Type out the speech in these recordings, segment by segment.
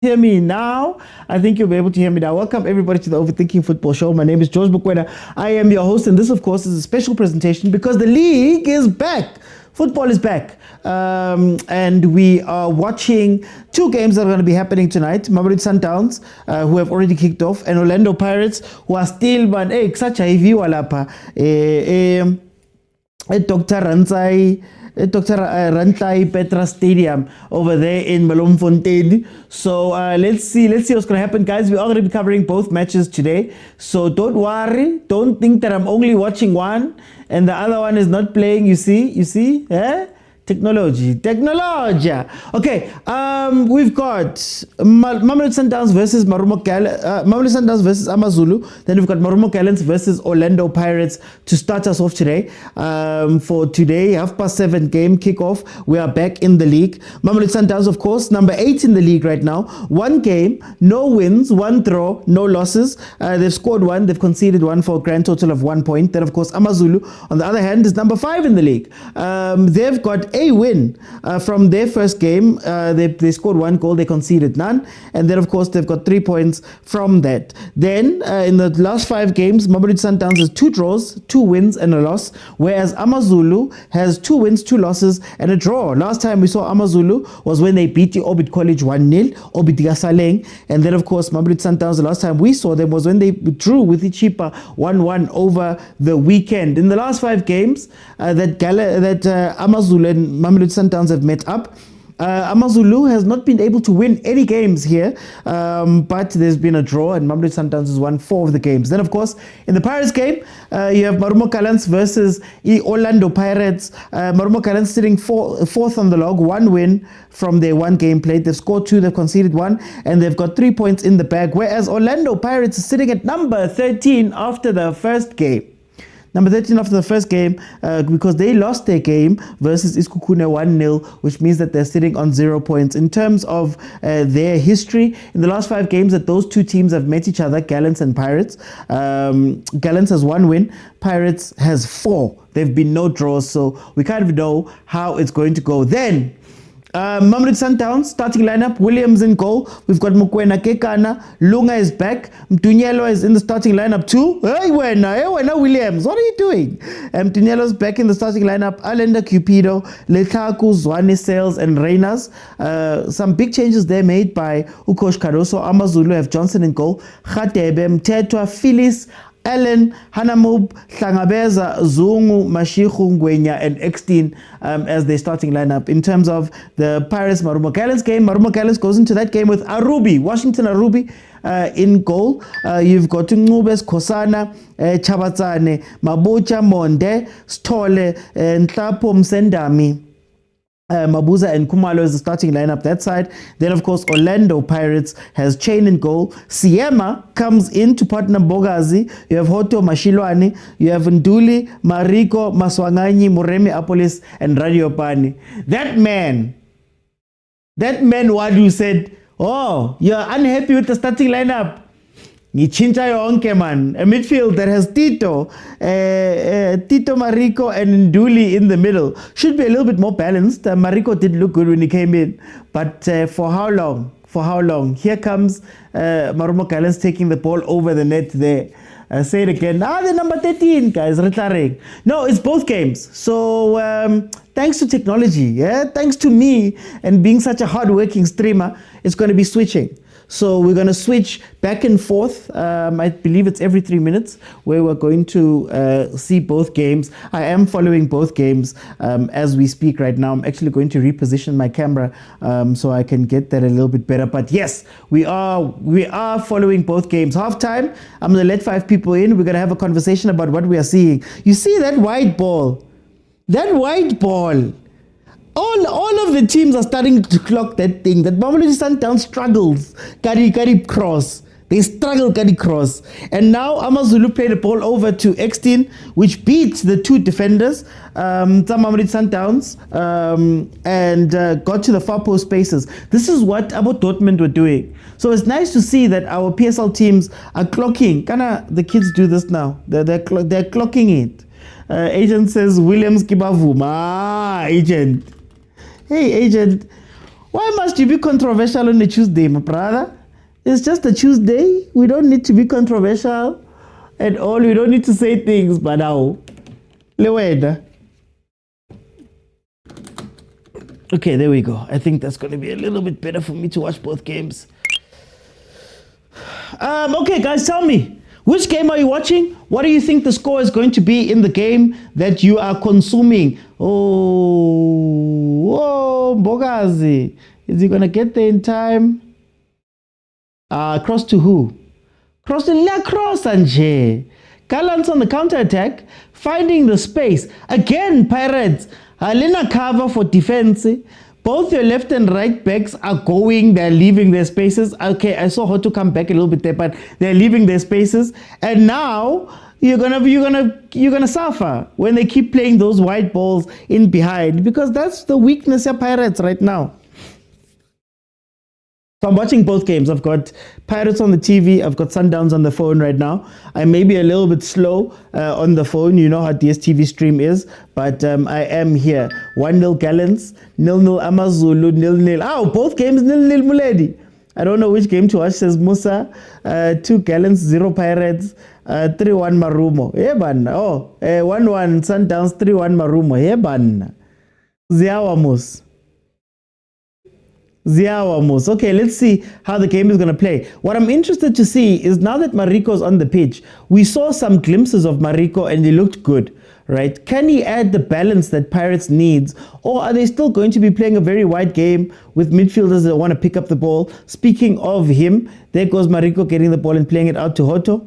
hear me now? I think you'll be able to hear me now. Welcome everybody to the Overthinking Football Show. My name is George Mokwena. I am your host, and this, of course, is a special presentation because the league is back. Football is back, and we are watching two games that are going to be happening tonight. Mamelodi Sundowns, who have already kicked off, and Orlando Pirates, who are still, man, such a heavy walapa. Dr. Rantai Petra Stadium over there in Bloemfontein. So let's see what's going to happen, guys. We're going to be covering both matches today, so don't worry. Don't think that I'm only watching one and the other one is not playing. You see, eh? Technology. Okay, we've got Mamelodi Sundowns versus Mamelodi Sundowns versus AMAZULU. Then we've got Motaung Gallants versus Orlando Pirates to start us off today. For today, 7:30 game kickoff. We are back in the league. Mamelodi Sundowns, of course, number 8 in the league right now. 1 game, no wins, 1 draw, no losses. They've scored 1, they've conceded 1 for a grand total of 1 point. Then, of course, AMAZULU, on the other hand, is number 5 in the league. They've got a win from their first game. They scored 1 goal, they conceded none, and then of course they've got 3 points from that. Then in the last 5 games, Mamelodi Sundowns has 2 draws, 2 wins and a loss, whereas AMAZULU has 2 wins, 2 losses and a draw. Last time we saw AMAZULU was when they beat the Orbit College 1-0, Orbit Gasaleng, and then of course Mamelodi Sundowns, the last time we saw them was when they drew with the cheaper 1-1 over the weekend. In the last 5 games that AMAZULU and Mamelodi Sundowns have met up, AMAZULU has not been able to win any games here, but there's been a draw, and Mamelodi Sundowns has won 4 of the games. Then, of course, in the Pirates game, you have Motaung Gallants versus Orlando Pirates. Motaung Gallants sitting 4th on the log, 1 win from their 1 game played. They've scored 2, they've conceded 1, and they've got 3 points in the bag, whereas Orlando Pirates is sitting at number 13 after the first game. Number 13 after the first game, because they lost their game versus Iskukune 1-0, which means that they're sitting on 0 points. In terms of their history, in the last 5 games that those two teams have met each other, Gallants and Pirates, Gallants has 1 win, Pirates has 4. There have been no draws, so we kind of know how it's going to go. Then, Mamelodi Sundowns starting lineup: Williams in goal. We've got Mokwena, Kekana, Lunga is back. Mtunyelo is in the starting lineup too. Hey, Williams, what are you doing? Mtunyelo's back in the starting lineup. Alenda Cupido, Lethaku, Zwane, Sales, and Reyners. Some big changes there made by Ukosh Kadoso. AMAZULU have Johnson in goal. Khatebe, Mtetwa, Phyllis, Allen, Hanamub, Hlangabeza, Zungu, Mashichu, Ngwenya, and Extin as their starting lineup. In terms of the Pirates Motaung Gallants game, Motaung Gallants goes into that game with Arubi, Washington Arubi in goal. You've got Ngubes, Kosana, Chabatsane, Mabucha, Monde, Stole, Nhlapo, Msendami. Mabuza and Kumalo is the starting lineup that side. Then, of course, Orlando Pirates has Chain in goal. Siema comes in to partner Bogazi. You have Hoto Mashilwani. You have Nduli, Mariko, Maswanganyi, Muremi Apolis, and Radiopani. That man, Wadu said, oh, you're unhappy with the starting lineup. Ngichincha yonke man. A midfield that has Tito, Mariko, and Nduli in the middle should be a little bit more balanced. Mariko did look good when he came in, but for how long? Here comes Motaung Gallants taking the ball over the net there. Say it again. The number 13 guys. No, it's both games. So thanks to technology, thanks to me and being such a hard-working streamer, it's going to be switching. So we're going to switch back and forth. I believe it's every 3 minutes where we're going to see both games. I am following both games as we speak right now. I'm actually going to reposition my camera so I can get that a little bit better. But yes, we are following both games. Halftime, I'm going to let 5 people in. We're going to have a conversation about what we are seeing. You see that white ball? That white ball. All of the teams are starting to clock that thing. That Mamelodi Sundowns struggles. Kari cross. They struggle Kari cross. And now AMAZULU played the ball over to Extin, which beat the 2 defenders, Mamelodi Sundowns, and got to the far post spaces. This is what Abo Dortmund were doing. So it's nice to see that our PSL teams are clocking. The kids do this now. They're clocking it. Agent says Williams Kibavuma. Agent. Hey, Agent, Why must you be controversial on a Tuesday, my brother? It's just a Tuesday. We don't need to be controversial at all. We don't need to say things, but now. Okay, there we go. I think that's going to be a little bit better for me to watch both games. Okay, guys, tell me. Which game are you watching? What do you think the score is going to be in the game that you are consuming? Oh, Bogazi. Is he going to get there in time? Cross to who? Cross to La Cross Anje. Gallants on the counter-attack, finding the space. Again, Pirates. Alina cover for defense. Both your left and right backs are going. They're leaving their spaces. Okay, I saw how to come back a little bit there, but they're leaving their spaces. And now you're gonna suffer when they keep playing those wide balls in behind, because that's the weakness of Pirates right now. So I'm watching both games. I've got Pirates on the TV. I've got Sundowns on the phone right now. I may be a little bit slow on the phone. You know how DSTV stream is. But I am here. 1-0 Gallants, 0-0 AMAZULU, 0-0. Oh, both games 0-0 Muledi. I don't know which game to watch, says Musa. 2 Gallants, 0 Pirates, 3-1 Marumo. Yeah, ban. Oh, 1-1 Sundowns, 3-1 Marumo. Yeah, ban. Ziawamus. Okay, let's see how the game is going to play. What I'm interested to see is, now that Mariko's on the pitch, we saw some glimpses of Mariko and he looked good, right? Can he add the balance that Pirates needs, or are they still going to be playing a very wide game with midfielders that want to pick up the ball? Speaking of him, there goes Mariko getting the ball and playing it out to Hoto.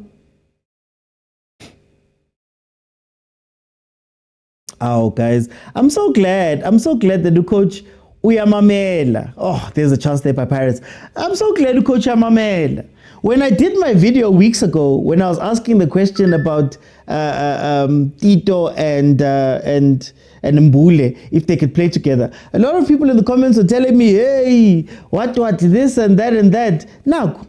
Oh, guys, I'm so glad that the coach Uyamamela. Oh, there's a chance there by Pirates. I'm so glad to coach Uyamamela. When I did my video weeks ago, when I was asking the question about Tito and Mbule, if they could play together, a lot of people in the comments were telling me, hey, what, this and that and that. Now.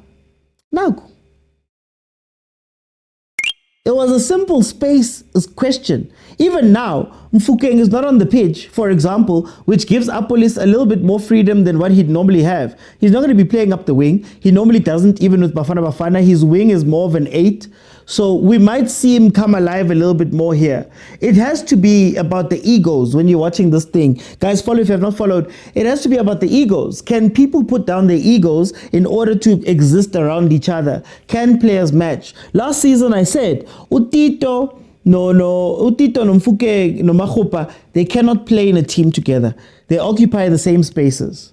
It was a simple space question. Even now, Mfukeng is not on the pitch, for example, which gives Apolis a little bit more freedom than what he'd normally have. He's not going to be playing up the wing. He normally doesn't, even with Bafana. His wing is more of an 8. So we might see him come alive a little bit more here. It has to be about the egos when you're watching this thing. Guys, follow if you have not followed. It has to be about the egos. Can people put down their egos in order to exist around each other? Can players match? Last season I said, Utito no Mfuke, no Mahopa, they cannot play in a team together. They occupy the same spaces.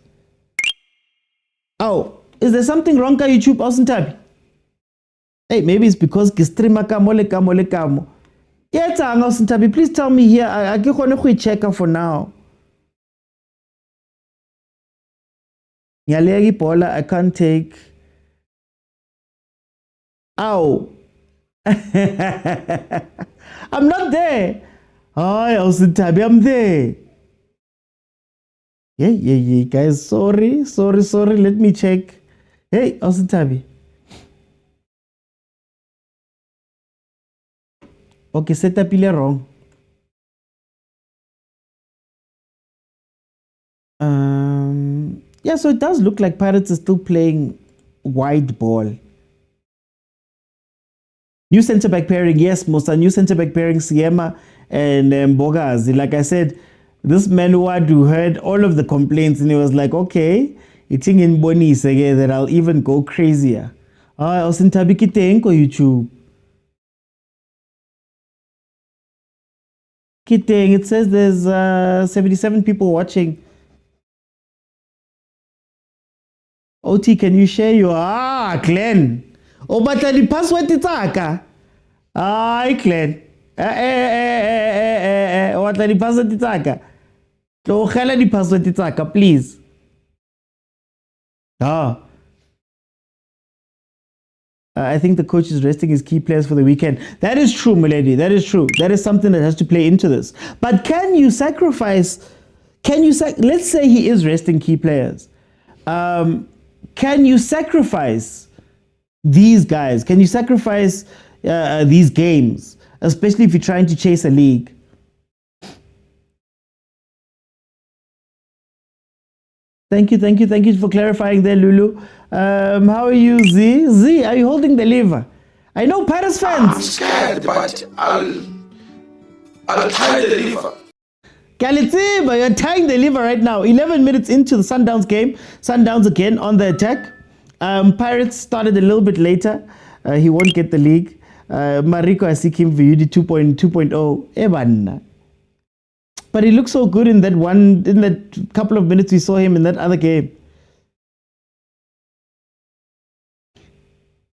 Oh, is there something wrong with YouTube, Osuntabi? Hey, maybe it's because Gistrima kamo. Yes, Osuntabi, please tell me here. I can check for now. Nyalegi Paula, I can't take. Ow. I'm not there. Hi, Osuntabi, I'm there. Yeah, guys. Sorry. Let me check. Hey, Osuntabi. Okay, set up wrong. Yeah, so it does look like Pirates are still playing wide ball. New centre back pairing, yes, Musa. New centre back pairing, Siema and Bogazi. Like I said, this man who heard all of the complaints and he was like, okay, it's in Bonise again that I'll even go crazier. I was in Tabikitenko YouTube. Kiteng, it says there's 77 people watching. OT, can you share your Glenn? Oh, but the password is Taka. Glenn. What the password is Taka? So, hella the password is Taka, please. I think the coach is resting his key players for the weekend. That is true, Milady. That is true. That is something that has to play into this. But can you sacrifice? Let's say he is resting key players. Can you sacrifice these guys? Can you sacrifice these games, especially if you're trying to chase a league? Thank you for clarifying there, Lulu. How are you, Z? Z, are you holding the lever? I know Paris fans. I'm scared, but I'll tie the lever. Galitiba, you're tying the lever right now. 11 minutes into the Sundowns game. Sundowns again on the attack. Pirates started a little bit later. He won't get the league. Mariko Asikim Viyudi 2.0. Evan. But he looked so good in that couple of minutes we saw him in that other game.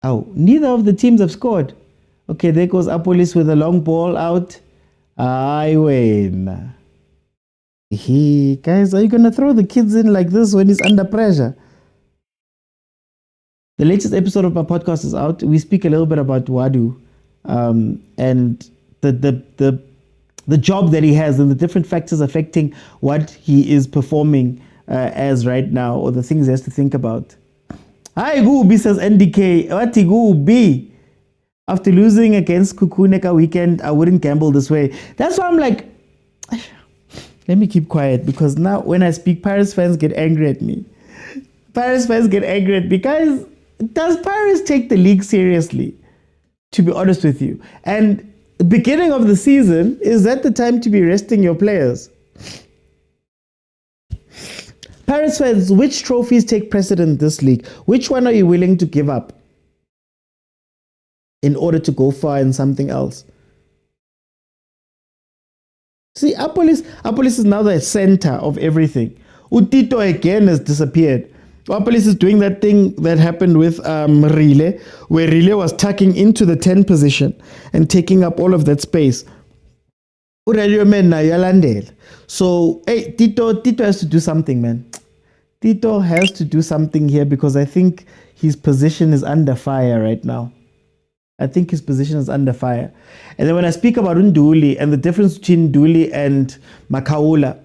Oh, neither of the teams have scored. Okay, there goes Apolis with a long ball out. I win. Guys, are you going to throw the kids in like this when he's under pressure? The latest episode of my podcast is out. We speak a little bit about Wadu and the job that he has and the different factors affecting what he is performing as right now, or the things he has to think about. Hi, Gubi, says NDK. What Gubi? After losing against Kukuneka weekend, I wouldn't gamble this way. That's why I'm like, let me keep quiet, because now when I speak, Paris fans get angry at me. Paris fans get angry at me. Guys, does Paris take the league seriously? To be honest with you. And the beginning of the season, is that the time to be resting your players? Paris fans, which trophies take precedent this league? Which one are you willing to give up in order to go far in something else? See, Apolis is now the center of everything. Utito again has disappeared. Apolis is doing that thing that happened with Rile, where Rile was tucking into the 10 position and taking up all of that space. So, hey, Tito has to do something, man. Tito has to do something here, because I think his position is under fire right now. I think his position is under fire. And then when I speak about Nduli and the difference between Nduli and Makaula,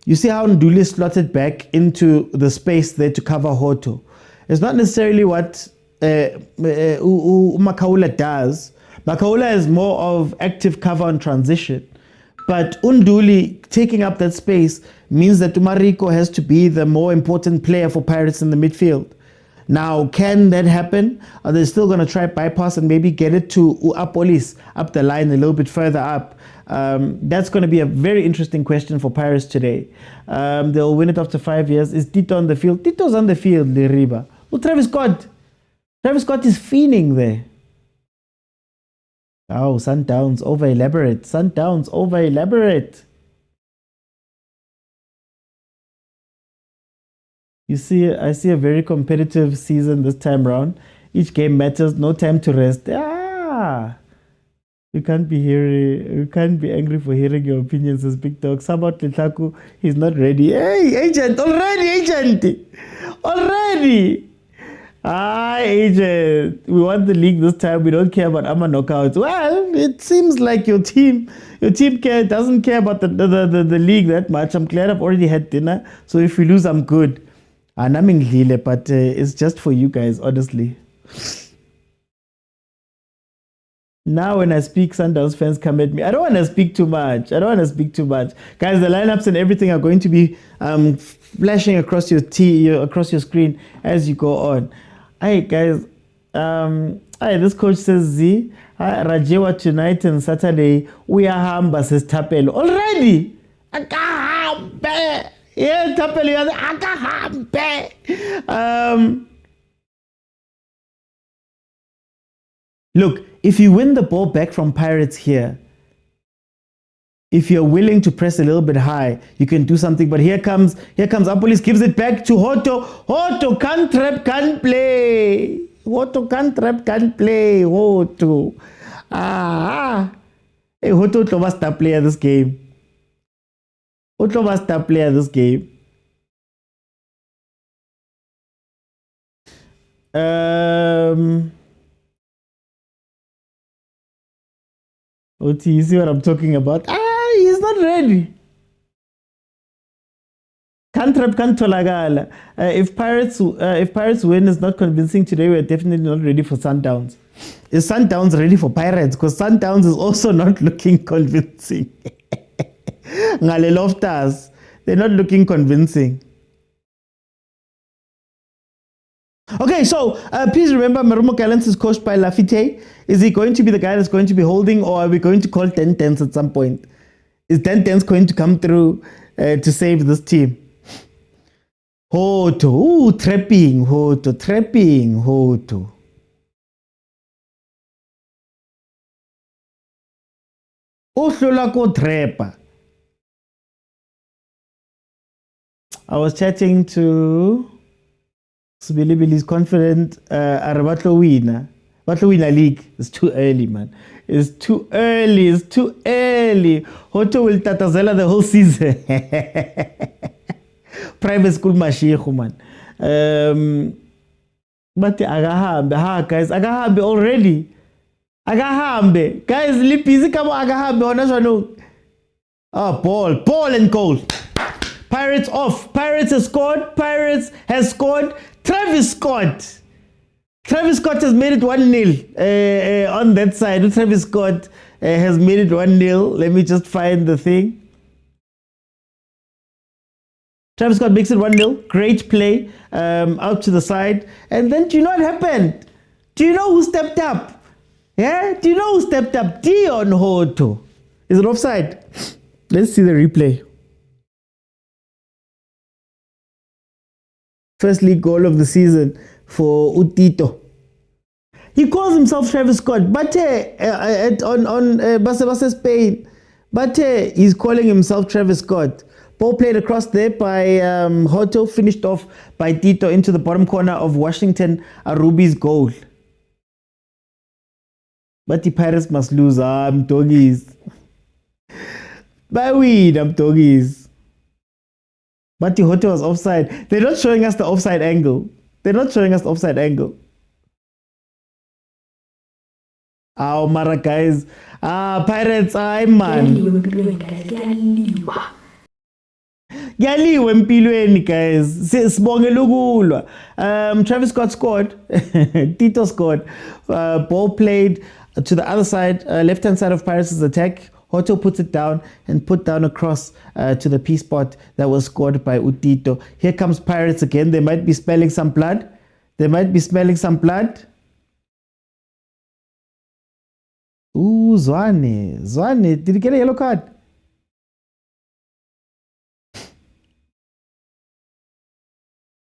you see how Nduli is slotted back into the space there to cover Hoto. It's not necessarily what Makaula does. Makaula is more of active cover on transition. But Unduli taking up that space means that Mariko has to be the more important player for Pirates in the midfield. Now, can that happen? Are they still going to try bypass and maybe get it to Apolis up the line a little bit further up? That's going to be a very interesting question for Pirates today. They'll win it after 5 years. Is Tito on the field? Tito's on the field, Liriba. Oh, Travis Scott. Travis Scott is fiending there. Oh, Sundowns over elaborate. Sundowns over elaborate. You see, I see a very competitive season this time round. Each game matters. No time to rest. You can't be angry for hearing your opinions as big dog. Sabat Litaku, he's not ready. Hey, agent, already. Agent, we want the league this time. We don't care about AMA knockouts. Well, it seems like your team doesn't care about the league that much. I'm glad I've already had dinner. So if we lose, I'm good. And I'm in Lille, but it's just for you guys, honestly. Now when I speak, Sundowns fans come at me. I don't want to speak too much. Guys, the lineups and everything are going to be flashing across your screen as you go on. Hey guys, this coach says Z, Rajewa tonight and Saturday, we are hamba, says Tapelo. Already? Akahambe! Yeah, Tapelo, akahambe! Look, if you win the ball back from Pirates here, if you're willing to press a little bit high, you can do something. But here comes Apolis, gives it back to Hoto. Hoto can't trap, can't play. Hoto. Hey, Hoto was star player this game. Oti, you see what I'm talking about? He's not ready. If Pirates win is not convincing today, we're definitely not ready for Sundowns. Is Sundowns ready for Pirates? Because Sundowns is also not looking convincing. Ngale Loftas, they're not looking convincing. Okay, so please remember, AMAZULU Gallants is coached by Lafite. Is he going to be the guy that's going to be holding, or are we going to call 10-10s at some point? Is 10-10s going to come through to save this team? Hoto, trapping, Hoto. Ohlola ko trepa. I was chatting to Sbilibili is confident Batlo winner league. It's too early, man. It's too early. Hoto will tatazela the whole season. Private school mashihu, man. But guys, agahambe already. Guys, lipizi kamo agahambe onashwanu. Ball and goal. Pirates off. Pirates has scored. Travis Scott has made it 1-0 on that side. Travis Scott has made it 1-0. Let me just find the thing. Travis Scott makes it 1-0. Great play out to the side. And then do you know what happened? Do you know who stepped up? Yeah? Do you know who stepped up? Dion Hoto. Is it offside? Let's see the replay. First league goal of the season for Utito. He calls himself Travis Scott, but on Basa Spain, but he's calling himself Travis Scott. Ball played across there by Hoto, finished off by Tito into the bottom corner of Washington Arubi's goal. But the Pirates must lose. I'm doggies. By weed, I'm doggies. But the Hoto was offside. They're not showing us the offside angle. Oh, Mara guys. Pirates, man. Yaliwe empilweni, guys. Sibongela ukulwa. Travis Scott scored. Tito scored. Ball played to the other side, left-hand side of Pirates' attack. Hoto puts it down and put down a cross to the P spot that was scored by Utito. Here comes Pirates again. They might be smelling some blood. Ooh, Zwane. Did he get a yellow card?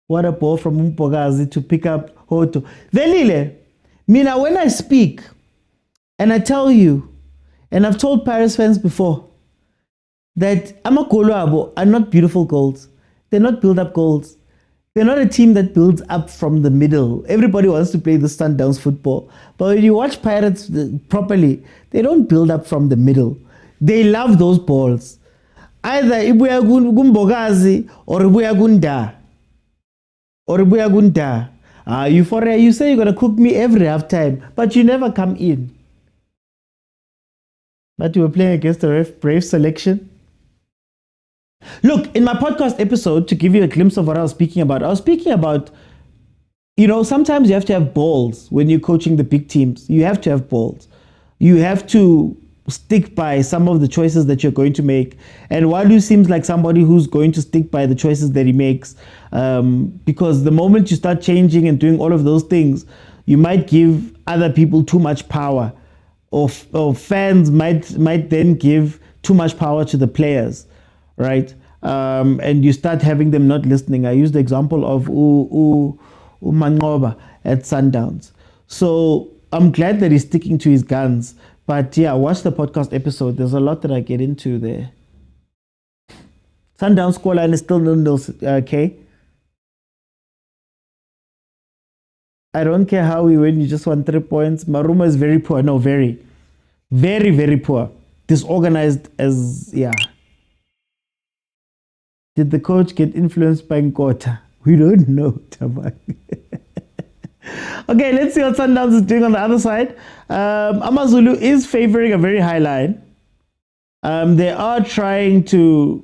What a ball from Umpogazi to pick up Hoto. Velile, Mina, when I speak and I tell you, and I've told Paris fans before, that Amakolo are not beautiful goals. They're not build-up goals. They're not a team that builds up from the middle. Everybody wants to play the Sundowns football. But when you watch Pirates properly, they don't build up from the middle. They love those balls. Either Ibuya Gumbogazi or Ibuya Gunda. Euphoria, you say you're going to cook me every half time, but you never come in. But you were playing against a brave selection. Look, in my podcast episode, to give you a glimpse of what I was speaking about, sometimes you have to have balls when you're coaching the big teams. You have to have balls. You have to stick by some of the choices that you're going to make. And Walu seems like somebody who's going to stick by the choices that he makes, because the moment you start changing and doing all of those things, you might give other people too much power. Or fans might then give too much power to the players, right? And you start having them not listening. I used the example of Mangoba at Sundowns. So I'm glad that he's sticking to his guns. But yeah, watch the podcast episode. There's a lot that I get into there. Sundowns scoreline is still 0-0, okay? I don't care how we win, you just want 3 points. Maruma is very poor. No, very, very, very poor. Disorganized as, yeah. Did the coach get influenced by Nkota? We don't know, Tabak. Okay, let's see what Sundowns is doing on the other side. AMAZULU is favoring a very high line. They are trying to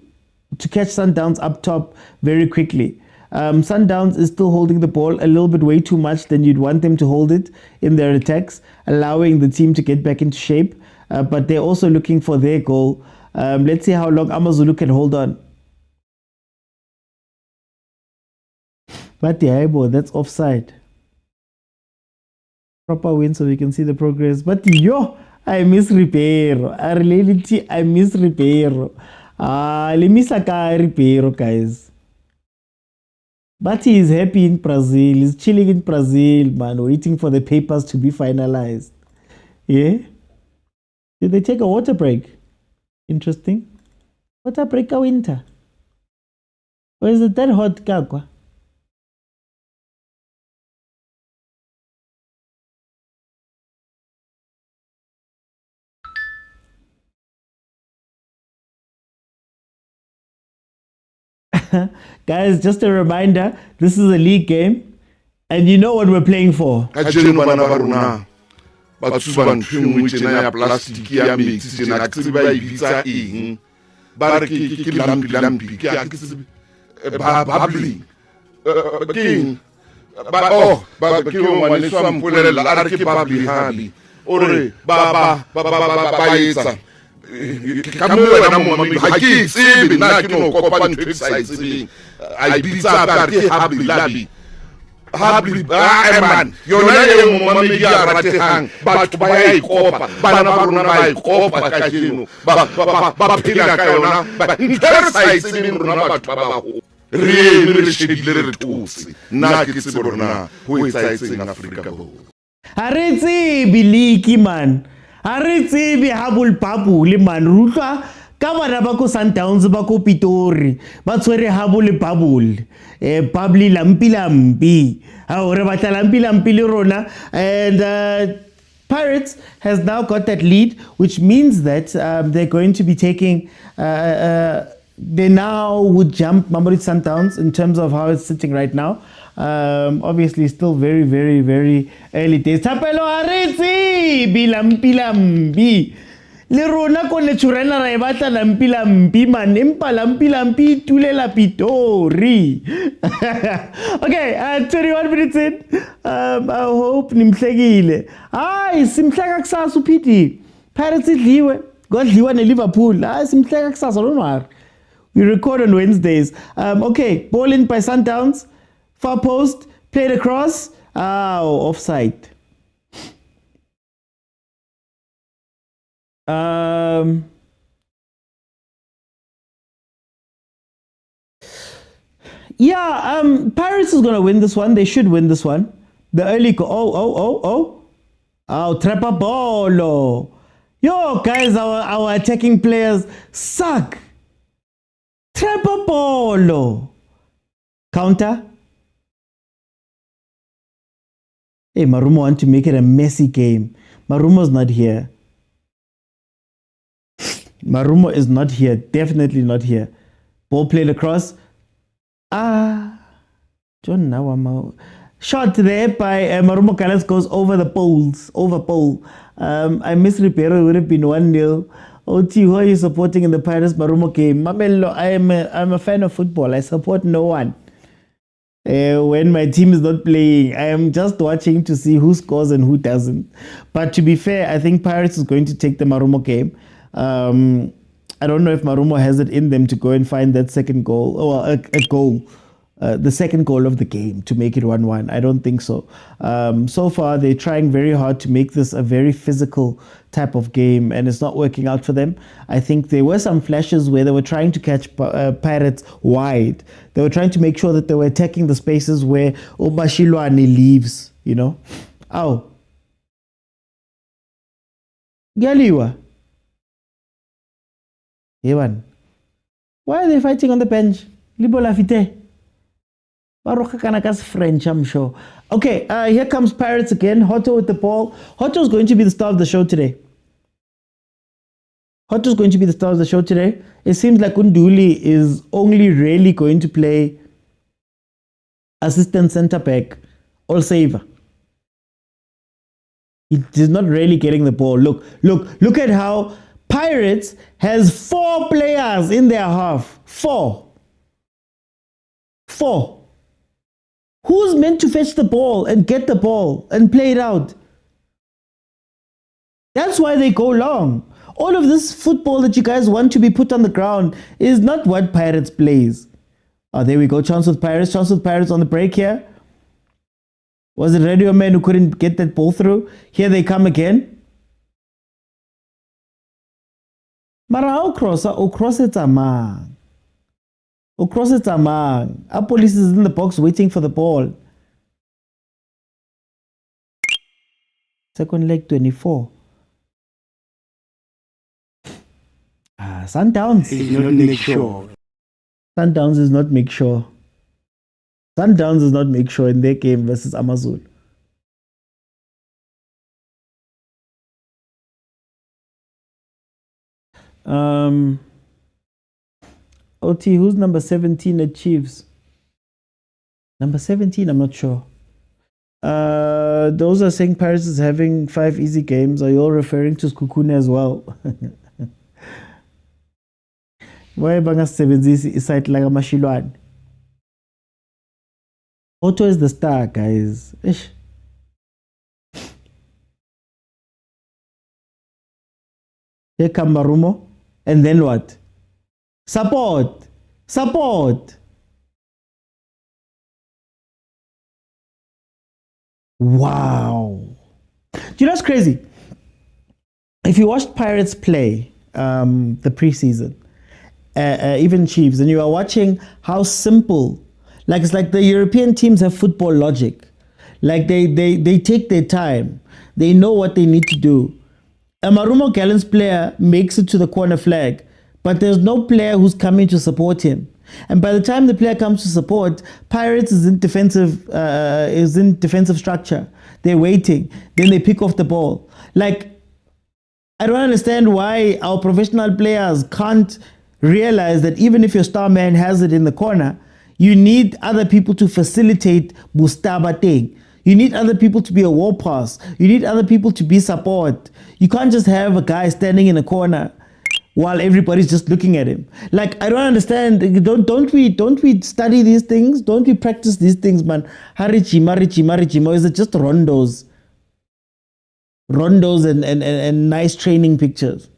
catch Sundowns up top very quickly. Sundowns is still holding the ball a little bit way too much than you'd want them to hold it in their attacks, allowing the team to get back into shape. But they're also looking for their goal. Let's see how long AMAZULU can hold on. But yeah, that's offside. proper win so we can see the progress. But yo, I miss Ribeiro. I miss Ribeiro. Le misa ka Ribeiro, guys. But he is happy in Brazil. He's chilling in Brazil, man, waiting for the papers to be finalized. Yeah? Did they take a water break? Interesting. Water break or winter? Or is it that hot, Kakwa? Guys, just a reminder, this is a league game, and you know what we're playing for. Haritsi biliki man. Haritsi bi habul papu le man rutwa ka bana ba ko Sundowns ba ko Pitori ba tshwere habul babul babli lampi ha ore ba tla lampi le rona. And Pirates has now got that lead, which means that they're going to be taking they now would jump Mamelodi Sundowns in terms of how it's sitting right now. Obviously still very, very, very early days. Tapelo Haritsi bilampi le rona ko le tshurena ra e batla lampi man empa lampi tulela Pitori. Okay, 21 minutes in. I hope nimhlekile. Hayi simhleka kusasa uPhidi. Pirates idliwe godliwa neLiverpool. Hayi simhleka kusasa don't worry. We record on Wednesdays. Okay, ball in by Sundowns. Far post, played across. Offside. Pirates is going to win this one. They should win this one. The early goal. Trappa ball. Yo, guys, our attacking players suck. Trappa ball. Counter. Hey, Marumo want to make it a messy game. Marumo's not here. Marumo is not here. Definitely not here. Ball played across. John Nawama. Shot there by Marumo Gallants goes over the poles. Over pole. I miss Ribeiro. It would have been 1-0. OT, who are you supporting in the Pirates Marumo game? Mamelo, I'm a fan of football. I support no one. When my team is not playing, I am just watching to see who scores and who doesn't. But to be fair, I think Pirates is going to take the Marumo game. I don't know if Marumo has it in them to go and find that second goal, or a goal, the second goal of the game to make it 1-1. I don't think so. So far, they're trying very hard to make this a very physical type of game, and it's not working out for them. I think there were some flashes where they were trying to catch Pirates wide. They were trying to make sure that they were attacking the spaces where Obashilwane leaves, you know. Galiwa. Ewan. Why are they fighting on the bench? Libo Lafite. Baroka Kanakas French, I'm sure. Okay, here comes Pirates again. Hotto with the ball. Hotto is going to be the star of the show today. Hotto is going to be the star of the show today. It seems like Unduli is only really going to play assistant centre back or saver. He's not really getting the ball. Look at how Pirates has 4 players in their half. 4. Who's meant to fetch the ball and get the ball and play it out? That's why they go long. All of this football that you guys want to be put on the ground is not what Pirates plays. There we go. Chance with Pirates on the break here. Was it Radio Man who couldn't get that ball through? Here they come again. Mara how cross it among. Cross it among. Our police is in the box waiting for the ball. Second leg 24. Sundowns. Is not make sure. Sundowns is not make sure. Sundowns does not make sure in their game versus AMAZULU. OT, who's number 17 at Chiefs? Number 17, I'm not sure. Those are saying Paris is having 5 easy games. Are you all referring to Skukune as well? Why bangasebenzisi isite like amashilwane? Otto is the star, guys. Ish. Here come Marumo. And then what? Support. Support. Wow. Do you know what's crazy? If you watched Pirates play the preseason, even Chiefs, and you are watching how simple, like it's like the European teams have football logic. Like they take their time. They know what they need to do. A Marumo Gallants player makes it to the corner flag, but there's no player who's coming to support him. And by the time the player comes to support, Pirates is in defensive structure. They're waiting. Then they pick off the ball. Like, I don't understand why our professional players can't realize that even if your star man has it in the corner, you need other people to facilitate Bustaba thing. You need other people to be a wall pass. You need other people to be support. You can't just have a guy standing in a corner while everybody's just looking at him. Like, I don't understand. Don't we study these things? Don't we practice these things, man? Harichi, marichi, marichi. Or is it just rondos? Rondos and nice training pictures.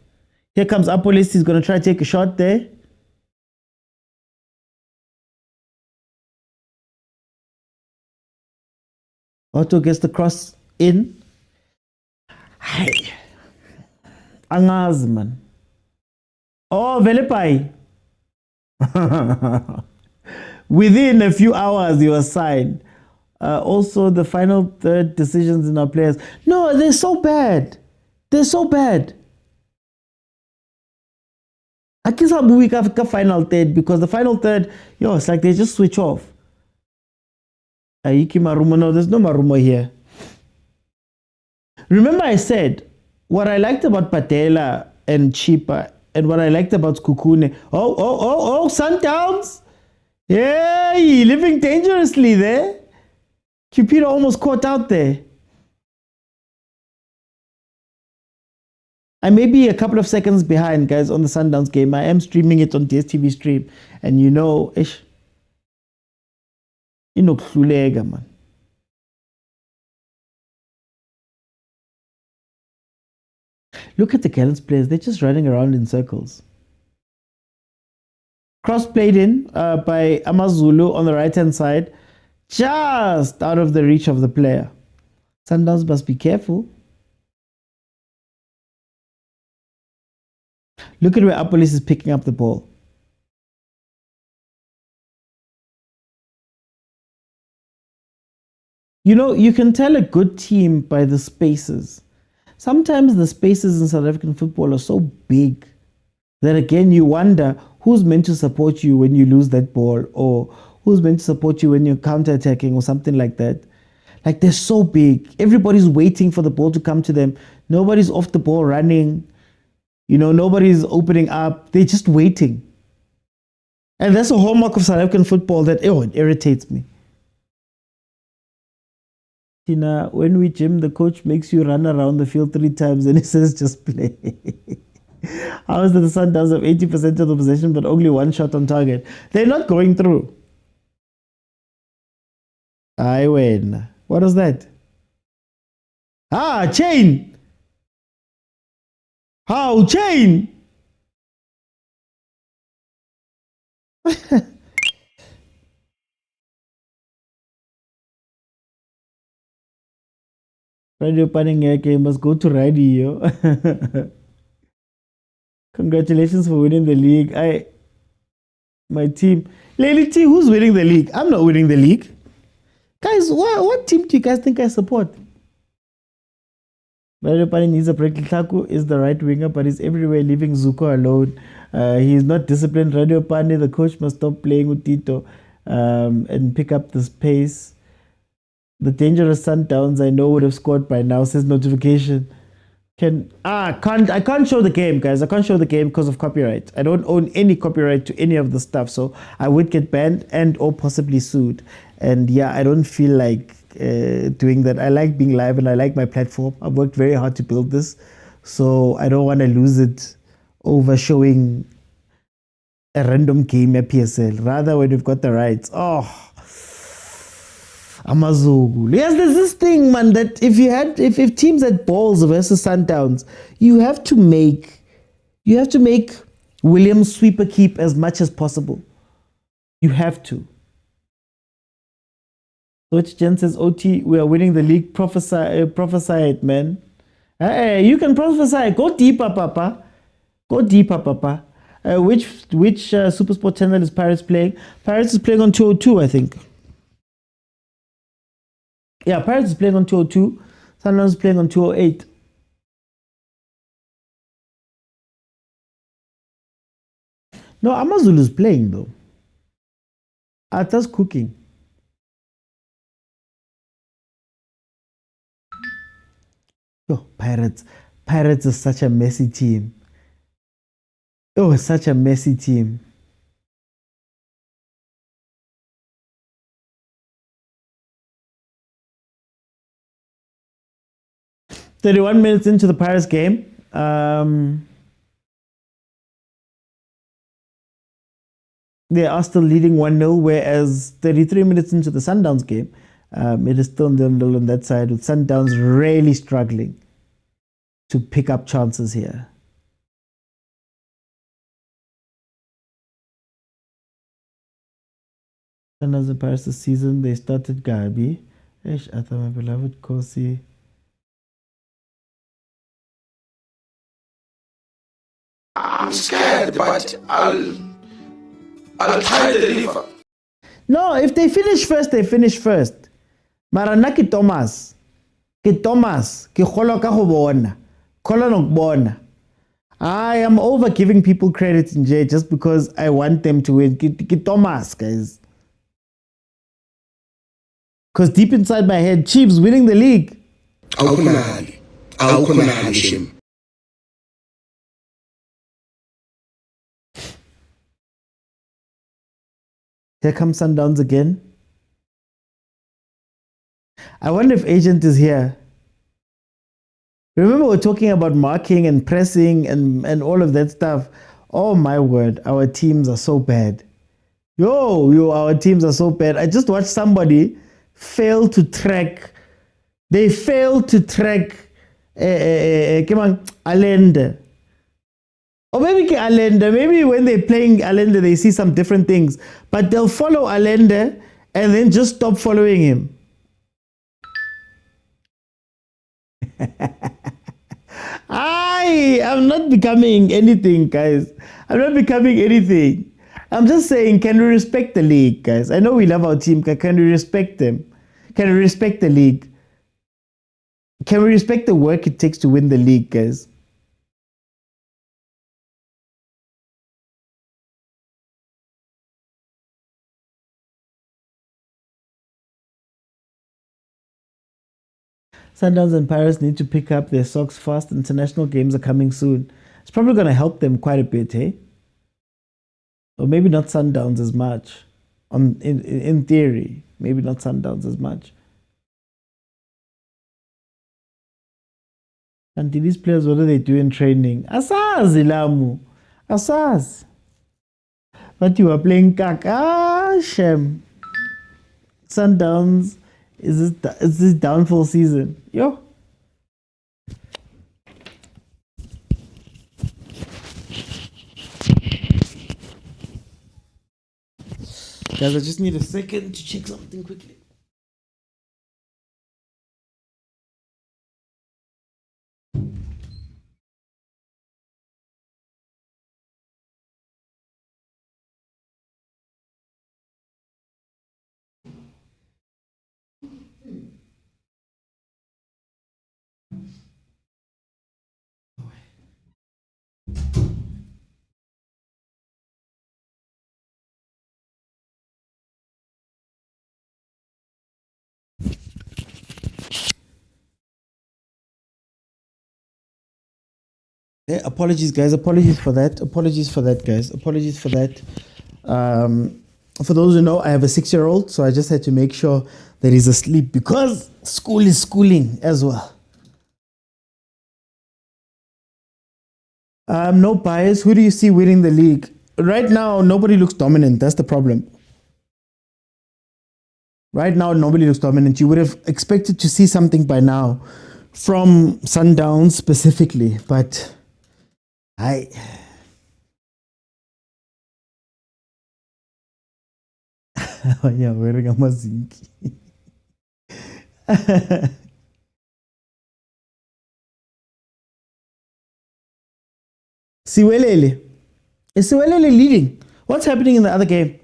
Here comes Apolis. He's going to try to take a shot there. Otto gets the cross in. Hey. Angaz, man. Oh, Velepai. Within a few hours, you were signed. Also, the final third decisions in our players. No, they're so bad. They're so bad. I guess I'll be final third because the final third, it's like they just switch off. Aiki Marumo, no, there's no Marumo here. Remember I said, what I liked about Patela and Chipa and what I liked about Kukune. Oh, Sundowns. Hey, living dangerously there. Cupido almost caught out there. I may be a couple of seconds behind, guys, on the Sundowns game. I am streaming it on dstv stream. And you know, ish. Man. Look at the Gallants players. They're just running around in circles. Cross played in by AMAZULU on the right-hand side. Just out of the reach of the player. Sundowns must be careful. Look at where Apolis is picking up the ball. You know, you can tell a good team by the spaces. Sometimes the spaces in South African football are so big that again you wonder who's meant to support you when you lose that ball, or who's meant to support you when you're counter-attacking or something like that. Like, they're so big. Everybody's waiting for the ball to come to them. Nobody's off the ball running. You know, nobody's opening up. They're just waiting. And that's a hallmark of South African football that, it irritates me. When we gym, the coach makes you run around the field 3 times and he says, just play. How is it the Sundowns have 80% of the possession but only 1 shot on target? They're not going through. I win. What is that? Chain. How? Chain. Radio Paningeke must go to radio. Congratulations for winning the league. My team. Lady T, who's winning the league? I'm not winning the league. Guys, what team do you guys think I support? Radio Pani needs a break. Taku is the right winger, but he's everywhere, leaving Zuko alone. He's not disciplined. Radio Pani, the coach must stop playing with Tito and pick up the pace. The dangerous Sundowns I know would have scored by now, says notification. I can't show the game, guys. I can't show the game because of copyright. I don't own any copyright to any of the stuff, so I would get banned and or possibly sued. And yeah, I don't feel like doing that. I like being live and I like my platform. I've worked very hard to build this, so I don't want to lose it over showing a random game at PSL. Rather, when you've got the rights, AMAZULU. Yes, there's this thing, man, that if teams had balls versus Sundowns, you have to make Williams sweeper keep as much as possible. You have to. Which Jen says, OT, we are winning the league. Prophesy it, man. Hey, you can prophesy. Go deeper, Papa. Go deeper, Papa. Which Supersport channel is Pirates playing? Pirates is playing on 202, I think. Yeah, Pirates is playing on 202. Sundowns is playing on 208. No, AMAZULU is playing though. Arthur's cooking. Oh, Pirates. Pirates is such a messy team. Oh, such a messy team. "31 minutes into the Pirates game. They are still leading 1-0, whereas 33 minutes into the Sundowns game, it is still 0-0 on that side, with Sundowns really struggling to pick up chances here. Sundowns in Paris this season, they started Gabi. Arthur, my beloved Kosi. I'm scared, but I'll try to deliver. No, if they finish first, they finish first. Marana ke Thomas. Ke Thomas. Ke kholo ka go bona. Kholo no bona. I am over giving people credit in J just because I want them to win. Ke Thomas, guys. Because deep inside my head, Chiefs winning the league. Here comes Sundowns again. I wonder if Agent is here. Remember, we're talking about marking and pressing and all of that stuff. Oh my word, our teams are so bad. Our teams are so bad. I just watched somebody fail to track. They failed to track Allende. Or maybe Allende. Maybe when they're playing Allende, they see some different things. But they'll follow Allende and then just stop following him. I'm not becoming anything, guys. I'm not becoming anything. I'm just saying, can we respect the league, guys? I know we love our team. Can we respect them? Can we respect the league? Can we respect the work it takes to win the league, guys? Sundowns and Pirates need to pick up their socks fast. International games are coming soon. It's probably going to help them quite a bit, eh? Or maybe not Sundowns as much. In theory, maybe not Sundowns as much. And these players, what do they do in training? Asazi Lamu. Asaz. But you are playing kaka. Shem. Sundowns. Is this downfall season? Yo. Guys, I just need a second to check something quickly. Apologies, guys. Apologies for that. Apologies for that, guys. Apologies for that. For those who know, I have a 6-year-old, so I just had to make sure that he's asleep because school is schooling as well. No bias. Who do you see winning the league? Right now, nobody looks dominant. That's the problem. Right now, nobody looks dominant. You would have expected to see something by now from Sundowns specifically, but yeah, wearing a mazinki. Siwelele. Is Siwelele leading? What's happening in the other game?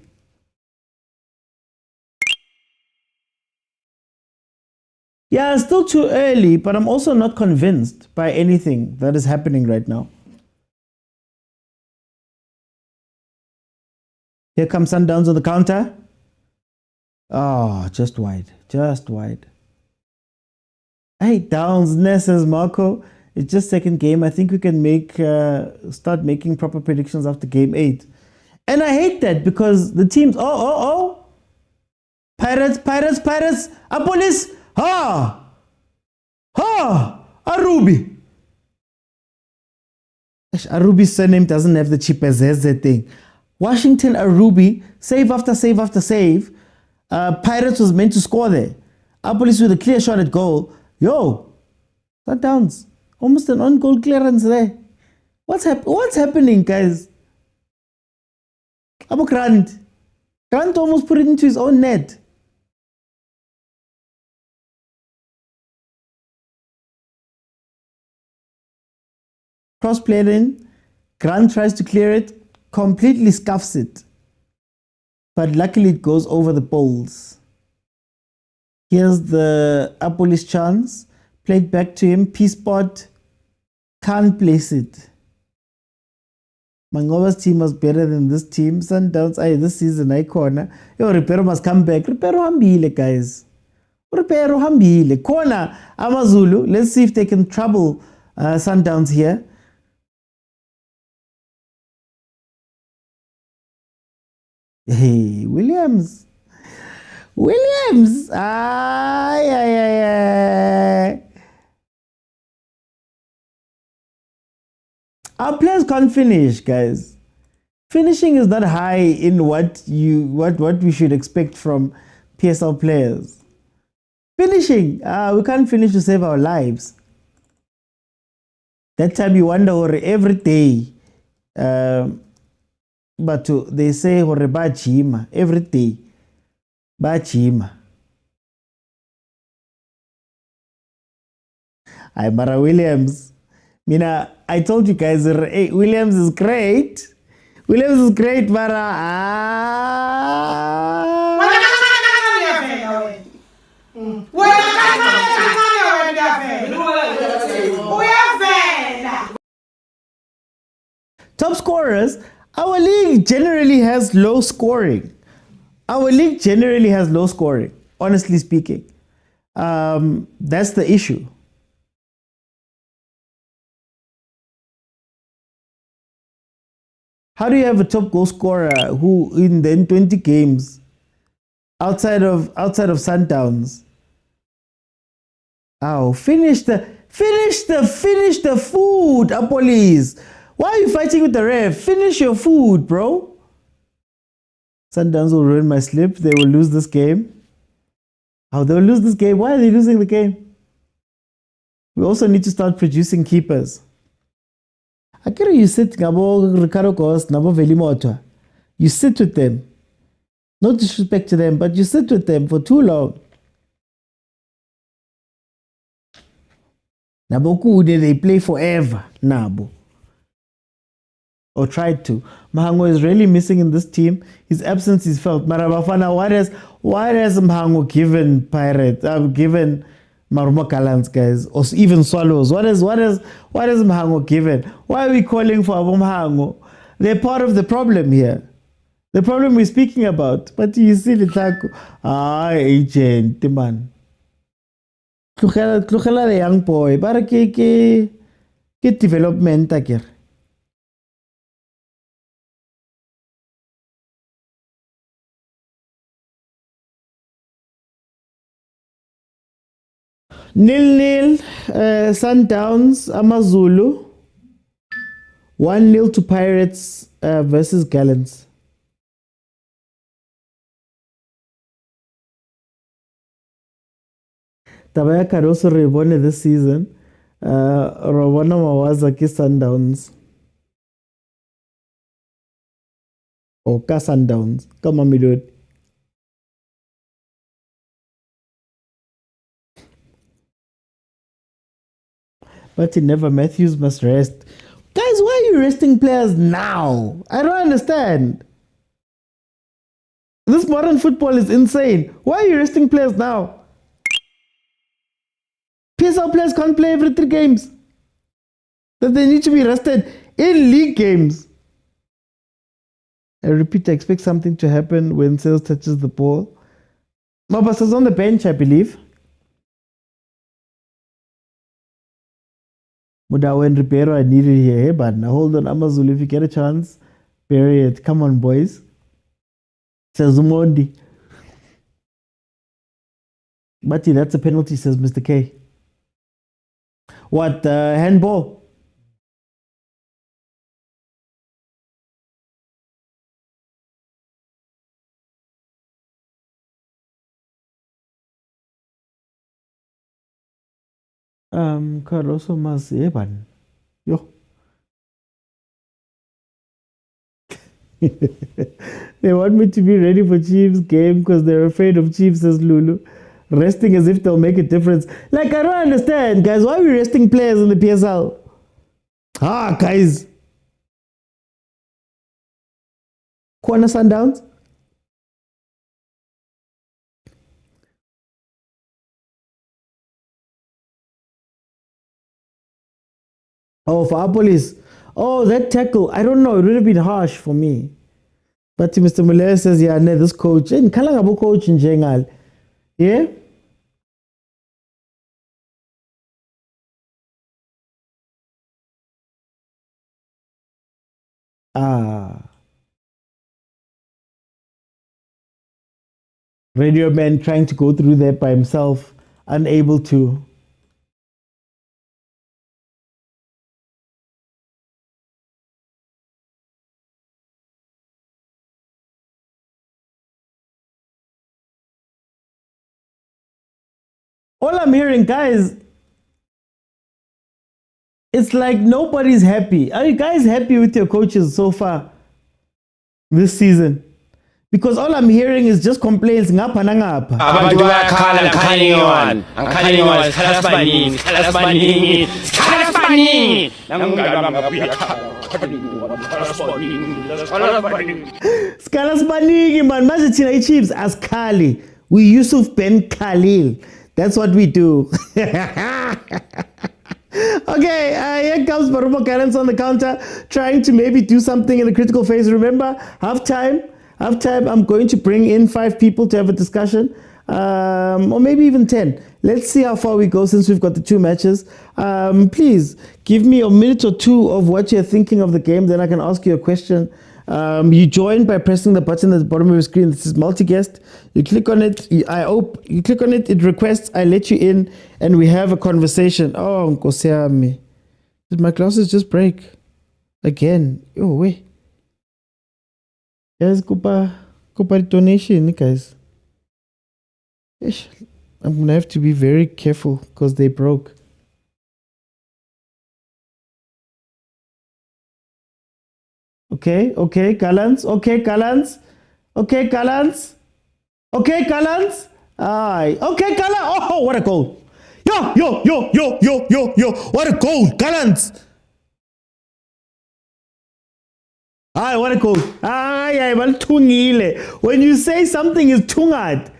Yeah, it's still too early, but I'm also not convinced by anything that is happening right now. Here comes Sundowns on the counter. Oh, just wide. Just wide. Hey, Downs, Nesses, Marco. It's just second game. I think we can start making proper predictions after game 8. And I hate that because the teams... Oh. Pirates. Police. Arubi. Arubi's surname doesn't have the Chipezeze thing. Washington Arubi, save after save after save. Pirates was meant to score there. Police with a clear shot at goal. Yo, Sundowns. Almost an on-goal clearance there. What's happening, guys? Grant almost put it into his own net. Cross played in. Grant tries to clear it. Completely scuffs it. But luckily it goes over the poles. Here's the Apolis chance. Played back to him. P-spot. Can't place it. Mangoba's team was better than this team. Sundowns, this season, corner. Yo, Repero must come back. Repero hambile, guys. Repero hambile. Corner, AMAZULU. Let's see if they can trouble Sundowns here. Hey, Williams. Our players can't finish, guys. Finishing is not high in what we should expect from PSL players. Finishing, we can't finish to save our lives. That time you wonder every day. But they say bachima every day. Bachima. Mara Williams. I told you guys, Williams is great. Mara. Top scorers. Our league generally has low scoring. Honestly speaking. That's the issue. How do you have a top goal scorer who in then 20 games outside of Sundowns? Finish the food, Apolis. Why are you fighting with the ref? Finish your food, bro. Sundowns will ruin my slip. They will lose this game. They'll lose this game. Why are they losing the game? We also need to start producing keepers. Akira, you sit Gabo Ricardo Cost, Nabo Velimoto. You sit with them. No disrespect to them, but you sit with them for too long. Naboku, they play forever. Nabo. Or tried to. Mahango is really missing in this team. His absence is felt. Marabafana, what has Mahango given given Maruma Gallants, guys, or even Swallows? What is Mahango given? Why are we calling for Mahango? They're part of the problem here. The problem we're speaking about. But you see the taco. Agent, man. Klukhela the young boy. Bara ke Get development akere. Nil, Sundowns, AMAZULU. 1-0 to Pirates versus Gallants. Tabaya Caroso rebone this season. Robona Mawazaki Sundowns. Or Ka Sundowns. Come on, me dude. But never Matthews must rest. Guys, why are you resting players now? I don't understand. This modern football is insane. Why are you resting players now? PSL players can't play every 3 games. That they need to be rested in league games. I repeat, I expect something to happen when Sales touches the ball. Mabas is on the bench, I believe. Mudawa and Ribeiro are needed here, but now hold on, AMAZULU, if you get a chance, bury it. Come on, boys. Says Zumondi. But that's a penalty, says Mr. K. What, handball? Carlos Motsepe. Yo. They want me to be ready for Chiefs game because they're afraid of Chiefs, says Lulu. Resting as if they'll make a difference. Like, I don't understand, guys. Why are we resting players in the PSL? Guys. Corner Sundowns? Oh, for our police. Oh, that tackle. I don't know. It would have been harsh for me. But Mr. Muller says, yeah, no, this coach. And Kalangabo coach in Jengal. Yeah? Radio man trying to go through that by himself. Unable to. All I'm hearing, guys, it's like nobody's happy. Are you guys happy with your coaches so far this season? Because all I'm hearing is just complaints. Ngapha nangapha. Abantu bayakhala ngikhanye ngikhanye sikhala sibaningi sikhala sibaningi sikhala sibaningi namngani wami sikhala sibaningi man. Manje thina iChiefs asikhali. We Yusuf Ben Khalil. That's what we do. Okay, here comes Barumo Gallants on the counter, trying to maybe do something in the critical phase. Remember, halftime, I'm going to bring in 5 people to have a discussion, or maybe even 10. Let's see how far we go since we've got the 2 matches. Please give me a minute or 2 of what you're thinking of the game, then I can ask you a question. You join by pressing the button at the bottom of your screen. This is multi-guest. You click on it. You click on it. It requests. I let you in, and we have a conversation. Oh, Nkosiami, did my glasses just break again? Oh wait. Guys, kupa donation, guys. Ish. I'm gonna have to be very careful because they broke. Okay, Gallants. Okay, Gallants. Aye. Okay, Gallants. Oh, what a goal. Yo. What a goal. Gallants. Aye, what a goal. Aye, well, tungile. When you say something is tungad.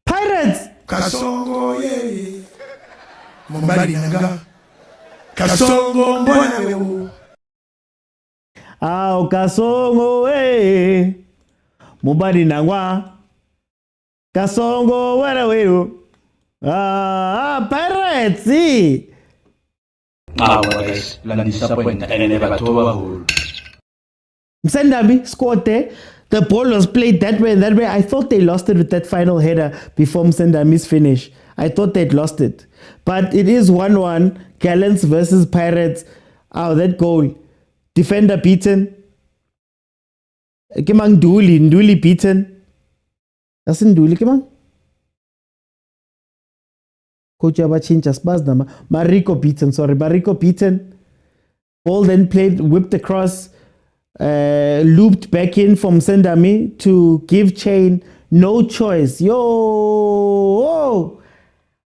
Pirates. Kasongo, yeah. Mumbari naga. Kasongo, mbona. Kasongo, Mubadi nangwa. Kasongo, where are we? Pirates, see. guys, disappoint and never told. Msendami scored there. The ball was played that way and that way. I thought they lost it with that final header before Msendami's finish. I thought they'd lost it. But it is 1-1. Gallants versus Pirates. Oh, that goal. Defender beaten. Kimang Nduli beaten. That's Nduli, Kimang. Coach Abachincha Spaznama. Mariko beaten. Ball then played, whipped across, looped back in from Sendami to give Chain no choice. Yo!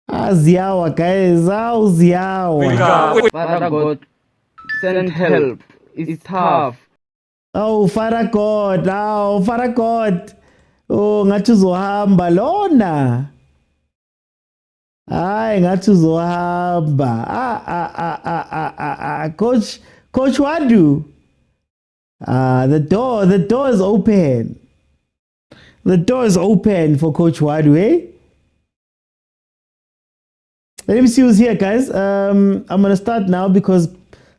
Ziawa, guys. Ziawa. Father God, send help. It's tough. Father God. Ngathi uzohamba lona. Ngathi uzohamba. Coach Wadu. The door is open. The door is open for Coach Wadu, eh? Let me see who's here, guys. I'm going to start now because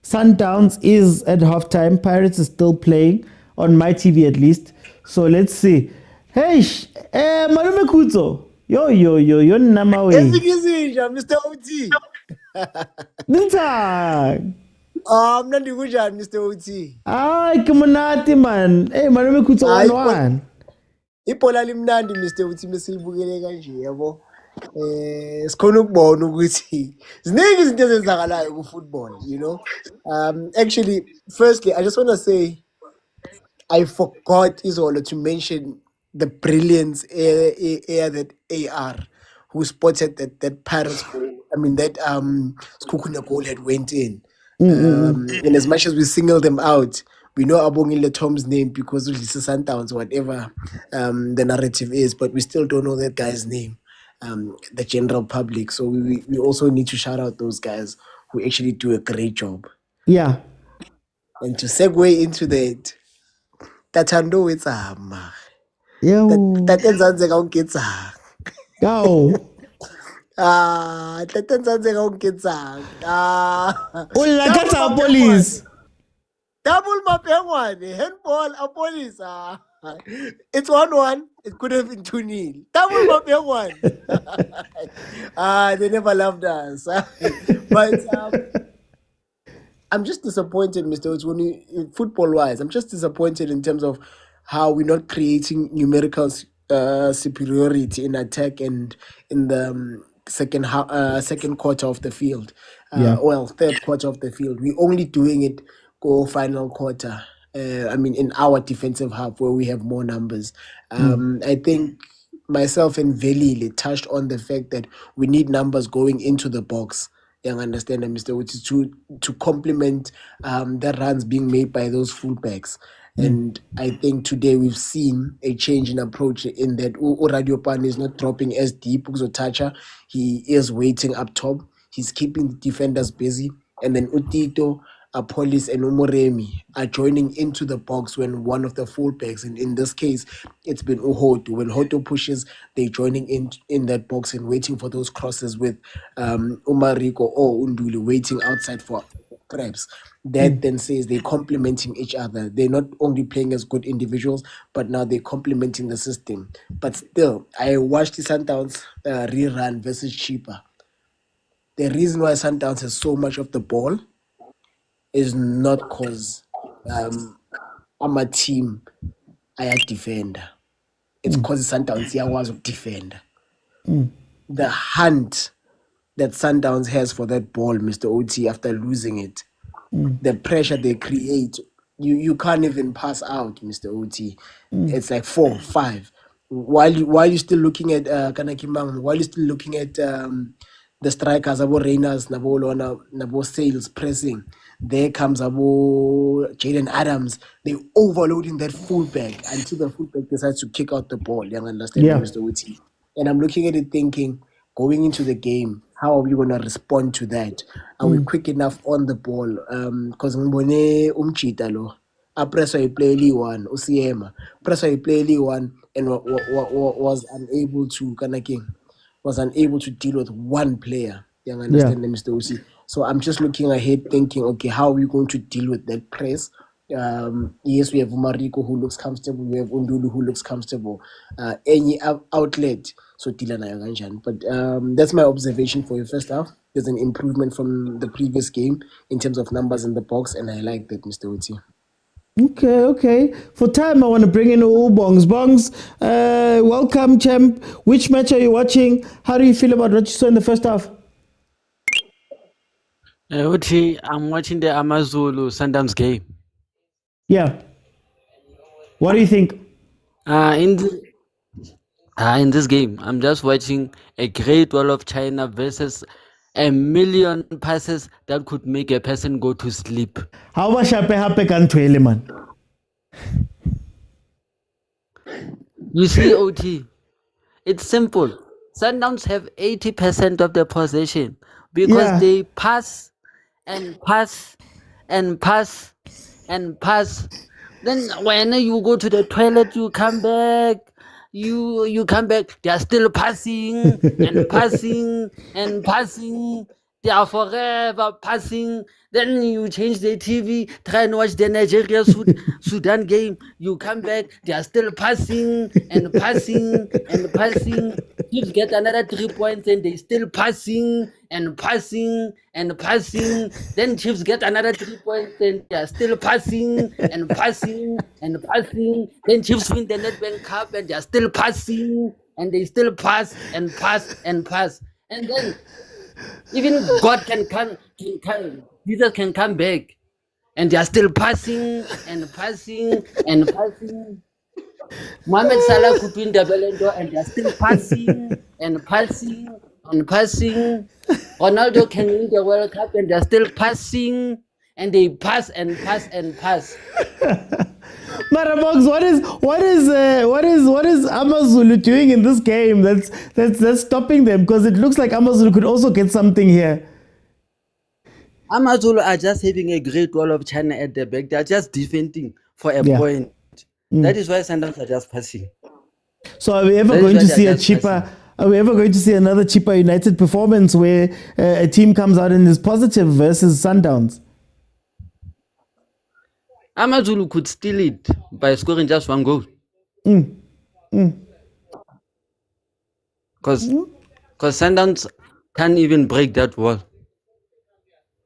Sundowns is at halftime. Pirates is still playing on my TV at least. So let's see. Hey, Malume Kuzo. Yo, Namawe. Mr. OT. Nintag. Mnandi kunjani Mr. OT? Kumunati man. Hey, Malume Kuzo 1-1. Ibhola limnandi Mr. OT mesilibukele kanje yabo. Sikhona ukubona ukuthi ziningi izinto ezenzakalayo ku football, you know. Actually, firstly, I just want to say I forgot Izolo to mention the brilliance that AR who spotted that Paris goal. I mean that Skukuna goal had went in. And as much as we single them out, we know Abongile Tom's name because of Lisa Sundowns, whatever the narrative is, but we still don't know that guy's name, the general public. So we also need to shout out those guys who actually do a great job. Yeah. And to segue into that, Tatando it's a hammer. Yo. That ends on the kids. Go. That ends on the kids. Ulakata police. Double my penguin, handball, a police. It's 1-1. It could have been 2-0. Double my penguin. They never loved us. But I'm just disappointed, Mr. Oates, football-wise. I'm just disappointed in terms of how we're not creating numerical superiority in attack and in the second quarter of the field. Third quarter of the field. We're only doing it go final quarter. In our defensive half where we have more numbers. I think myself and Velile touched on the fact that we need numbers going into the box. You understand, Mr. Which is to complement the runs being made by those fullbacks. And I think today we've seen a change in approach in that Radiopan is not dropping as deep as Otacha. He is waiting up top. He's keeping the defenders busy. And then Utito, Apolis and Umoremi are joining into the box when one of the fullbacks, and in this case, it's been Uhoto. When Hoto pushes, they're joining in that box and waiting for those crosses with Umariko or Unduli waiting outside for perhaps. That then says they're complementing each other. They're not only playing as good individuals, but now they're complementing the system. But still, I watched the Sundowns rerun versus Cheaper. The reason why Sundowns has so much of the ball is not because I'm a team, I had defender. It's because Sundowns here was a defender. The hunt that Sundowns has for that ball, Mr. OT, after losing it, the pressure they create, you can't even pass out, Mr. OT. It's like 4, 5. While you're still looking at Kanakimang, while you're still looking at the strikers, Abo Reyners, Nabo Sales pressing. There comes Abo Jaden Adams. They overloading that fullback until the fullback decides to kick out the ball. You understand, Mr. Witty? And I'm looking at it thinking, going into the game, how are we going to respond to that? Are we quick enough on the ball? Because Mbone Umchita lo, a pressure play Lee one, Osiema, pressure play Lee one, and was unable to deal with one player. You understand, Mr. Usi? So I'm just looking ahead, thinking, okay, how are we going to deal with that press? Yes, we have Mariko who looks comfortable. We have Undulu who looks comfortable. Any outlet, so Tilana Yaganjan. But that's my observation for your first half. There's an improvement from the previous game in terms of numbers in the box, and I like that, Mr. Uti. Okay. For time, I want to bring in all Bongs. Bongs, welcome, champ. Which match are you watching? How do you feel about what you saw in the first half? Uchi, I'm watching the AMAZULU Sundowns game. Yeah. What do you think? In this game, I'm just watching a Great Wall of China versus a million passes that could make a person go to sleep. How much happy can twele, man? You see, OT, it's simple. Sundowns have 80% of the possession because they pass and pass and pass and pass. Then when you go to the toilet, you come back. You come back. They are still passing and passing and passing. They are forever passing. Then you change the TV, try and watch the Nigeria Sudan game. You come back, they are still passing and passing and passing. Chiefs get another 3 points and they still passing and passing and passing. Then Chiefs get another 3 points and they are still passing and passing and passing. Then Chiefs win the Nedbank Cup and they are still passing and they still pass and pass and pass. And then even God can come, Jesus can come back, and they are still passing and passing and passing. Mohamed Salah could win the Ballon d'Or, and they are still passing and passing and passing. Ronaldo can win the World Cup, and they are still passing, and they pass and pass and pass. Marabox, what is AMAZULU doing in this game that's stopping them? Because it looks like AMAZULU could also get something here. AMAZULU are just having a Great Wall of China at the back. They are just defending for a point. That is why Sundowns are just passing. So are we ever going to see a cheaper? Are we ever going to see another cheaper United performance where a team comes out and is positive versus Sundowns? AMAZULU could steal it by scoring just one goal. Because Sundowns can't even break that wall.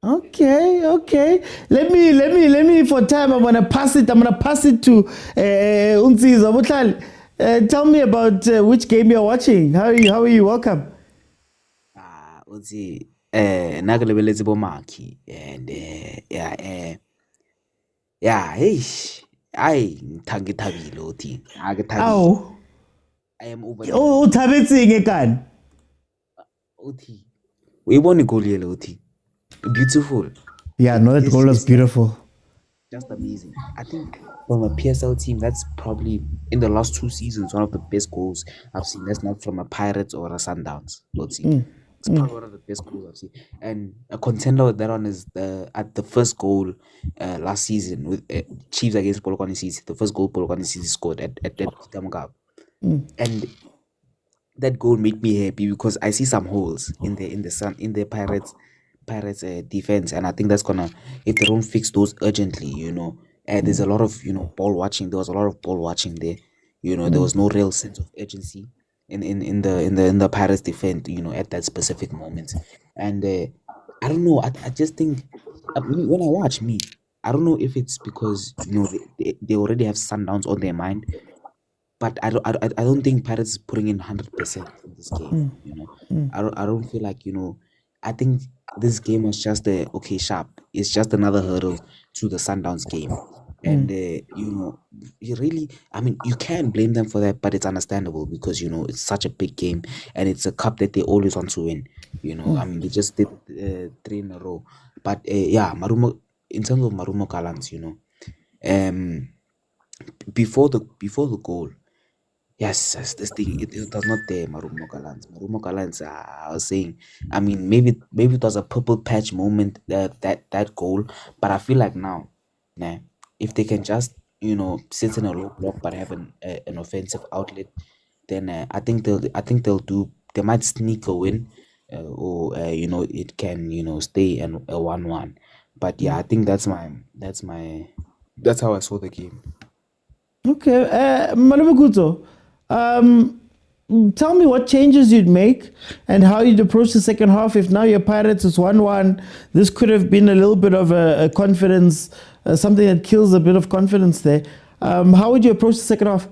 Okay. Let me for time. I'm gonna pass it to Unziza Butlali. Tell me about which game you're watching. How are you? Welcome. Uzi nakulebeletse bomaki and hey, I ngithabile uthi Aw. I am over. Oh, uthabetse ngekani? Uthi uyibona igoli yele uthi beautiful. Yeah, no, that goal was beautiful. Just amazing. I think from a PSL team, that's probably in the last 2 seasons one of the best goals I've seen. That's not from a Pirates or a Sundowns. It's probably one of the best goals I've seen. And a contender with that one is at the first goal last season with Chiefs against Polokwane City. The first goal Polokwane City scored at Milford Cup. And that goal made me happy because I see some holes in the Pirates defense, and I think that's gonna, if they don't fix those urgently, there's a lot of ball watching. There was a lot of ball watching there. There was no real sense of urgency in the Pirates defense. At that specific moment, and I don't know. I just think when I watch I don't know if it's because they already have Sundowns on their mind, but I don't think Pirates is putting in 100% in this game. I don't feel like I think this game was just sharp. It's just another hurdle to the Sundowns game. And, you can't blame them for that, but it's understandable because, it's such a big game and it's a cup that they always want to win. They just did 3 in a row. But, Marumo, in terms of Marumo Gallants, before the goal, yes, this thing, it does not dare Marumo Gallants. Marumo Gallants, I was saying, maybe it was a purple patch moment, that goal, but I feel like now, if they can just, sit in a low block but have an offensive outlet, then I think they might sneak a win or it can stay and a 1-1. But yeah, I think that's how I saw the game. Okay, Malabuguto, tell me what changes you'd make and how you'd approach the second half. If now your Pirates is 1-1, this could have been a little bit of a confidence, something that kills a bit of confidence there. How would you approach the second half?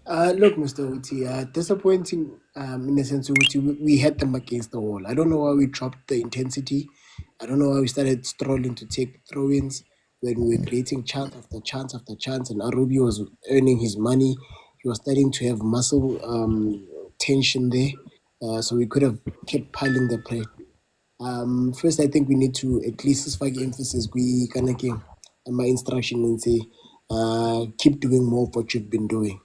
Look, Mr. Uti, disappointing in the sense Uti, we had them against the wall. I don't know why we dropped the intensity. I don't know why we started strolling to take throw-ins when we were creating chance after chance after chance, and Arubi was earning his money. He was starting to have muscle tension there, so we could have kept piling the pressure. First, I think we need to at least spike emphasis. We can my instruction and say, keep doing more of what you've been doing.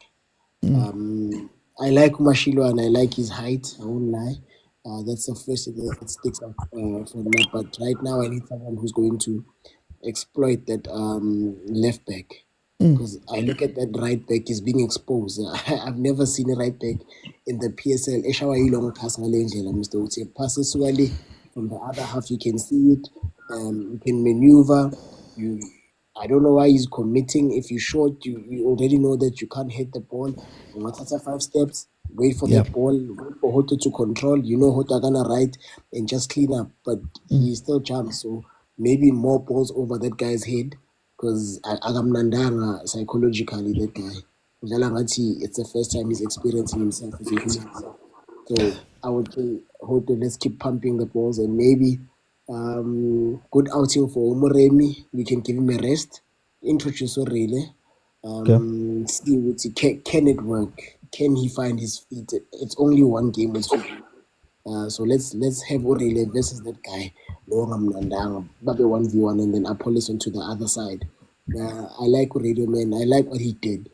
I like Mashilo and I like his height. I won't lie. That's the first thing that sticks out for me. But right now, I need someone who's going to exploit that left back. Because I look at that right back is being exposed. I've never seen a right back in the PSL. Mr. Uti passes from the other half. You can see it. You can maneuver. I don't know why he's committing. If you short, you already know that you can't hit the ball. What's 5 steps? Wait for the ball, wait for Hoto to control. You know Hoto gonna ride and just clean up. But he still jumps. So maybe more balls over that guy's head. Because Agamnandanga psychologically, that guy. It's the first time he's experiencing himself as a human. So I would say, Hoto, let's keep pumping the balls and maybe good outing for Omoremi. We can give him a rest. Introduce Orele. See what can it work? Can he find his feet? It's only one game with so let's have Orele versus that guy. Babe 1v1 and then Apollos onto the other side. I like Orele, man. I like what he did.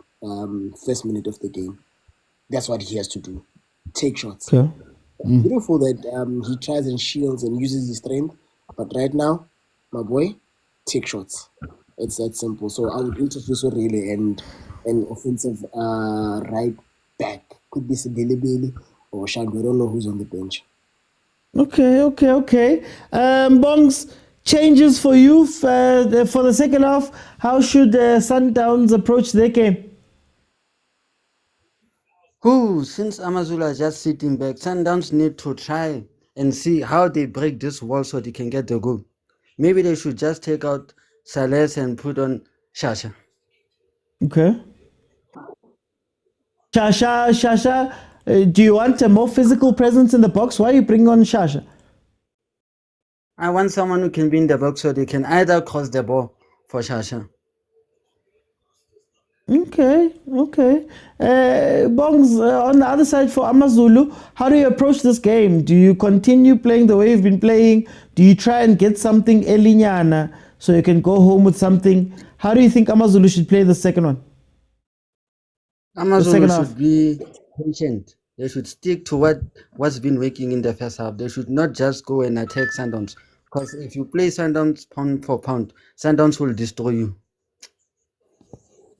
First minute of the game. That's what he has to do. Take shots. Beautiful that he tries and shields and uses his strength. But right now, my boy, take shots. It's that simple. So I would introduce Orele and an offensive right back. Could be Sibilibili or Shandu. I don't know who's on the bench. Okay. Bongs, changes for you for the second half. How should Sundowns approach their game? Since AMAZULU are just sitting back, Sundowns need to try and see how they break this wall so they can get the goal. Maybe they should just take out Sales and put on Shasha. Okay. Shasha, do you want a more physical presence in the box? Why are you bringing on Shasha? I want someone who can be in the box so they can either cross the ball for Shasha. Okay. Bongs, on the other side for AMAZULU, how do you approach this game? Do you continue playing the way you've been playing? Do you try and get something elinyana so you can go home with something? How do you think AMAZULU should play the second one? AMAZULU should be patient. They should stick to what's been working in the first half. They should not just go and attack Sundowns. Because if you play Sundowns pound for pound, Sundowns will destroy you.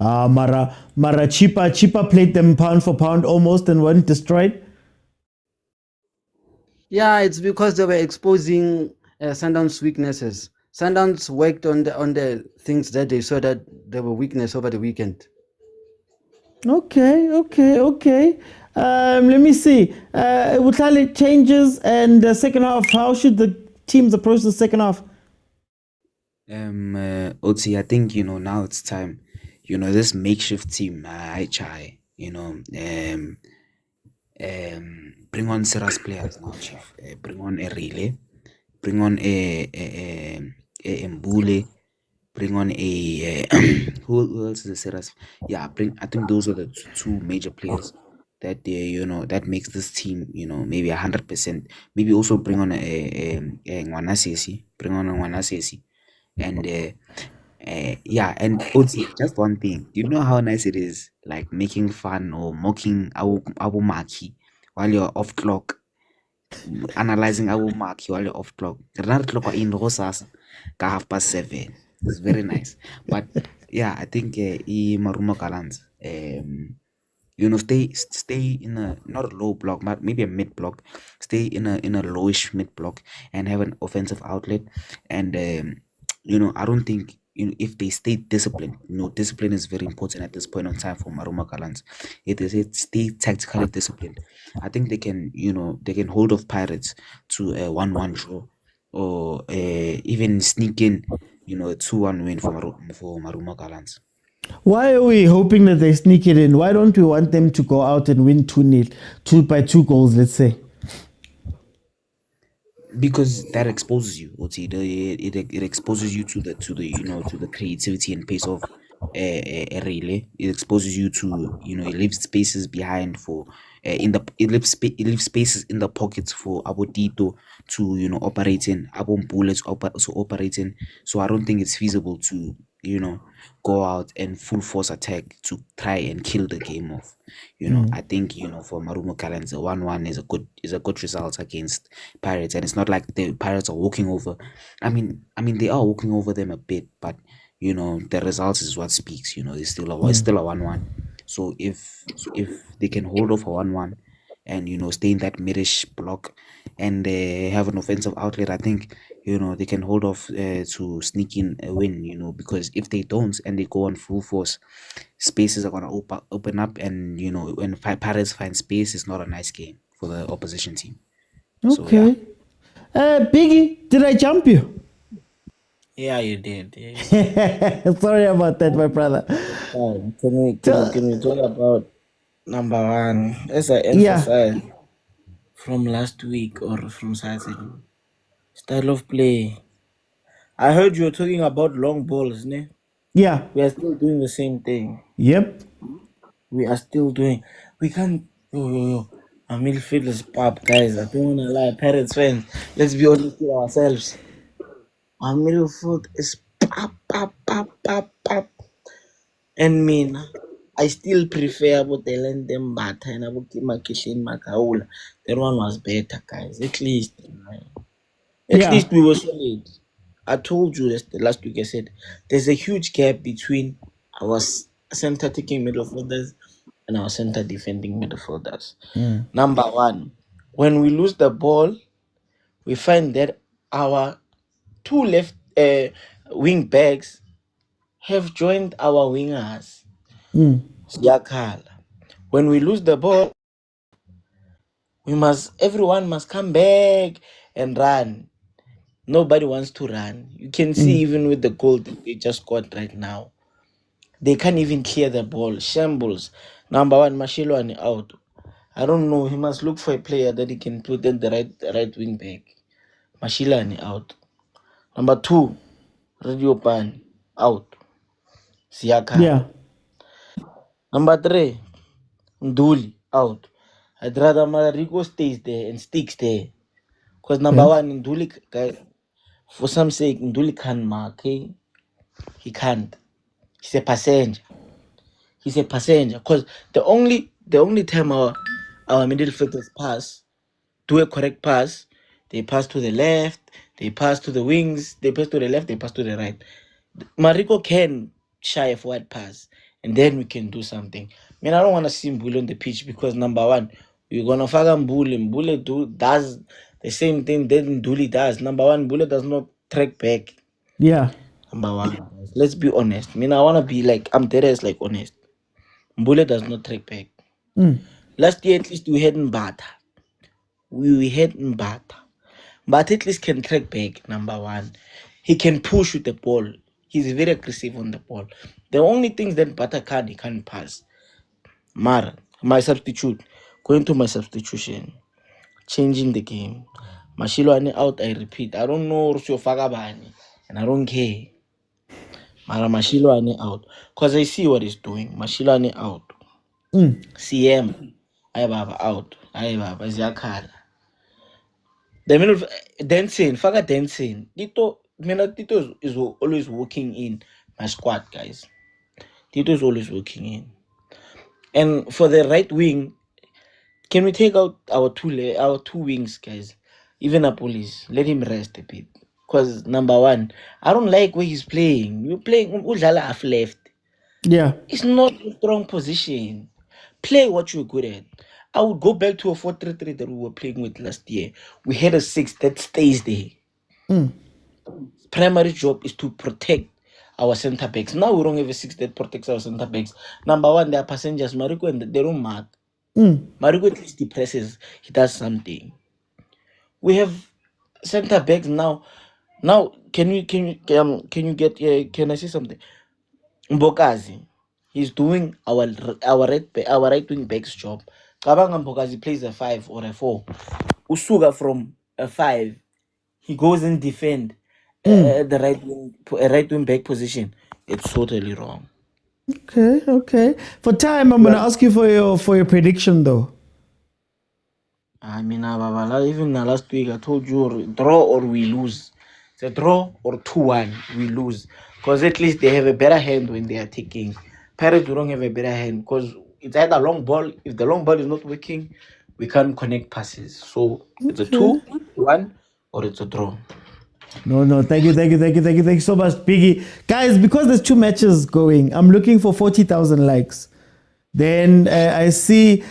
Mara Chipa played them pound for pound almost and weren't destroyed. Yeah, it's because they were exposing Sundowns' weaknesses. Sundowns worked on the things that they saw that there were weakness over the weekend. Okay. Let me see. Wutale changes and the second half. How should the teams approach the second half? Otsi, I think now it's time. This makeshift team, bring on serious players now, Chief. Bring on a relay, bring on a Mbule, bring on a who else is a serious? Yeah, I think those are the two major players that that makes this team maybe 100%. Maybe also bring on a Ngwanasesi, and and also just one thing, you know how nice it is, like making fun or mocking Abu Maki while you're off clock, analyzing Abu Maki while you're off clock. Clock in Rosas, 7:30. It's very nice. But yeah, I think Marumo Gallant, stay in a not a low block, but maybe a mid block. Stay in a lowish mid block and have an offensive outlet. And I don't think if they stay disciplined. Discipline is very important at this point in time for Maruma Gallants. If they stay tactically disciplined, I think they can hold off Pirates to a 1-1 draw, or even sneak in a 2-1 win for Maruma Gallants. Why are we hoping that they sneak it in? Why don't we want them to go out and win 2-0, 2 goals, let's say? Because that exposes you, Oti. It exposes you to the creativity and pace of a relay. It exposes you to it leaves spaces behind for it leaves spaces in the pockets for Abodito to operate in, Abon bullets to operate in. So I don't think it's feasible to go out and full force attack to try and kill the game off. I think for Marumo Gallants, a 1-1 is a good result against Pirates, and it's not like the Pirates are walking over. I mean they are walking over them a bit, but the results is what speaks. It's still a 1-1. So if they can hold off a 1-1 and stay in that midish block and have an offensive outlet, I think they can hold off to sneak in a win. Because if they don't and they go on full force, spaces are gonna open up, and when Pirates find space, it's not a nice game for the opposition team. Okay. Biggie, did I jump you? Yeah, you did. Yeah. Sorry about that, my brother. Can we talk about number one? As I emphasized from last week or from Saturday, style of play. I heard you were talking about long balls, ne? Yeah. We are still doing the same thing. Yep. We are still doing. We can't. Yo. Our midfield is pop, guys. I don't wanna lie, Pirates fans. Let's be honest with ourselves. Our midfield is pop. And I still prefer about the land them Bata and about Kimakishin Makaula. That one was better, guys. At least we were solid. I told you this last week. I said there's a huge gap between our center taking midfielders and our center defending midfielders. Number one, when we lose the ball, we find that our two left wing backs have joined our wingers. Yakala. When we lose the ball, everyone must come back and run. Nobody wants to run. You can see even with the goal that they just scored right now, they can't even clear the ball. Shambles. Number one, Mashilwani out. I don't know. He must look for a player that he can put in the right wing back. Mashilwani out. Number two, Radio Pan out. Siaka. Yeah. Number three, Nduli out. I'd rather Mariko stays there and sticks there. Because number one, Nduli, guys, for some sake, Nduli can't mark. Okay? He can't. He's a passenger. Because the only time our midfielders do a correct pass, they pass to the left, they pass to the wings, they pass to the left, they pass to the right. Mariko can shy a forward pass, and then we can do something. I don't want to see Mbule on the pitch because number one, we're gonna fag Mbule. Mbule does the same thing that Nduli does. Number one, Mbule does not track back. Yeah. Number one, let's be honest. I want to be like, I'm dead as like honest. Mbule does not track back. Last year, at least we had Mbata. We had Mbata. But at least can track back, number one. He can push with the ball. He's very aggressive on the ball. The only things that Mbata can, he can't pass. Mara, my substitute. Going to my substitution. Changing the game. Mashilwani out, I repeat. I don't know Rusio Fagabani. And I don't care. Mara Mashilwani out. Because I see what he's doing. Mashilwani out. CM. Ayababa out. Ayababa Ziakala. The middle of dancing. Faga dancing. Tito is always working in my squad, guys. Tito is always working in. And for the right wing, can we take out our two wings, guys? Even Apolis. Let him rest a bit. Because number one, I don't like where he's playing. You're playing Ujala half left. Yeah. It's not a strong position. Play what you're good at. I would go back to a 4-3-3 that we were playing with last year. We had a 6 that stays there. Primary job is to protect our center backs. Now we don't have a 6 that protects our center backs. Number one, they are passengers. Mariko, and they don't mark. Mariko at least depresses. He does something. We have center backs now. Now, can you get? Can I say something? Mbokazi, he's doing our right wing back's job. Kabanga Mbokazi plays a 5 or a 4. Usuga from a 5, he goes and defend the right wing back position. It's totally wrong. Okay. For time, I'm gonna ask you for your prediction though. I mean, even last week I told you draw or we lose. It's a draw or 2-1 we lose, because at least they have a better hand when they are taking. Pirates don't have a better hand because it's either long ball. If the long ball is not working, we can't connect passes. So it's a 2-1 or it's a draw. No, thank you so much, Biggie. Guys, because there's 2 matches going, I'm looking for 40,000 likes. Then I see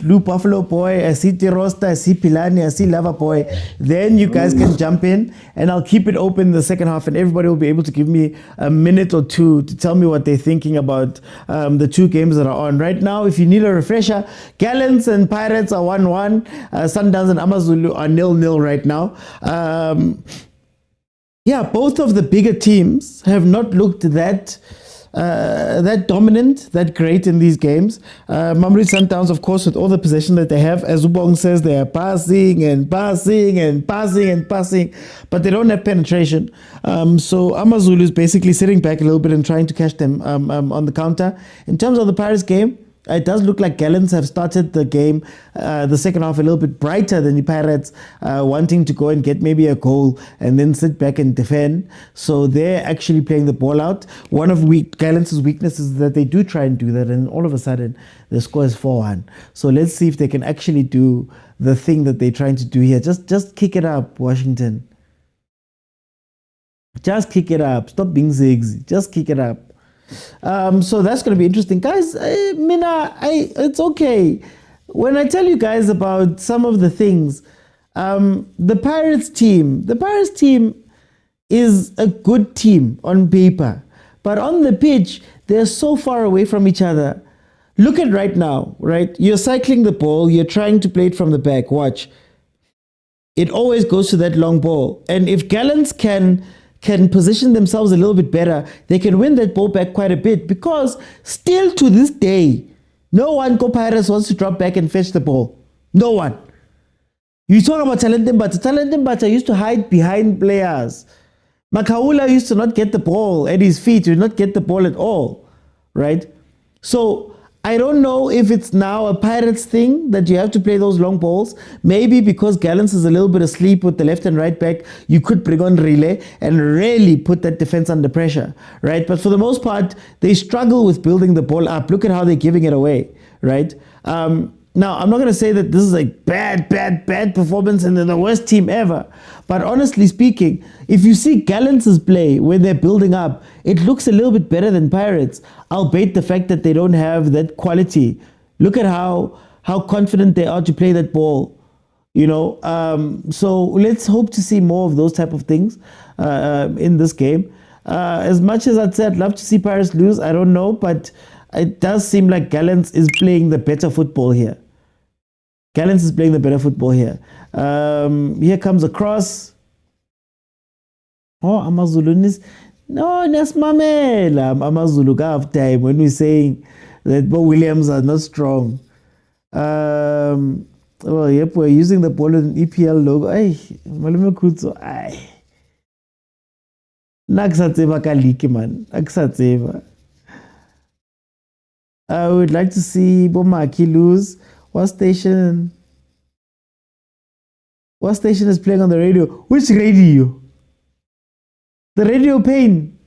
Blue Buffalo Boy, I see Tirosta, I see Pilani, I see Lava Boy. Then you guys can jump in and I'll keep it open in the second half and everybody will be able to give me a minute or 2 to tell me what they're thinking about the 2 games that are on. Right now, if you need a refresher, Gallants and Pirates are 1-1. Sundowns and AMAZULU are 0-0 right now. Yeah, both of the bigger teams have not looked that dominant, that great in these games. Mamelodi Sundowns, of course, with all the possession that they have, as Ubong says, they are passing, but they don't have penetration. So AMAZULU is basically sitting back a little bit and trying to catch them on the counter. In terms of the Pirates game, it does look like Gallants have started the game, the second half, a little bit brighter than the Pirates, wanting to go and get maybe a goal and then sit back and defend. So they're actually playing the ball out. One of Gallants' weaknesses is that they do try and do that, and all of a sudden the score is 4-1. So let's see if they can actually do the thing that they're trying to do here. Just kick it up, Washington. Just kick it up. Stop being zigsy. Just kick it up. So that's going to be interesting, guys. It's okay when I tell you guys about some of the things. The Pirates team is a good team on paper, but on the pitch they're so far away from each other. Look at right now, right? You're cycling the ball, you're trying to play it from the back. Watch, it always goes to that long ball, and if Gallants can position themselves a little bit better, they can win that ball back quite a bit, because still to this day, no one Pirates wants to drop back and fetch the ball. No one. You talk about Talentembata used to hide behind players. Makaula used to not get the ball at his feet, to not get the ball at all, right? So I don't know if it's now a Pirates thing that you have to play those long balls. Maybe because Gallants is a little bit asleep with the left and right back, you could bring on Relay and really put that defense under pressure, right? But for the most part, they struggle with building the ball up. Look at how they're giving it away, right? Now, I'm not going to say that this is a bad performance and they're the worst team ever. But honestly speaking, if you see Gallants' play when they're building up, it looks a little bit better than Pirates, albeit the fact that they don't have that quality. Look at how confident they are to play that ball. You know, so let's hope to see more of those type of things in this game. As much as I'd say I'd love to see Pirates lose, I don't know, but it does seem like Gallants is playing the better football here. Gallants is playing the better football here. Here comes a cross. Oh, AMAZULU is... No, Nesmamela. AMAZULU half time when we're saying that Bo Williams are not strong. Well, yep, we're using the ball in EPL logo. Ay, Malume Kutso. Ay. Naksatseva kaliki, man. Naksatseva. I would like to see Bomaki lose. What station is playing on the radio? Which radio? The radio pane.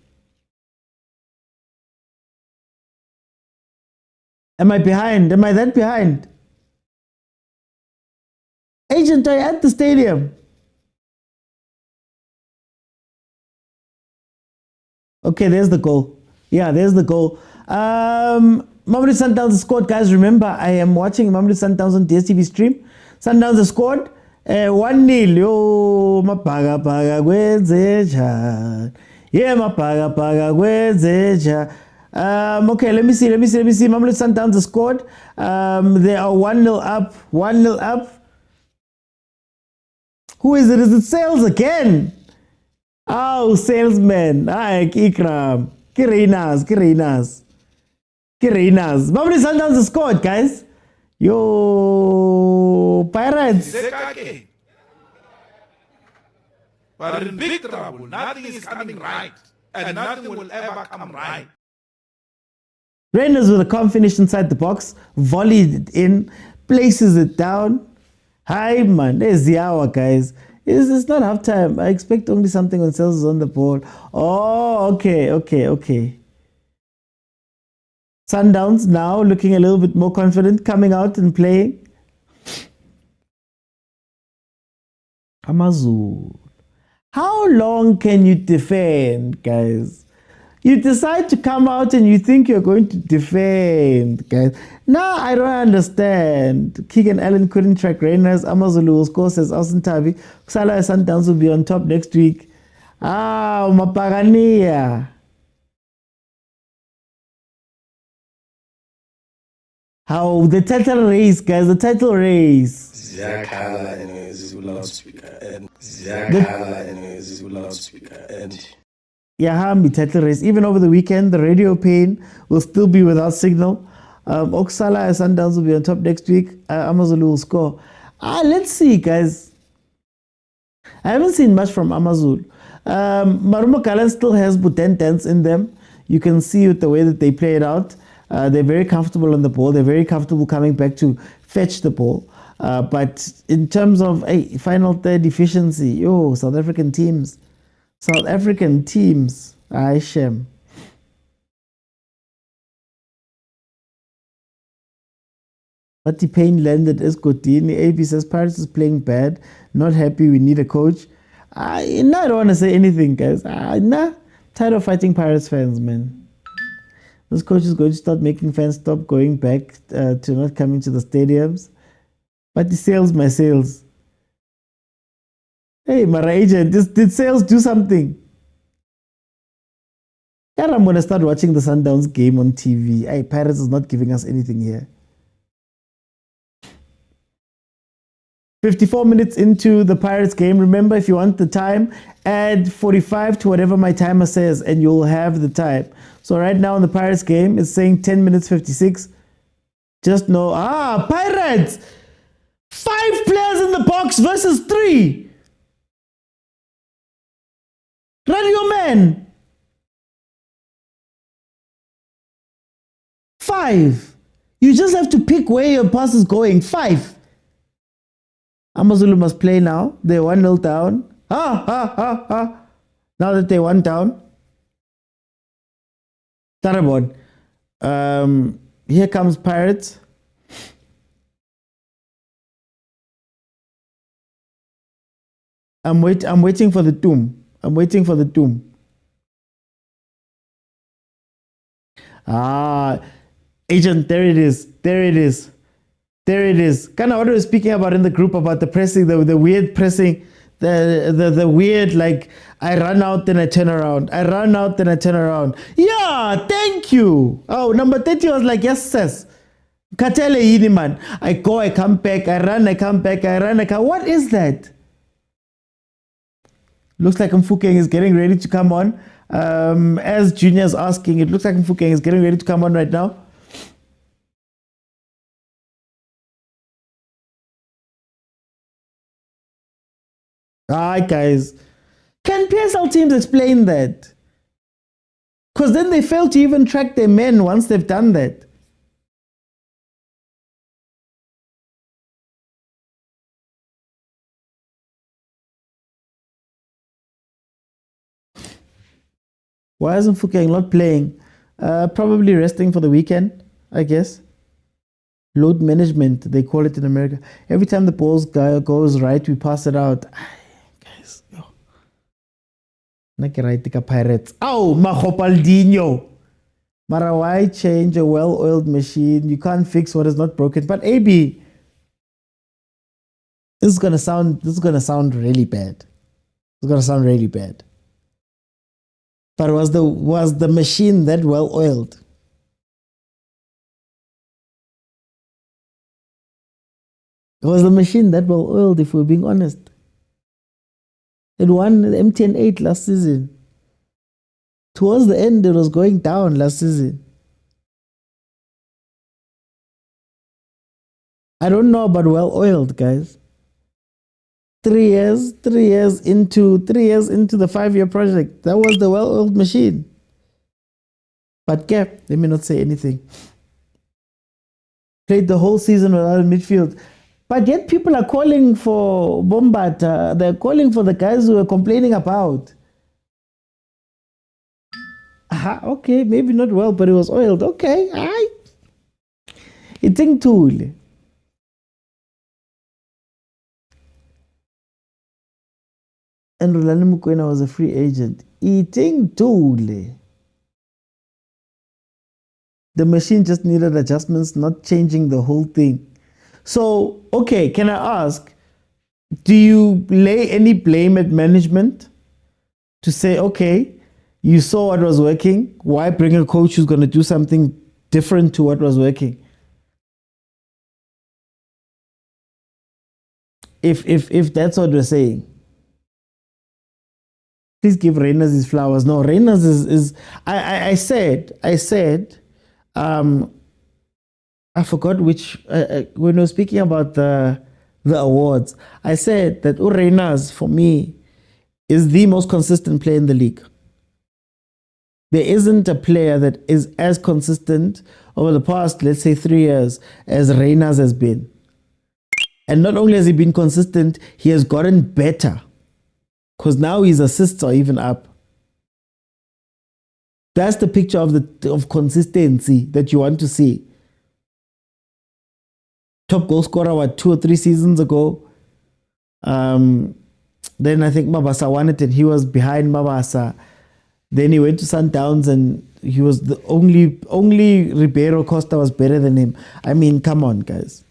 Am I behind? Am I that behind? Agent, are you at the stadium? Okay, there's the goal. Yeah, there's the goal. Mamelodi Sundowns scored, guys. Remember, I am watching Mamelodi Sundowns on dstv stream. Sundowns has scored 1-0. Yo, mapaga paga kwenzenjani. Yeah, mapaga paga kwenzenjani. Okay, let me see. Mamelodi Sundowns has scored. They are 1-0 up. 1-0 up. Who is it? Is it Sales again? Oh, salesman. Hi, Ikram. Kirinas. Mamelodi Sundowns has scored, guys. Yo, Pirates. But in big trouble, nothing is coming right, and nothing will ever come right. Rainers with a calm finish inside the box, volleyed it in, places it down. Hi, man. There's the hour, guys. It's not half time. I expect only something when Sales is on the ball. Oh, okay. Sundowns now looking a little bit more confident, coming out and playing. AMAZULU. How long can you defend, guys? You decide to come out and you think you're going to defend, guys. Now I don't understand. Keegan Allen couldn't track Rainers. AMAZULU will score, says Austin Tavi. Kusala Sundowns will be on top next week. Mapagania. How the title race, guys, the title race. Yahambi title race. Even over the weekend, the radio pane will still be without signal. Oksala and Sundowns will be on top next week. AMAZULU will score. Let's see, guys. I haven't seen much from AMAZULU. Marumo Gallants still has Butentens in them. You can see with the way that they play it out. They're very comfortable on the ball. They're very comfortable coming back to fetch the ball. But in terms of final third efficiency, South African teams. Shem. But the pain landed Escotini. AB says Paris is playing bad. Not happy. We need a coach. I don't want to say anything, guys. Tired of fighting Pirates fans, man. This coach is going to start making fans stop going back to not coming to the stadiums. But the sales, my sales. Hey, Mara agent, did sales do something? Yeah, I'm going to start watching the Sundowns game on TV. Hey, Pirates is not giving us anything here. 54 minutes into the Pirates game. Remember, if you want the time, add 45 to whatever my timer says, and you'll have the time. So right now in the Pirates game, it's saying 10 minutes 56. Just know, Pirates! 5 players in the box versus 3. Run your man. 5. You just have to pick where your pass is going. 5. AMAZULU must play now. They're 1-0 down. Now that they're 1 down. Tarabon. Here comes Pirates. I'm waiting for the tomb. Agent, there it is. Kind of what I was speaking about in the group about the pressing, the weird pressing, the weird, like, I run out, then I turn around. Yeah, thank you. Oh, number 30 was like, yes, sis. Katele yini man. I go, I come back, I run, I come back, I run, I come. What is that? Looks like Mfukeng is getting ready to come on. As Junior's asking, it looks like Mfukeng is getting ready to come on right now. Alright, guys. Can PSL teams explain that? Because then they fail to even track their men once they've done that. Why isn't Mfukeng not playing? Probably resting for the weekend, I guess. Load management, they call it in America. Every time the ball goes right, we pass it out. Guys, Pirates. Oh, Mahopaldinho. Mara, why change a well-oiled machine? You can't fix what is not broken. But AB, this is gonna sound really bad. It's gonna sound really bad. But was the machine that well-oiled? Was the machine that well-oiled, if we're being honest? It won the MTN 8 last season. Towards the end, it was going down last season. I don't know about well-oiled, guys. 3 years into the 5-year project. That was the well-oiled machine. But Cap, let me not say anything. Played the whole season without a midfield. But yet people are calling for Bombata. They're calling for the guys who are complaining about. Okay, maybe not well, but it was oiled. Okay, it's in tool. And Rulani Mokwena was a free agent. Eating tool. The machine just needed adjustments, not changing the whole thing. So, okay, can I ask, do you lay any blame at management to say, okay, you saw what was working, why bring a coach who's going to do something different to what was working? If that's what we're saying, please give Reyners his flowers. No, Reyners is I said, I forgot which, when we were speaking about the awards, I said that Reyners, for me, is the most consistent player in the league. There isn't a player that is as consistent over the past, let's say, 3 years as Reyners has been. And not only has he been consistent, he has gotten better. Because now his assists are even up. That's the picture of consistency that you want to see. Top goal scorer, 2 or 3 seasons ago. Then I think Mabasa won it and he was behind Mabasa. Then he went to Sundowns and he was the only Ribeiro Costa was better than him. I mean, come on, guys.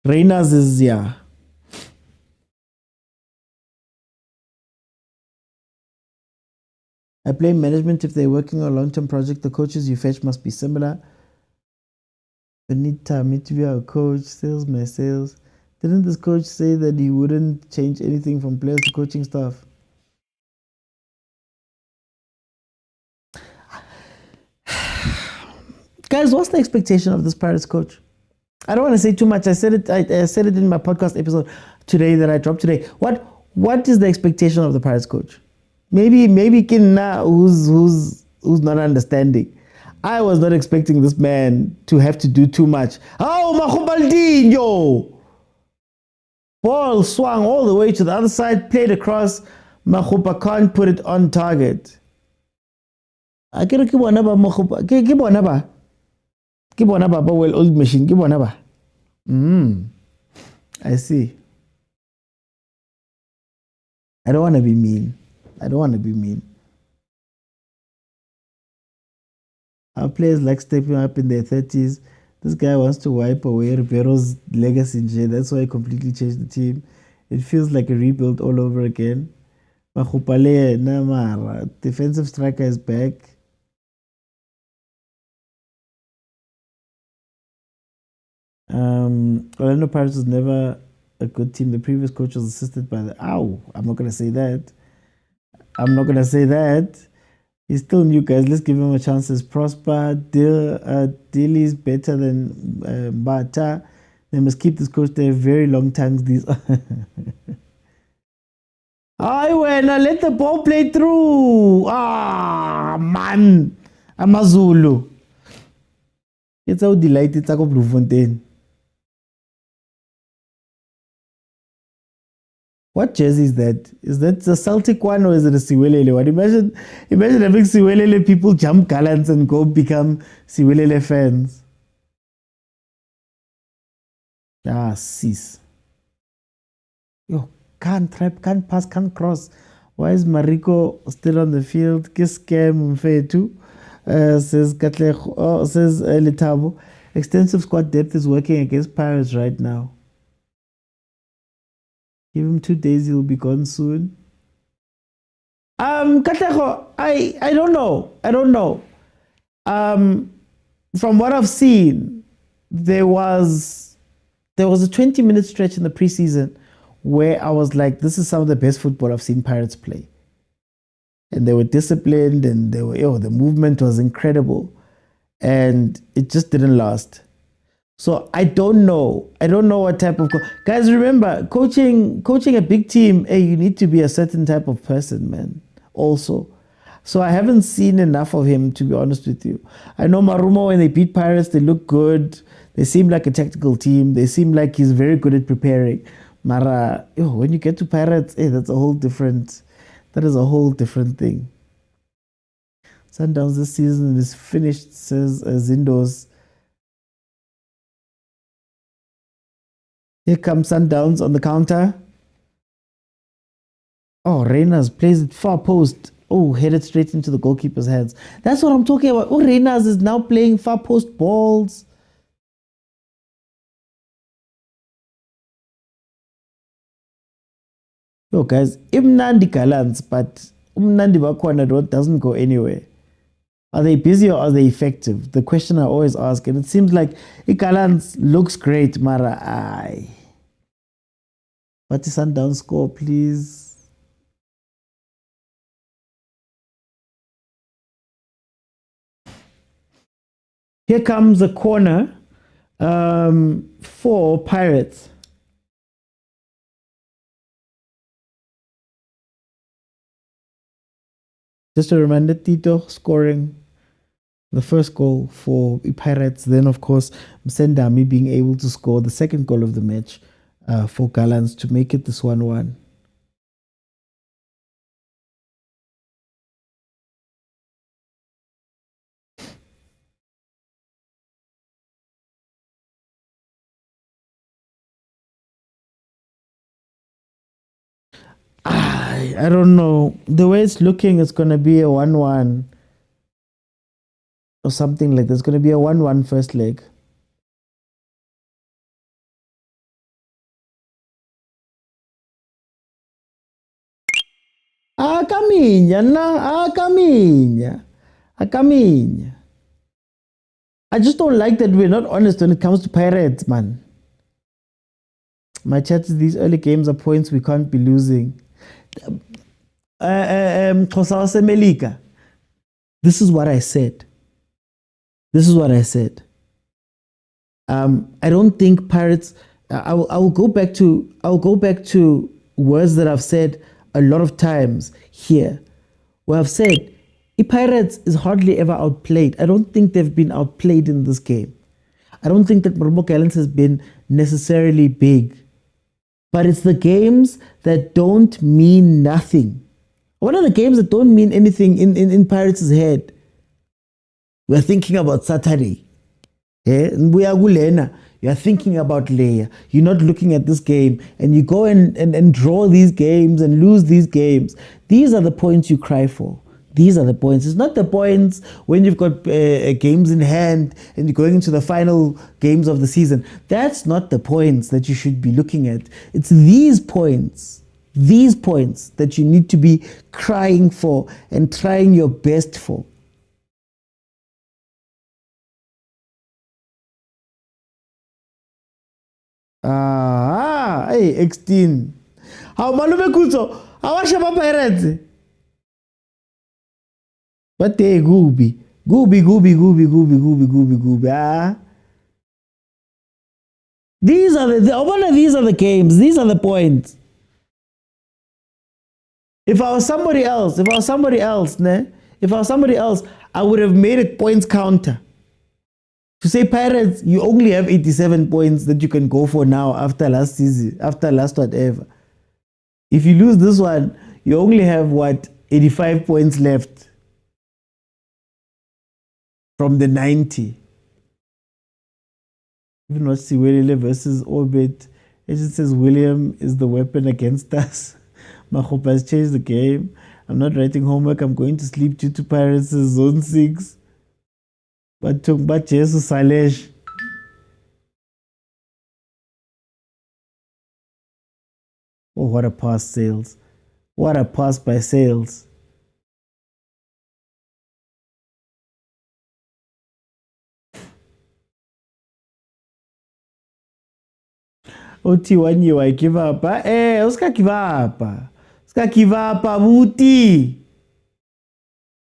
Reyners is, yeah. I blame management if they're working on a long-term project. The coaches you fetch must be similar. Benita, me to be our coach, sales my sales. Didn't this coach say that he wouldn't change anything from players to coaching staff? Guys, what's the expectation of this Pirates coach? I don't want to say too much. I said it in my podcast episode today that I dropped today. What is the expectation of the Pirates coach? Maybe Kinna who's not understanding. I was not expecting this man to have to do too much. Oh, Mahubaldinho! Ball swung all the way to the other side, played across. Mahupa can't put it on target. I can't keep one about well old machine. Keep one about. I see. I don't want to be mean. Our players like stepping up in their 30s. This guy wants to wipe away Ribeiro's legacy in jail. That's why he completely changed the team. It feels like a rebuild all over again. Mahupale Namara, defensive striker is back. Orlando Pirates was never a good team. The previous coach was assisted by I'm not going to say that. He's still new, guys. Let's give him a chance as Prosper. Dilly's better than Bata. They must keep this coach there a very long time. Let the ball play through. Man. AMAZULU. It's how delighted it's like Blue Fontaine. What jersey is that? Is that the Celtic one or is it a Siwelele one? Imagine having Siwelele people jump Gallants and go become Siwelele fans. Sis. Yo, can't trap, can't pass, can't cross. Why is Mariko still on the field? Kiss scam too. Says Katlego. Oh, says Letabo. Extensive squad depth is working against Pirates right now. Give him 2 days, he'll be gone soon. Katlego, I don't know. I don't know. From what I've seen, there was a 20-minute stretch in the preseason where I was like, this is some of the best football I've seen Pirates play. And they were disciplined, and they were, the movement was incredible, and it just didn't last. So I don't know. I don't know what type of guys. Remember, coaching a big team. Hey, you need to be a certain type of person, man. Also, so I haven't seen enough of him, to be honest with you. I know Marumo, when they beat Pirates, they look good. They seem like a tactical team. They seem like he's very good at preparing. Mara, when you get to Pirates, hey, that's a whole different. That is a whole different thing. Sundowns this season is finished, says Zindos. Here comes Sundowns on the counter. Oh, Reyners plays it far post. Oh, headed straight into the goalkeeper's hands. That's what I'm talking about. Oh, Reyners is now playing far post balls. Yo, guys, Imnandi Gallants, but Umnandi Bakwana doesn't go anywhere. Are they busy or are they effective? The question I always ask, and it seems like Gallants looks great, Mara. Aye. What is Sundown score, please? Here comes a corner for Pirates. Just a reminder, Tito scoring the first goal for Pirates. Then, of course, Msendami being able to score the second goal of the match for Gallants to make it this 1-1. I don't know. The way it's looking, it's going to be a 1-1 or something like that. It's going to be a 1-1 first leg. Akaminya. I just don't like that we're not honest when it comes to Pirates, man. My chat is these early games are points we can't be losing. Khoza Melika. This is what I said. I don't think Pirates. I will go back to words that I've said a lot of times here, where I've said, Pirates is hardly ever outplayed. I don't think they've been outplayed in this game. I don't think that Motaung Gallants has been necessarily big. But it's the games that don't mean nothing. What are the games that don't mean anything in Pirates' head? We're thinking about Saturday. You're thinking about Leia. You're not looking at this game. And you go and draw these games and lose these games. These are the points you cry for. These are the points. It's not the points when you've got games in hand and you're going into the final games of the season. That's not the points that you should be looking at. It's these points that you need to be crying for and trying your best for. Hey, X-teen. How malume kutso? How shaba Pirates? But they gooby. These are the games. These are the points. If I was somebody else, I would have made a points counter. To say Pirates, you only have 87 points that you can go for now after last season, after last whatever. If you lose this one, you only have 85 points left from the 90. Even watch Siwelele versus Orbit. It just says William is the weapon against us. Mahopa has changed the game. I'm not writing homework. I'm going to sleep due to Pirates' Zone 6. But Jesus Salesh. Oh, what a pass, Sales. What a pass by Sales. Oti one you I give up. Uska give up. Uska give up, Muti.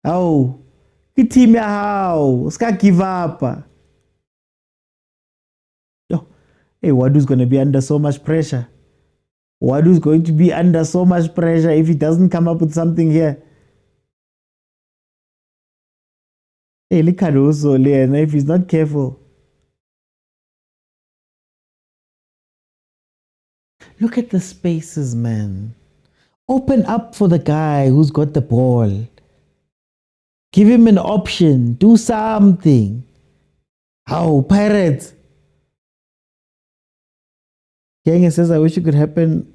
Oh, the team how? Uska give up. Oh, hey, Wadu's going to be under so much pressure. Wadu's going to be under so much pressure if he doesn't come up with something here. Hey, look at also, Leon, if he's not careful. Look at the spaces, man. Open up for the guy who's got the ball. Give him an option. Do something. Oh, Pirates. Kenya says, I wish it could happen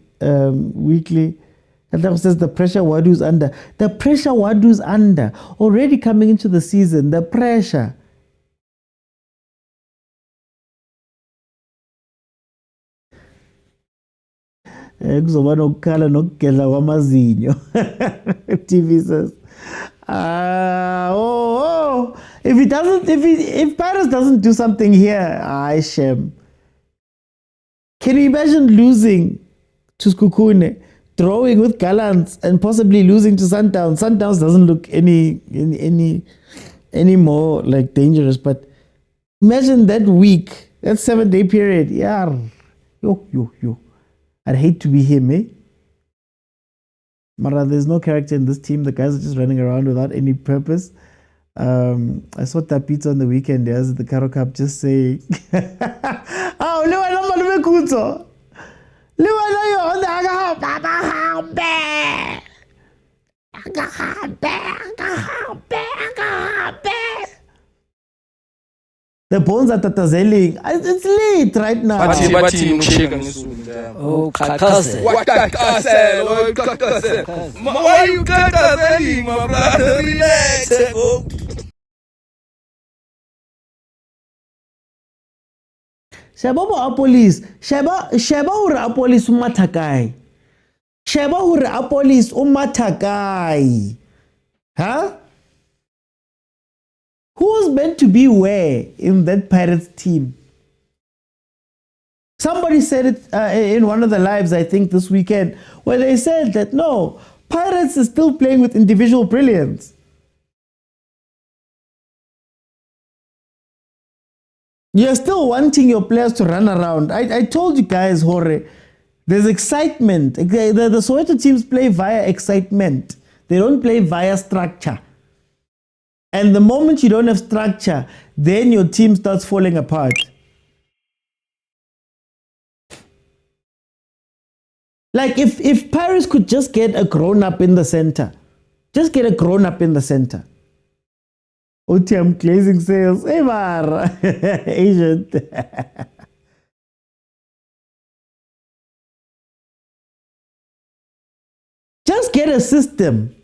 weekly. And that says the pressure Wadu's under. The pressure Wadu's under. Already coming into the season, the pressure. Kuzoba nokukhala nokugedla kwamazinyo. TV says, if Paris doesn't do something here, shame. Can you imagine losing to Skukune, drawing with Gallants, and possibly losing to Sundowns? Sundowns doesn't look any more like dangerous, but imagine that week, that 7-day period. Yeah, yo. I'd hate to be him, eh? Mara, there's no character in this team. The guys are just running around without any purpose. I saw that pizza on the weekend as the Karo Cup just say, oh, Lewa no malume kuto. Lewa no yo on the agahambe. The bones are tatazeling. It's late right now. Oh, khakaze. What khakaze? Oh, khakaze. Why you khakazeling, my brother? Relax. Sheba police. Sheba ura police umatakai. Sheba ura police umatakai. Huh? Who was meant to be where in that Pirates team? Somebody said it in one of the lives, I think, this weekend, where they said that, no, Pirates is still playing with individual brilliance. You're still wanting your players to run around. I told you guys, Hore, there's excitement. The Soweto teams play via excitement. They don't play via structure. And the moment you don't have structure, then your team starts falling apart. Like if Paris could just get a grown-up in the center. Just get a grown-up in the center. OTM glazing sales. Hey, Mar. Agent. Just get a system.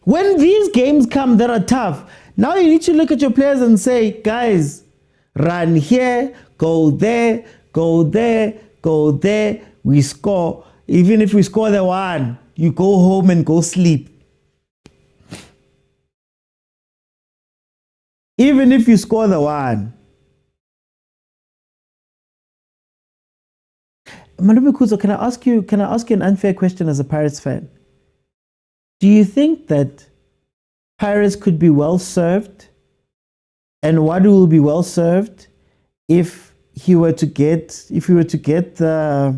When these games come that are tough, now you need to look at your players and say, guys, run here, go there, go there, go there. We score. Even if we score the one, you go home and go sleep. Even if you score the one. Malume Kuzo, can I ask you an unfair question as a Pirates fan? Do you think that Pirates could be well served and Wadu will be well served if we were to get the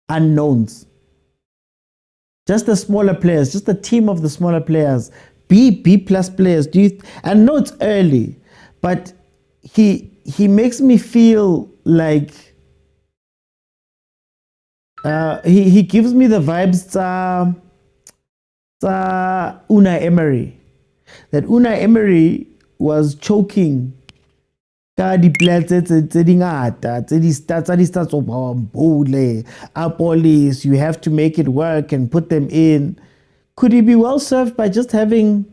unknowns? Just the smaller players, just a team of the smaller players, B plus players. I know it's early, but he makes me feel like he gives me the vibes Unai Emery. That Unai Emery was choking. Police, you have to make it work and put them in. Could he be well served by just having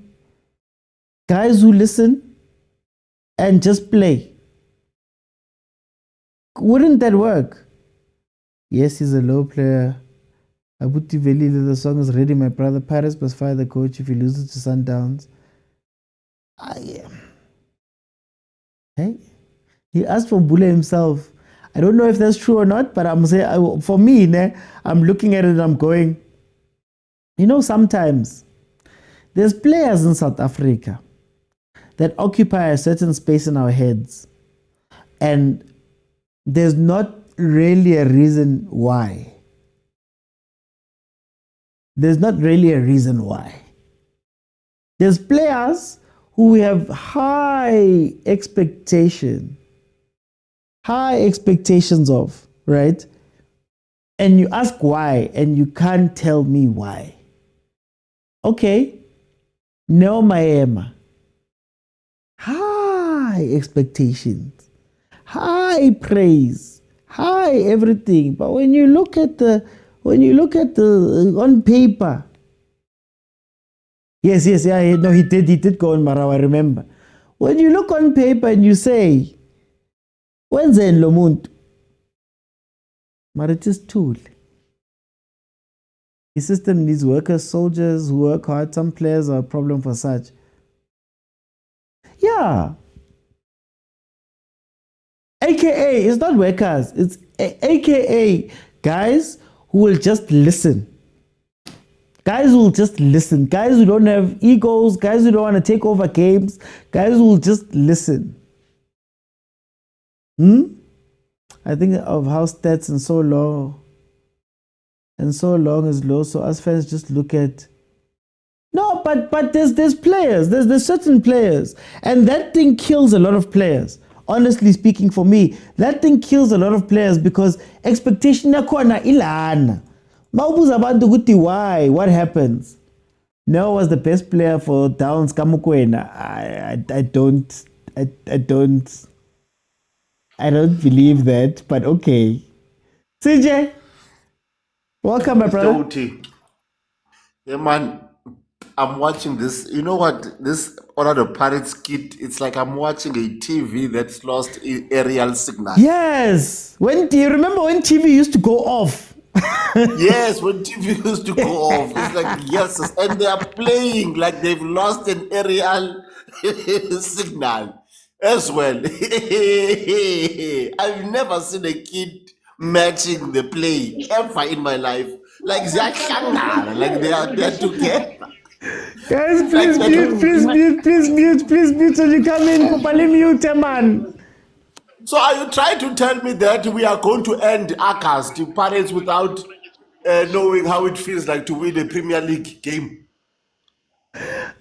guys who listen and just play. Wouldn't that work? Yes, he's a low player. Abuti Veli, the song is ready. My brother Paris must fire the coach if he loses to Sundowns. Hey, he asked for Bule himself. I don't know if that's true or not, but I'm saying, for me, I'm looking at it and I'm going, sometimes there's players in South Africa that occupy a certain space in our heads, and there's not really a reason why. There's not really a reason why. There's players who we have high expectations of, right? And you ask why, and you can't tell me why. Okay, no Maema. High expectations, high praise, high everything. But when you look at the on paper, yes, yeah, no, he did go on Marawa, I remember. When you look on paper and you say, when's in Lomuntu? But it is tool. The system needs workers, soldiers who work hard. Some players are a problem for such. Yeah. AKA, it's not workers. It's AKA guys who will just listen. Guys who will just listen. Guys who don't have egos. Guys who don't want to take over games. Guys who will just listen. I think of how stats and so long is low. So us fans just look at. No, but there's players. There's certain players, and that thing kills a lot of players. Honestly speaking, for me, that thing kills a lot of players because expectation yakhona ilana. Mawubuza abantu ukuthi why? What happens? Noah was the best player for Downs Mokwena. I don't believe that, but okay. CJ, welcome, my brother. Yeah, man, I'm watching this. You know what? This Orlando Pirates skit, it's like I'm watching a TV that's lost aerial signal. Yes. Do you remember when TV used to go off? Yes, when TV used to go off. It's like, yes, and they are playing like they've lost an aerial signal as well. I've never seen a kid matching the play ever in my life. Like they are together. Guys, please mute when you come in. Kupali mute, man. So are you trying to tell me that we are going to end August Pirates without knowing how it feels like to win a Premier League game?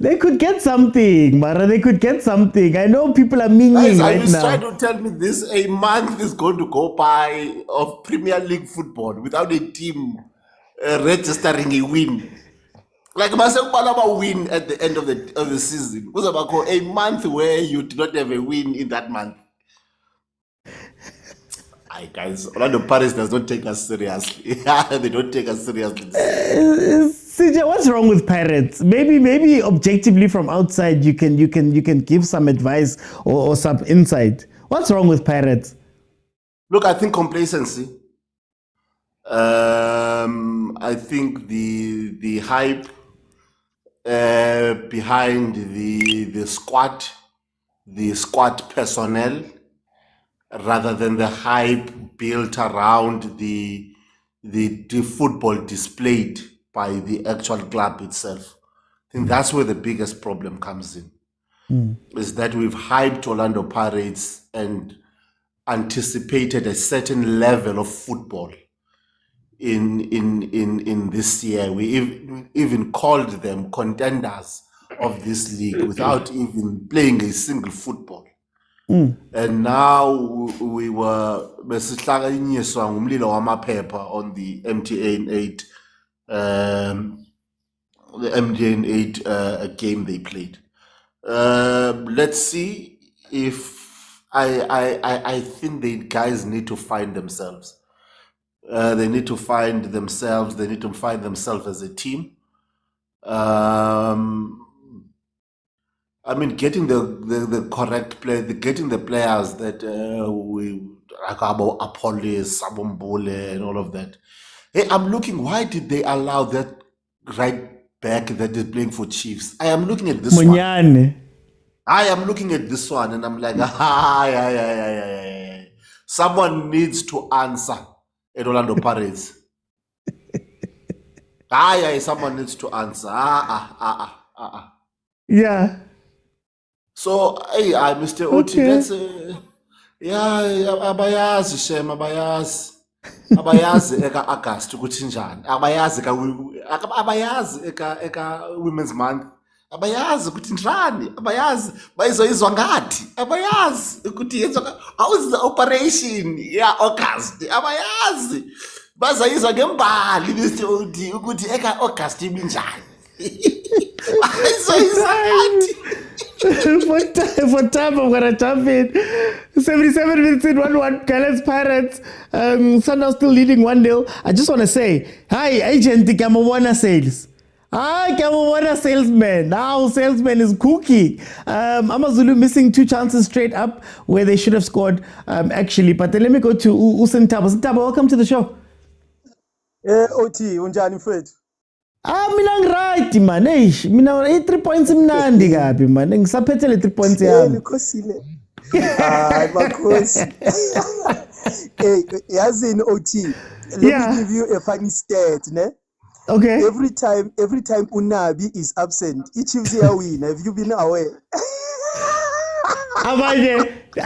They could get something, Mara. They could get something. I know people are minging Guys, right are you now. trying to tell me this? A month is going to go by of Premier League football without a team registering a win. Like Mazembe win at the end of the season. What's about a month where you do not have a win in that month? Hi guys, Orlando Paris does not take us seriously. They don't take us seriously. CJ, what's wrong with Pirates? Maybe objectively from outside you can give some advice or some insight. What's wrong with Pirates? Look, I think complacency. I think the hype behind the squad personnel, rather than the hype built around the football displayed by the actual club itself. I think that's where the biggest problem comes in. Is that we've hyped Orlando Pirates and anticipated a certain level of football in this year. We even called them contenders of this league without even playing a single football. And now we were besihlakanyiswa ngumlilo wamaphepha on the MTN8 game they played. Let's see if I think the guys need to find themselves. They need to find themselves. They need to find themselves as a team. I mean, getting the correct play, getting the players that we like about Apollos, Sabombole, and all of that. Hey, I'm looking. Why did they allow that right back that is playing for Chiefs? I am looking at this one. I am looking at this one, and I'm like, yeah. Someone needs to answer at Orlando Pirates. Someone needs to answer. Yeah. So, hey, Mr. Oti, that's abayazi Shem, abayazi eka August ukuthi njani, abayazi eka Women's Month, abayazi ukuthi njani, abayazi bayizoyizwa ngathi, abayazi ukuthi yenzwa how is the operation ya August, abayazi bazayizwa ngembali Mr. Oti ukuthi eka August ibinjani. For time, I'm gonna jump in. 77 minutes in, 1-1. Gallants Pirates. Sundowns still leading 1-0. I just want to say, hi, agent Kamawona Sales. Hi, Kamawona salesman. Now salesman is cookie. AMAZULU missing 2 chances straight up where they should have scored actually. But then let me go to Usentabo. Usentabo, welcome to the show. OT, unjani mfethu? Mina ngiright man. Mina 3 points imnandi kabi man. Ngisaphethe le 3 points yami. Nikhosile. Makhosi. Yazini OT. Let me give you a funny stat, ne? Okay. Every time Unabi is absent, Chiefs win. Have you been aware? I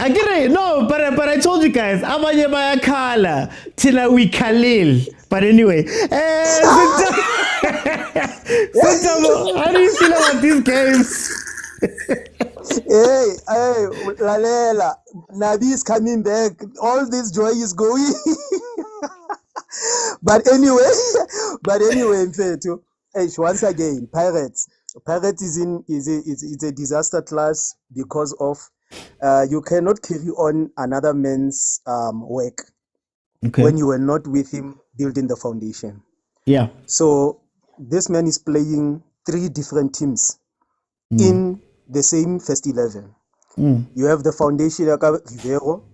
get it. No, but I told you guys. Abanye bayakhala. Tina we Khalil. But anyway, Sundowns, how do you feel about these games? Hey, Lalela, Nabi is coming back. All this joy is going. But anyway, Mfethu, once again, Pirates is a disaster class because of you cannot carry on another man's work when you were not with him building the foundation. Yeah. So this man is playing 3 different teams in the same first 11. You have the foundation like Rivero,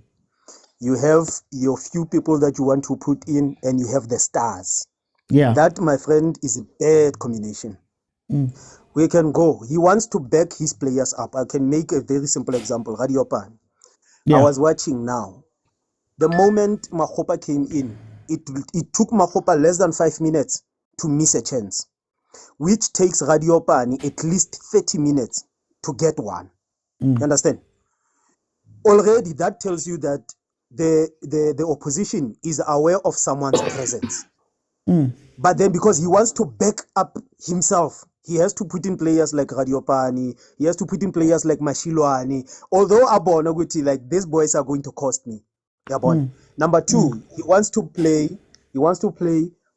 you have your few people that you want to put in, and you have the stars. Yeah. That, my friend, is a bad combination. We can go. He wants to back his players up. I can make a very simple example. Radiopan. I was watching now. The moment Makgopa came in, it took Makgopa less than 5 minutes to miss a chance, which takes Radiopani at least 30 minutes to get one. You understand? Already that tells you that the opposition is aware of someone's presence. But then because he wants to back up himself, he has to put in players like Radiopani, he has to put in players like Mashilwani. Although Abonaguti, like these boys are going to cost me. Number 2, he wants to play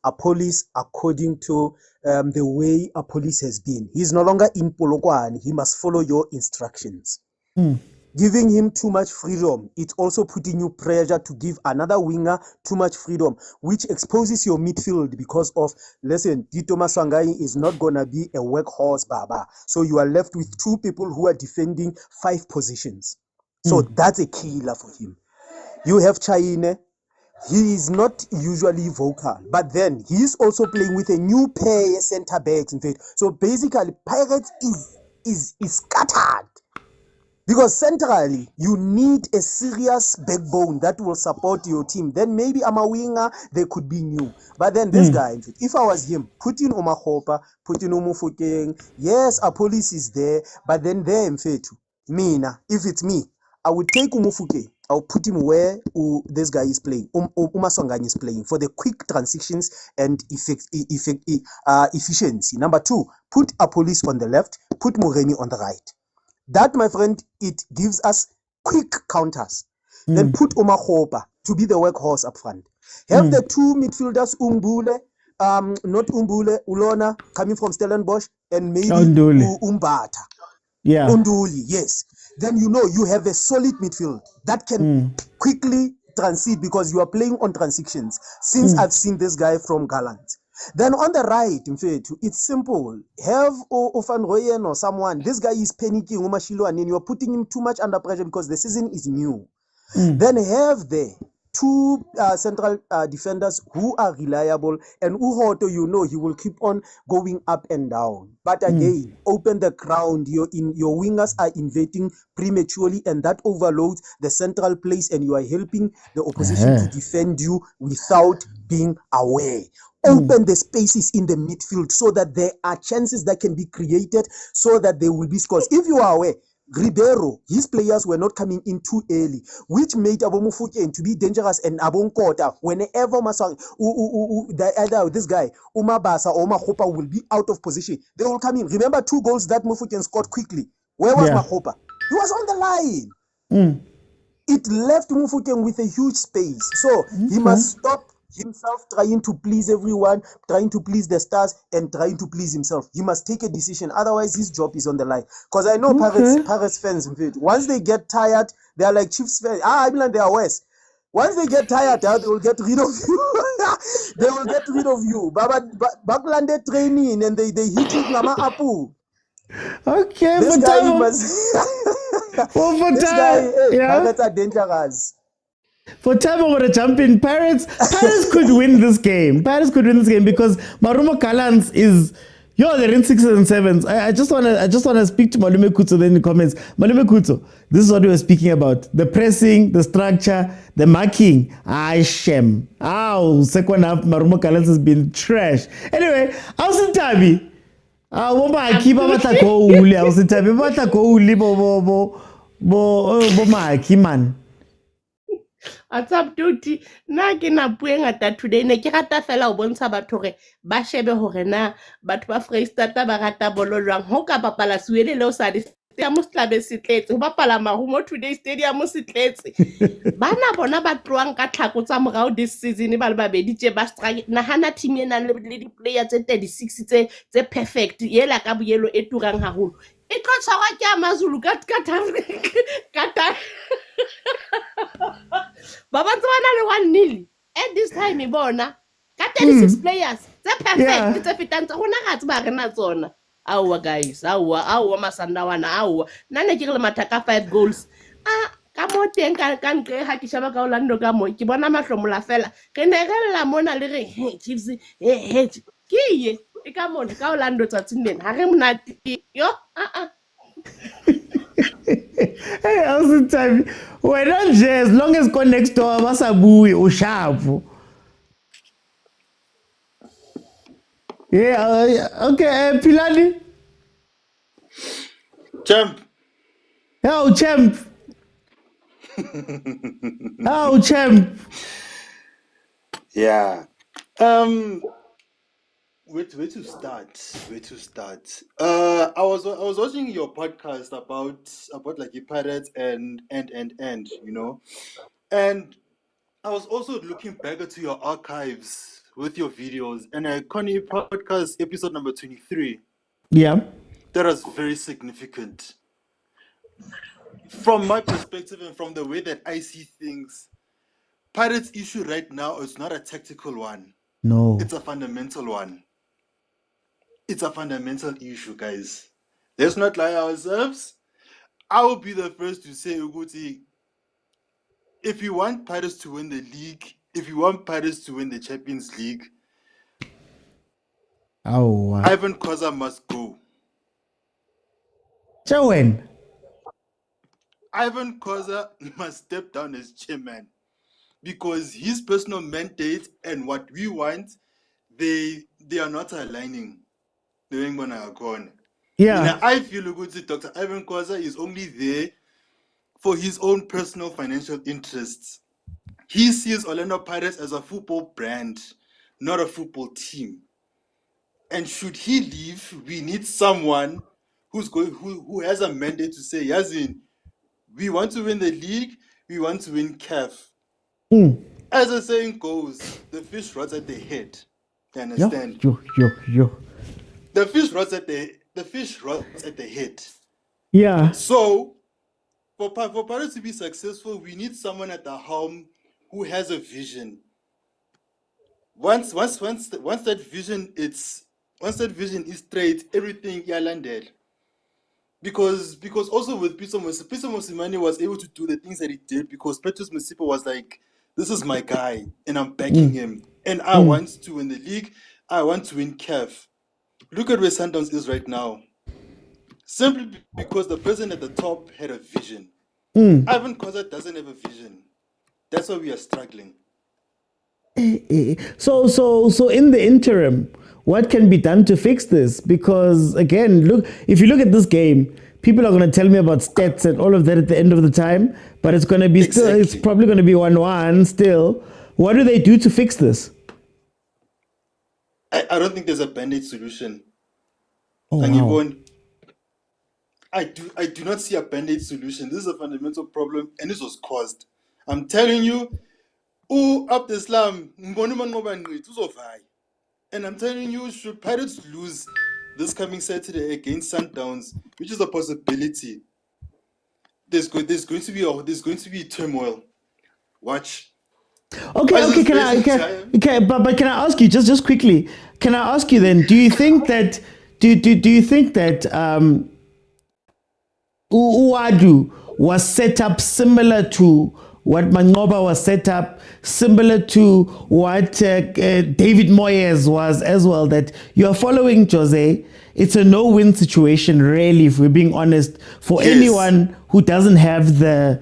a police according to the way a police has been. He's no longer in Polokwane. He must follow your instructions. Giving him too much freedom, it's also putting you pressure to give another winger too much freedom, which exposes your midfield because of, listen, Tito Maswangai is not going to be a workhorse, Baba. So you are left with 2 people who are defending 5 positions. So that's a killer for him. You have Chaine. He is not usually vocal, but then he is also playing with a new pair center backs. In fact, so basically, Pirates is scattered because centrally you need a serious backbone that will support your team. Then maybe I'm a winger, they could be new. But then this guy, if I was him, put in Omakhopa, put in Umufukeng. Yes, a police is there, but then there, Mfethu, Mina, if it's me, I would take Umufuke. I'll put him where this guy is playing. Umaswangani is playing for the quick transitions and efficiency. Number 2, put a police on the left, put Moremi on the right. That, my friend, it gives us quick counters. Then put Omakhopa to be the workhorse up front. Have the 2 midfielders, Umbule, not Umbule, Ulona, coming from Stellenbosch, and maybe Umbata. Yeah. Unduli, yes. Then you have a solid midfield that can quickly transit because you are playing on transitions. Since I've seen this guy from Gallants. Then on the right, in fact, it's simple. Have Van Rooyen or someone. This guy is panicking, Umashilo, and you're putting him too much under pressure because the season is new. Then have the two central defenders who are reliable, and Uhoto, he will keep on going up and down. But again, open the ground. Your wingers are invading prematurely, and that overloads the central place, and you are helping the opposition to defend you without being aware. Open the spaces in the midfield so that there are chances that can be created so that there will be scores. If you are aware, Ribeiro, his players were not coming in too early, which made Abomufukeng to be dangerous, and Abonkota, whenever either this guy, Umabasa or Mahopa will be out of position, they will come in. Remember 2 goals that Mufukeng scored quickly. Where was Mahopa? He was on the line. It left Mufukeng with a huge space. So he must stop himself trying to please everyone, trying to please the stars, and trying to please himself. He must take a decision. Otherwise, his job is on the line. Because I know Pirates fans, once they get tired, they are like Chiefs fans. I mean, they are worse. Once they get tired, they will get rid of you. They will get rid of you. Baklande training, and they hit you, Lama Apu. Okay, this guy must. This guy, Pirates are dangerous. For time, I'm going to jump in. Pirates could win this game. Pirates could win this game because Marumo Gallants is, they're in 6s and 7s. I just want to speak to Malume Kutso then in the comments. Malume Kutso, this is what we were speaking about. The pressing, the structure, the marking. Second half, Marumo Gallants has been trash. Anyway, I was in Tabi. I was in Tabi. Man. What's up, duty? Na ke na pueng ata today ne ke rata fela o bontsha batho re ba shebe hore na batho ba Freistata ba rata bolo jwang ho ka bapala suele le o sa di ya mo tlabe setletse ho bapala marumo today stadium se tletse bana bona ba tloang ka tlhako tsa morao this season ba le babedi tse ba strike na hana team ena le di player tse 36 tse perfect yela ka boyelo e turang haholo e tlo tshwarwa ke AMAZULU ka Baba tswana le 1-0 at this time ibona ka 36 players tse perfect tse fitantse gona ga tse ba rena tsona awa guys awa masandawana awa nna ne ke re matha ka 5 goals ka mo teng ka ntle ha ke shaba ka Orlando ka mo ke bona mahlomola fela re ne re lla mona le re Chiefs ke ye e ka mona ka Orlando tsatsing lena ha re monate yo Hey, I was in time. We're not just as long as go next door, Masabui or sharp. Okay, Pilani. Champ. Oh, champ. Oh, champ. Yeah. Where to start? I was watching your podcast about like the Pirates and and I was also looking back into your archives with your videos, and Connie podcast episode number 23. Yeah, that was very significant from my perspective and from the way that I see things. Pirates' issue right now is not a tactical one. No, it's a fundamental one. It's a fundamental issue, guys. Let's not lie ourselves. I will be the first to say, Uguti, if you want Pirates to win the league, if you want Pirates to win the Champions League, Ivan Khoza must go. Joen. Ivan Khoza must step down as chairman because his personal mandate and what we want, they are not aligning. Yeah. I feel good. Dr. Ivan Khoza is only there for his own personal financial interests. He sees Orlando Pirates as a football brand, not a football team. And should he leave, we need someone who has a mandate to say, Yazin, we want to win the league, we want to win CAF. As the saying goes, the fish rots at the head. You understand? Yo. The fish rots at the head. Yeah. So for Pirates to be successful, we need someone at the helm who has a vision. once that vision is straight, everything landed. Because also with Pitso Mosimane was able to do the things that he did because Patrice Motsepe was like, this is my guy and I'm backing him. And I want to win the league. I want to win CAF. Look at where Sundowns is right now. Simply because the person at the top had a vision. Ivan Khoza doesn't have a vision. That's why we are struggling. So in the interim, what can be done to fix this? Because again, if you look at this game, people are going to tell me about stats and all of that at the end of the time, but it's going to be it's probably going to be 1-1 still. What do they do to fix this? I don't think there's a band-aid solution. Oh, wow. I do not see a band-aid solution. This is a fundamental problem, and this was caused. I'm telling you, Abdeslam, and I'm telling you, should Pirates lose this coming Saturday against Sundowns, which is a possibility, there's going to be turmoil. Watch. Okay. But can I ask you just quickly? Can I ask you then? Do you think that Uwadu was set up similar to what Mangoba was set up, similar to what David Moyes was as well? That you're following Jose. It's a no-win situation, really, if we're being honest, for anyone who doesn't have the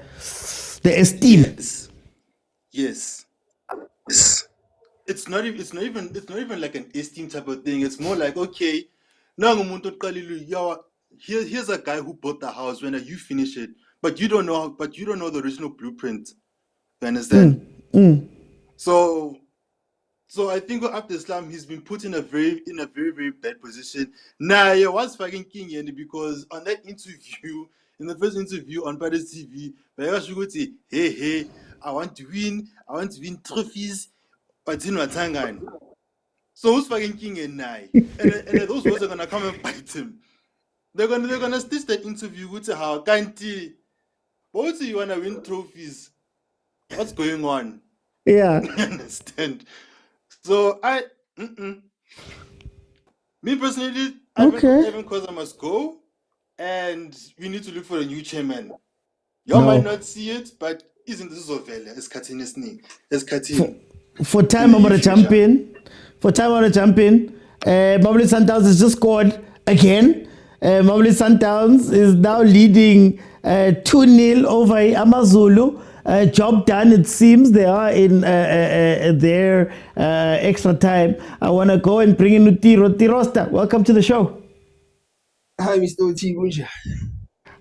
esteem. Yes. It's not even like an esteem type of thing. It's more like, okay, now here's a guy who bought the house when you finish it, but you don't know the original blueprint. You understand? So I think after Islam, he's been put in a very very bad position. Now he was fucking king because on that interview, in the first interview on Paris TV, say, hey, I want to win trophies, but in Watangan. So who's fucking king and now? And those words are gonna come and bite him. They're gonna stitch that interview with how can't but you wanna win trophies? What's going on? Yeah. You understand? So me personally, Ivan Khoza must go, and we need to look for a new chairman. You might not see it, but isn't this Ovela? It's cutting his knee. It's cutting. For time I'm gonna jump in. Mamelodi Sundowns has just scored again. Mamelodi Sundowns is now leading 2-0 over AMAZULU. Job done, it seems. They are in their extra time. I want to go and bring in Tirosta. Welcome to the show. Hi, Mr. Oti.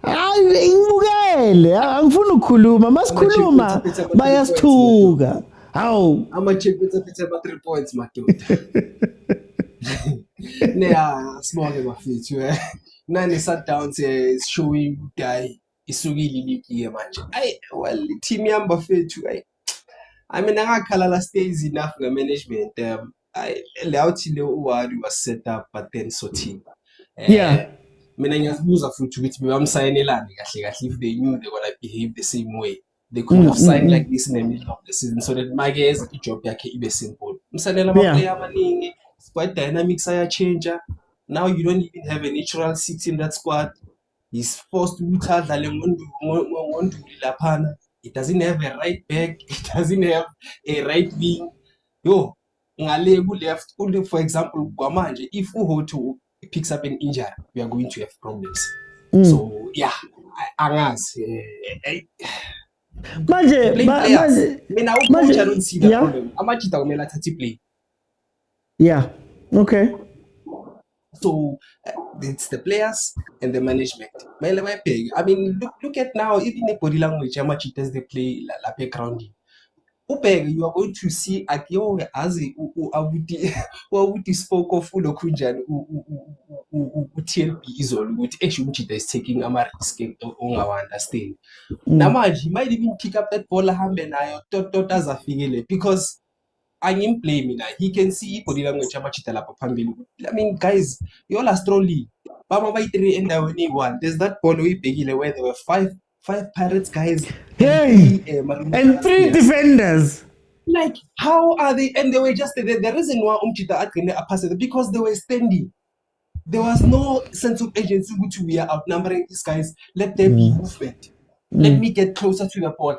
Ngibukele angifuni ukukhuluma masikhuluma bayasithuka hawu ama-championship 3 points madoda sibonge bafethu nani Sundowns is showing ukuthi isukile iligi manje well team yami bafethu I mean angakhala la stays enough nge-management lawuthi le uwari was set up but then so team mina ngiyazibuza futhi ukuthi bebamsayinelani kahle if they knew they gonna behave the same way they could have signed like this in the middle of the season so that my guys job yakhe ibe simple msanela amaplayer amaningi squad dynamics change. Now you don't even have a natural six in that squad. He's forced to utadlale ngondu laphana. It doesn't have a right back, it doesn't have a right wing. Yo ngale ku left for example kwamanje if uHoto picks up an injury, we are going to have problems. So yeah, angazi manje mina ucoach I don't see the problem. Amachita kumele athathe play. Yeah, okay. So it's the players and the management. I mean, look at now, even the body language, how much it does they play la background. You are going to see Akio as what you spoke of Ulokunjan TLP is all with Eshuchi is taking a risk on our understand. Namaj, he might even pick up that ball and I thought as a figure because I'm in play me now. He can see body language chamachitala papambilu. I mean, guys, you all are strongly. Bama by 3 and winning one. There's that ball we begin where there were five Pirates guys. Hey, and 3 defenders. Like, how are they? And they were just the reason why Umchita Atkene are passed because they were standing. There was no sense of agency which we are outnumbering these guys. Let there be movement. Let me get closer to the ball.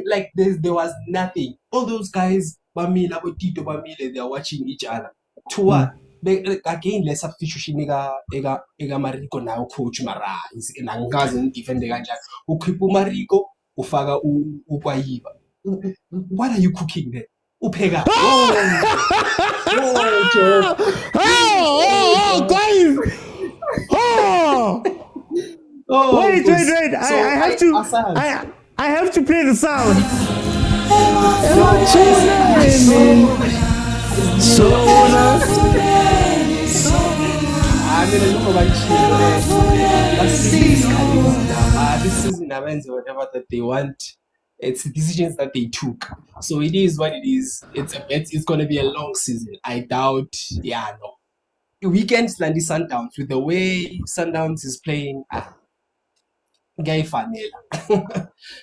Like there was nothing. All those guys, Bamila, Tito, Bamile, they are watching each other. To what? Again, less substitution. Ega Mariko now coach Mara is in Angazan defend the Ganja. Ukipu Mariko, Ufaga Ukwaiba. What are you cooking there? Upega. Oh, guys! Oh! Wait! I have to play the sound. This season happens whatever that they want. It's decisions that they took. So it is what it is. It's going to be a long season. I doubt. Yeah, no. Weekends like the Sundowns with the way Sundowns is playing. Guy Fanela.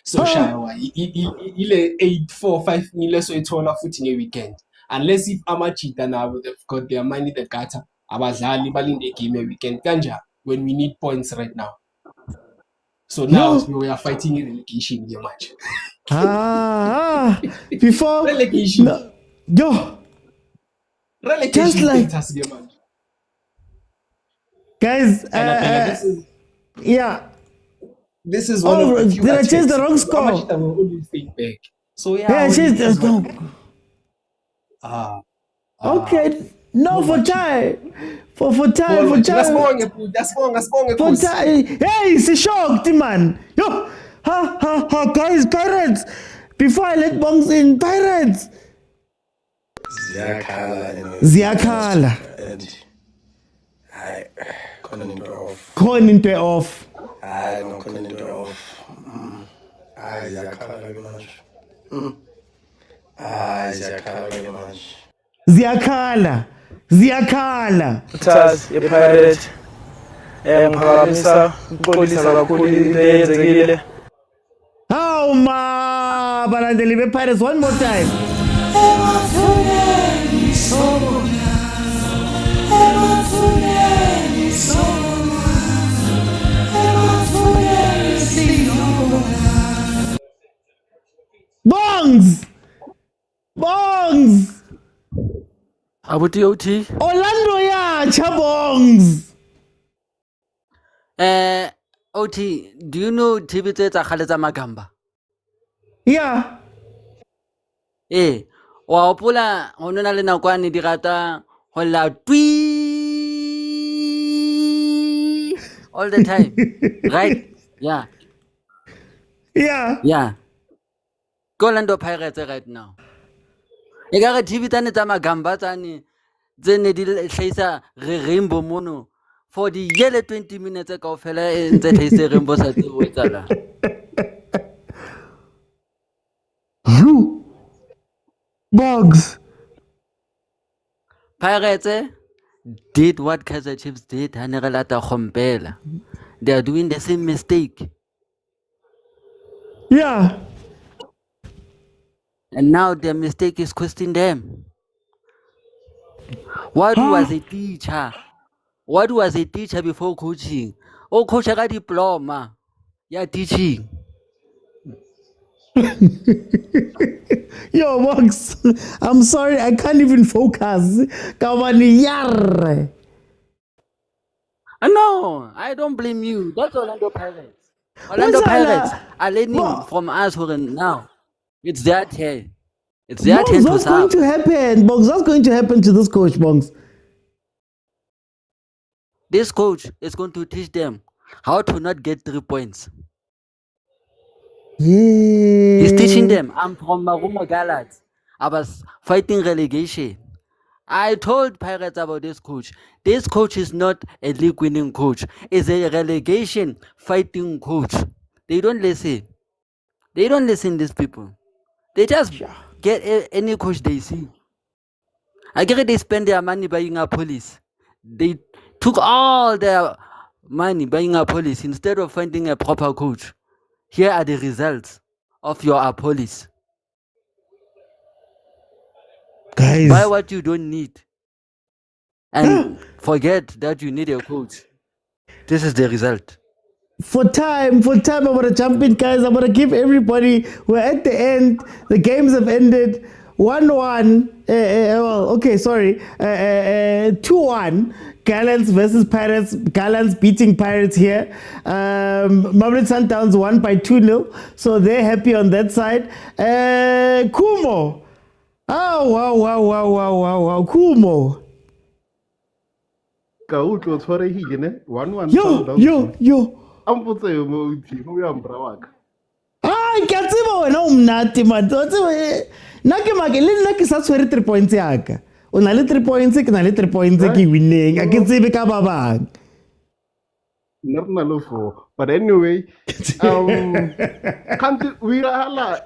So Shawa, ile 8-4-5 million so it's all foot in a weekend. Unless if Amachita now they've got their money the gutter. Abazali balinde game a weekend ganja when we need points right now. So now we are fighting in relegation game match. Before relegation. Relegation just like game guys. This is one of the few. Did I change the wrong score? Amachita will always think back. So I changed the score. Okay. No, for time. For time. Hey, it's a shock, man. Yo, guys, Pirates. Before I let Bongs in, Pirates. Ziakala. Con into off. No, con into off. Ziakala. Taz, Pirate. Ngiphakamisa ukuxolisa kakhulu into eyenzekile. Hawu ma balandeli bePirates one more time. Bongs. Abuti OT. Orlando ya Chabongs. OT, do you know TV tsa Khaletsa Magamba? Yeah. Wa opola ho nona le nakwane di rata ho la twi all the time. Right? Yeah. Orlando Pirates right now. E ka re TV tsane tsa Magamba tsane tsene di hlahisa rainbow mono for the yellow 20 minutes ka ofela ntse hlahisa rainbow sa tse o tsala. You Bugs. Pirates did what Kaizer Chiefs did. They are doing the same mistake. Yeah. And now their mistake is costing them. What was a teacher? What was a teacher before coaching? Oh, coach, I got diploma. Yeah, teaching. Yo, Bugs, I'm sorry, I can't even focus. No, I don't blame you. That's Orlando Pirates. Orlando Pirates are learning from us now. It's their turn. It's their turn to serve. What's going to happen, Bongs? What's going to happen to this coach, Bongs? This coach is going to teach them how to not get 3 points. Yeah. He's teaching them. I'm from Motaung Gallants. I was fighting relegation. I told Pirates about this coach. This coach is not a league-winning coach. It's a relegation fighting coach. They don't listen. They don't listen to these people. They just get any coach they see. I get they spend their money buying a police. They took all their money buying a police instead of finding a proper coach. Here are the results of your police. Guys. Buy what you don't need. And forget that you need a coach. This is the result. For time, I want to jump in, guys. I want to give everybody, we're at the end. The games have ended 1-1. 2-1. Gallants versus Pirates. Gallants beating Pirates here. Mamelodi Sundowns won by 2-0. So they're happy on that side. Kumo. Oh, wow. Kumo. Ka utlo tshwarehile ne 1-1 Yo. ampotse mo team ya mbra wa ka ke a tseba wena o mnate man o tseba nna ke make le nna ke sa tshwere 3 points yaka o na le 3 points ke na le 3 points ke winneng a ke tsebe ka ba bang nna lo fo but anyway can't we hala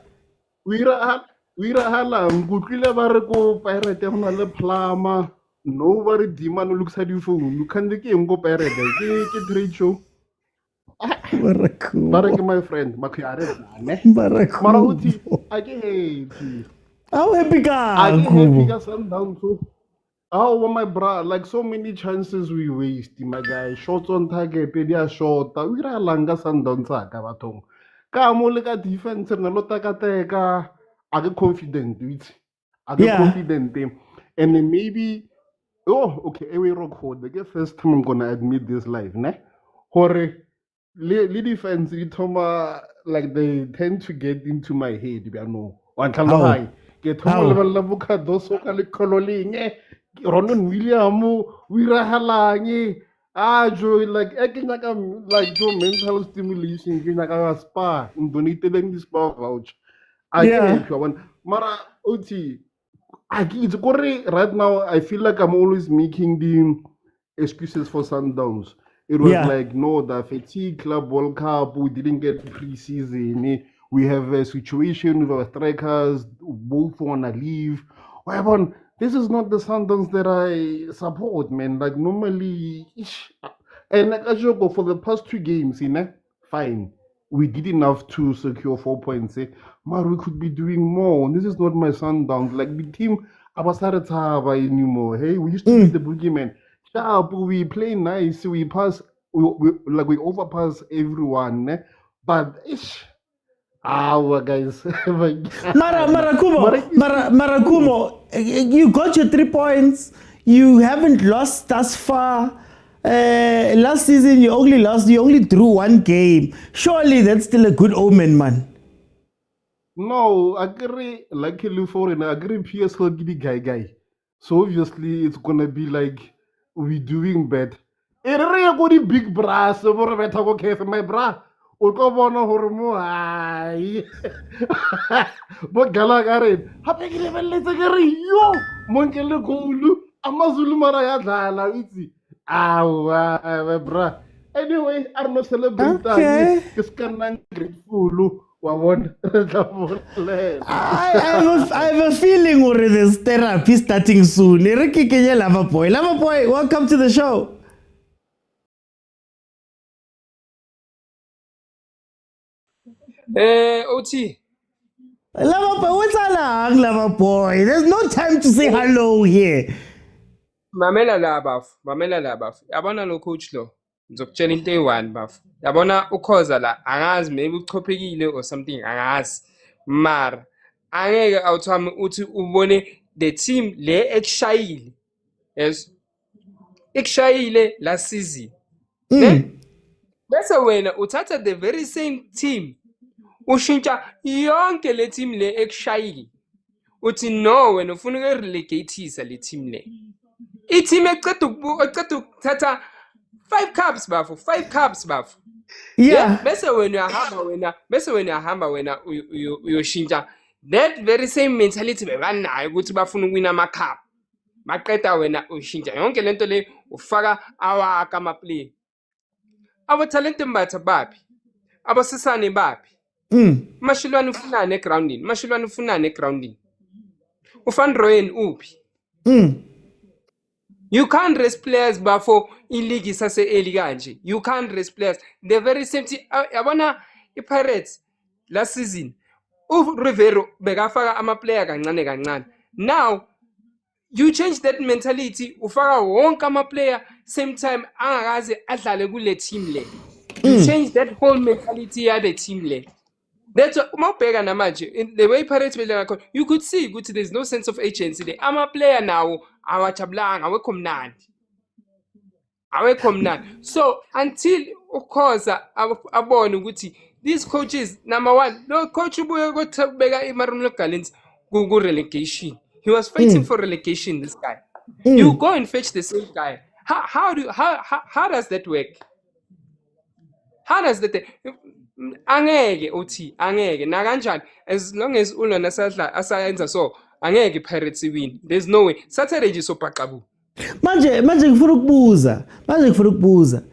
ngutlile ba re ko pirate go na le plama nobody demand looks at you phone you can't ke eng go pirate ke trade show Baraku my friend makhare ne Baraku mara uthi ake happy how happy ka Sundowns so oh my bra like so many chances we waste my guy shots on target pedia shot we ra langa Sundowns ka bathong ka mo le ka defense na lo takateka ake confident with confident and then maybe we rock hold the first time I'm gonna admit this live ne hore le defense itoma like they tend to get into my head one time high get home le buka doso ka le kololing Ronan William we rahalangi jo like like jo mental stimulation ke nyaka spa ndoniteleng di spa voucher mara oti right now I feel like I'm always making the excuses for Sundowns. It was like, no, the fatigue club World Cup, we didn't get pre-season. We have a situation with our strikers, both want to leave. Well, this is not the Sundowns that I support, man. Like normally, and like I joke for the past 2 games, fine. We did enough to secure 4 points. But we could be doing more. This is not my Sundowns. Like the team, Abasara anymore. Hey, we used to be the boogeyman. We play nice, we pass, we overpass everyone, but guys. Marakumo, you got your 3 points. You haven't lost thus far. Last season you only drew 1 game. Surely that's still a good omen, man. No, I agree. Luckily for it, I agree. PSL giddy guy. So obviously it's gonna be like we doing bad. Really big brass over better okay for my bra. O go bona hore mo hai. Bo gala gare. Hape ke lebelletse ke re yo monkele golu amazulu mara ya dlala itse. My bra. Anyway, I'm not celebrating. Okay. Ke scanna grateful. I have a feeling already there's therapy starting soon. Lava boy, welcome to the show. OT. Lava boy, what's along, Lava boy? There's no time to say hello here. Mamela labaf. Abona lo coach lo. Ngizokutshela into eyi-1 baf. Yabona ukhoza la angazi maybe uchophekile or something angazi. Mara angeke awuthami uthi ubone the team le ekushayile. Yes. Ekushayile last season. Bese wena uthatha the very same team. Ushintsha yonke le team le ekushayile. Uthi no wena ufuna ukurelegateisa le team le. I-team eqeda ukuthatha 5 cups bafu 5 cups bafu bese wena uyahamba uyoshintsha that very same mentality bebanayo ukuthi bafuna ukwina ama cup maqeda wena ushintsha yonke lento le ufaka awaka ama play abo talent mbatha bapi abasisane bapi mashilwane ufunane egroundini ufan Royen uphi You can't rest players before in league sase early kanje. You can't rest players. The very same thing. Yabona iPirates last season. Rivero begafaka ama player kancane. Now you change that mentality, ufaka wonke ama-player same time angakaze adlale kule team le. You change that whole mentality yale team le. That's what Mopega Namaji in the way Pirates will you could see good there's no sense of agency. The player now, our chablang, our comnan. Our comnan. So until of course our born Guti, these coaches, number one, no coach who got to bega Imarum Gallants go relegation. He was fighting for relegation, this guy. You go and fetch the same guy. How does that work? How does that angeke uthi angeke nakanjani as long as ulona sadla asayenza so angeke Pirates win. There's no way. Saturday nje sobhaqabu. Manje ngifuna ukubuza.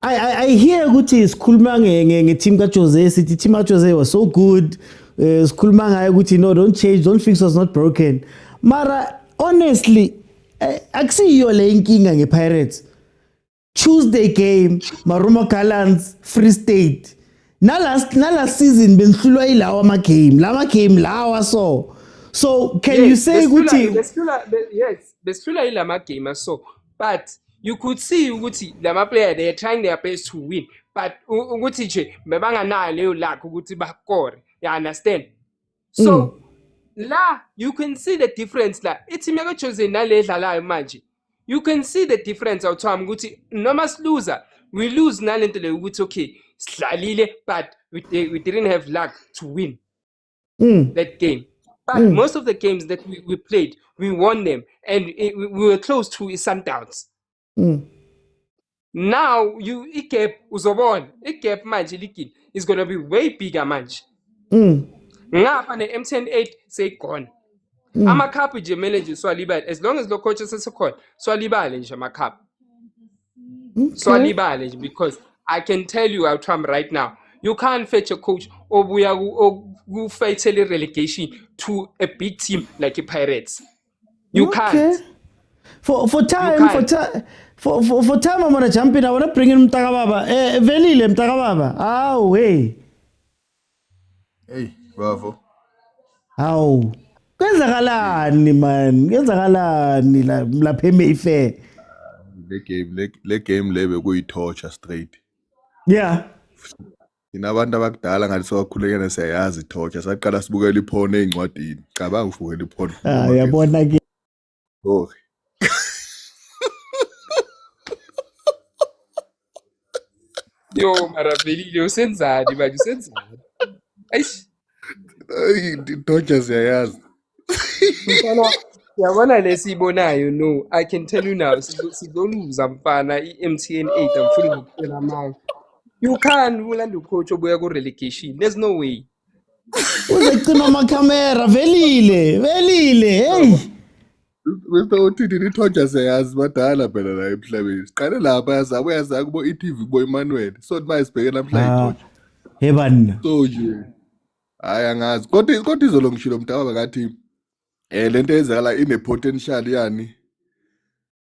I hear ukuthi sikhuluma ngeteam kaJose sithi team kaJose was so good. Sikhuluma ngayo ukuthi no, don't change, don't fix what's not broken. Mara honestly akusiyo le inkinga ngePirates. Tuesday game, Motaung Gallants, Free State. Na last season benhlulwa ilawa game lawa so. So can you say ukuthi yes, behlula ilama game so, but you could see ukuthi lama player they are trying their best to win, but ukuthi nje bebanganayo leyo luck ukuthi bakore. You understand? So la you can see the difference la. Ithi makaJose nale edlalayo manje. You can see the difference out of ukuthi noma loser we lose nalento le ukuthi okay sidlalile but we didn't have luck to win that game, but most of the games that we played we won them and we were close to Sundowns. Now igap uzobona igap manje likini is going to be way bigger manje. Ngapha ne M108 say gone. Ama-cup nje kumele nje swalibale as long as lo coach sesekhona swalibale nje ama-cup. Swalibale nje because I can tell you out right now you can't fetch a coach obuya ku fight relegation to a big team like the Pirates. You can't. For time I'm gonna jump in. I wanna bring in Mtakababa. Velile Mtakababa. Hey, bravo. Kwenzakalani man? Kwenzakalani lapha eMayfair? Le game lebe kuyi-torture straight. Yeah. Inabantu abakudala ngathi sowakhulekene siyayazi i-torture. Saqala sibukela iphone ezincwadini. Cabanga ufukela iphone. Yabona ke. Sorry. Yo maravelile usenzani manje usenzani? Eish. I-torture siyayazi. Yabona lesibonayo no I can tell you now sizoluza mfana iMTN 8 amfuni ukuphela manje. You can't ulanda coach obuya ku relegation. There's no way. Uzecima amakhamera velile hey. Mr. Otiti i-torture siyayazi badala phela la emhlabeni. Siqale lapha yazabuya kubo iTV kubo Emmanuel. So manje sibheke namhla i-torture. Hebana. So nje hayi angazi kodwa izolo ngishilo Mtakababa ngathi lento ezala ine potential yani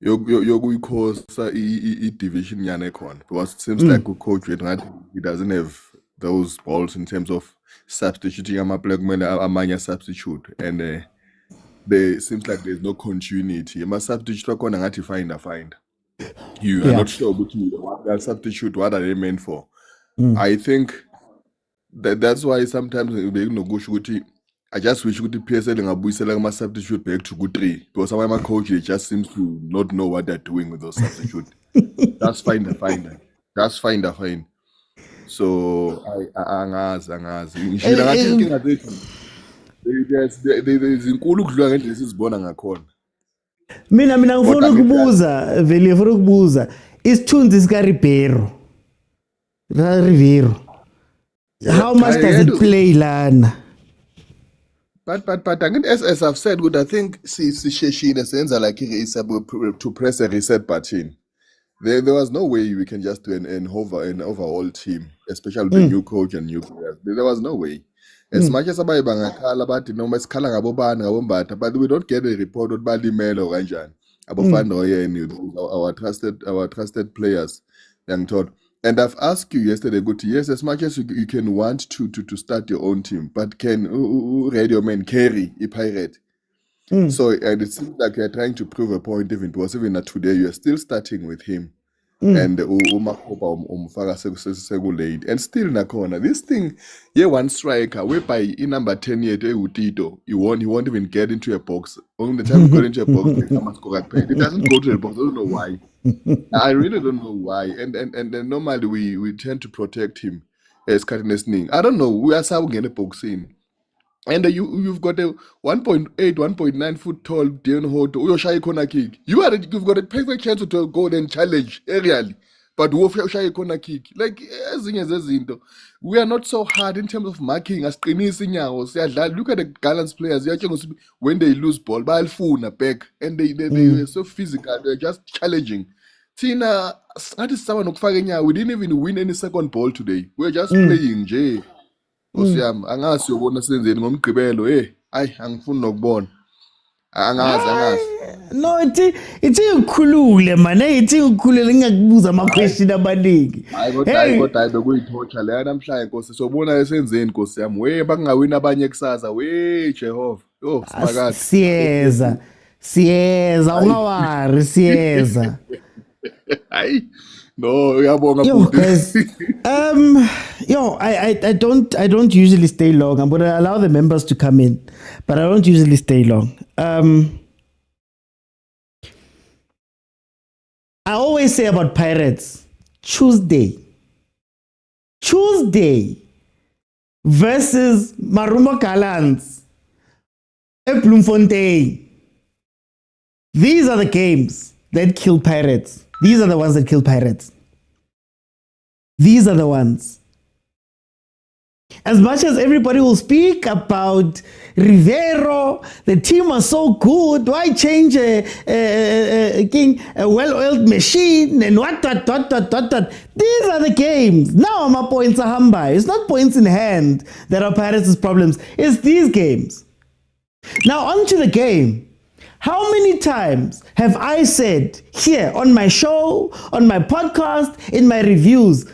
yokuyikhosa i-division yana ekhona because it seems like coach ngathi he doesn't have those balls in terms of substituting ama-player kumele amanye substitute and there seems like there's no continuity ama-substitute akhona ngathi find you are not sure ukuthi what substitute what are they meant for. I think that's why sometimes bekunokusho ukuthi I just wish ukuthi PSL ngabuyisela kuma substitute back to ku3 because some of my coaches just seems to not know what they're doing with those substitute. That's fine. So angazi ngishila ngathi inkinga zethu there's inkulu ukudlula ngendlela sizibona ngakhona. Mina ngifuna ukubuza isithunzi sika Ribeiro. How much does it play lana? But again, as I've said, good. I think sisheshile senza like to press a reset button. There was no way we can just do an overall team, especially the new coach and new players. There was no way. As much as abaye bangakhala bathi noma sikhala ngabobani ngabombatha, but we don't get a report on balimelo kanjani. Abafana oyeni our trusted players young told. And I've asked you yesterday, good. Yes, as much as you can want to start your own team, but can radio man carry a Pirate? So, and it seems like you're trying to prove a point, even it was even that today you're still starting with him. And umakhoba umfaka sekulate and still nakhona this thing one striker whereby in number 10 yet Utito he won't even get into a box. Only the time he got into a box it doesn't go to the box. I don't know why. I really don't know why. And normally we tend to protect him as Ning. I don't know, we are so getting a box in. And you've got a 1.8, 1.9 foot tall Deon Hoto, Uyoshai corner kick. You've got a perfect chance to go and challenge aerially. But Uyoshai corner kick. Like, we are not so hard in terms of marking. Look at the Gallants players. When they lose ball, back. And they're so physical. They're just challenging. Tina, that is someone we didn't even win any second ball today. We're just playing, Jay. Angazi uyobona senzeni ngomgqibelo angifuni nokubona angazi no ithi ukhulule man ithi ukhulule ngingakubuza ama question amaningi kodwa bekuyithotsha leya namhlanje Nkosi sobona esenzeni Nkosi yami bakungawina abanye kusasa Jehova siyeza ungawari siyeza hayi no, uyabonga guys. I don't usually stay long. I'm gonna allow the members to come in, but I don't usually stay long. I always say about Pirates, Tuesday versus AMAZULU Gallants at Bloemfontein. These are the games that kill Pirates. These are the ones that kill Pirates. These are the ones. As much as everybody will speak about Rivero, the team was so good, why change a well-oiled machine and what. These are the games. Now my points are humble. It's not points in hand that are Pirates' problems. It's these games. Now on to the game. How many times have I said here on my show, on my podcast, in my reviews,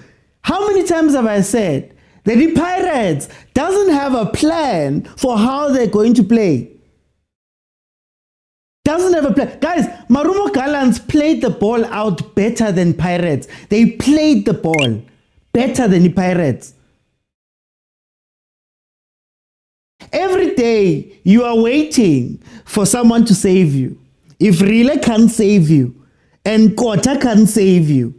how many times have I said that the Pirates doesn't have a plan for how they're going to play? Doesn't have a plan. Guys, AMAZULU Gallants played the ball out better than Pirates. They played the ball better than the Pirates. Every day you are waiting for someone to save you. If Rile can't save you, and Kota can't save you,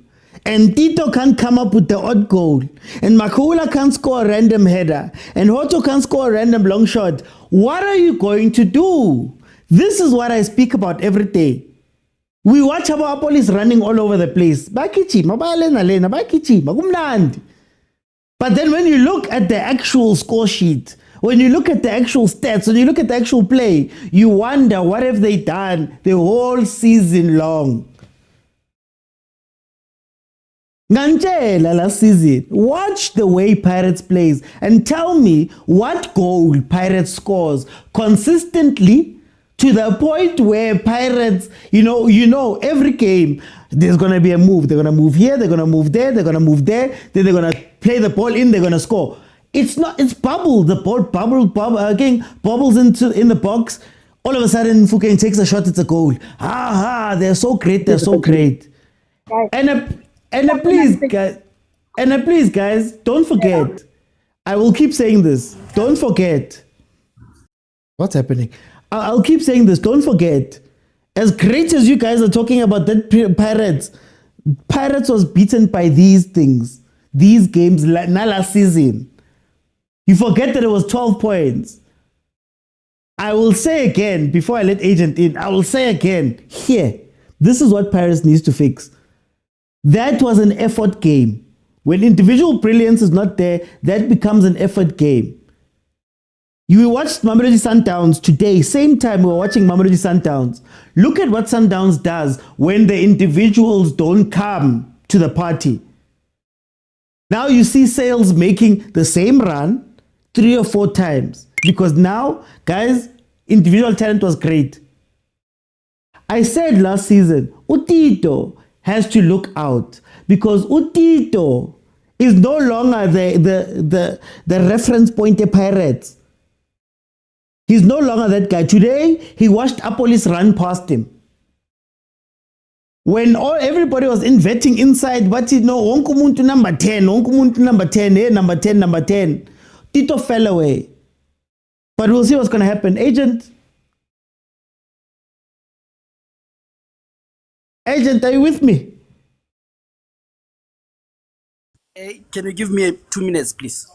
and Tito can't come up with the odd goal, and Makula can't score a random header, and Hoto can't score a random long shot, what are you going to do? This is what I speak about every day. We watch our police running all over the place. But then when you look at the actual score sheet, when you look at the actual stats, when you look at the actual play, you wonder what have they done the whole season long. Ngantshela last season, watch the way Pirates plays and tell me what goal Pirates scores consistently to the point where Pirates, you know, every game there's going to be a move. They're going to move here, they're going to move there, they're going to move there, then they're going to play the ball in, they're going to score. It's not, it's bubble. The ball bubbles in the box. All of a sudden, Fukeng takes a shot, it's a goal. They're so great, they're so great. And please, guys, don't forget. I will keep saying this. Don't forget. What's happening? I'll keep saying this. Don't forget. As great as you guys are talking about that Pirates was beaten by these things, these games last season. You forget that it was 12 points. I will say again, before I let Agent in, I will say again, here, this is what Pirates needs to fix. That was an effort game. When individual brilliance is not there, that becomes an effort game. You watched Mamelodi Sundowns today, same time we were watching Mamelodi Sundowns. Look at what Sundowns does when the individuals don't come to the party. Now you see Sales making the same run 3 or 4 times because now, guys, individual talent was great. I said last season, Utito has to look out because Utito is no longer the reference point of Pirates. He's no longer that guy. Today, he watched Apolis run past him. When everybody was inverting inside, but you know, wonke umuntu number 10, wonke umuntu number 10, number 10, number 10. Tito fell away. But we'll see what's going to happen. Agent, are you with me? Can you give me 2 minutes, please?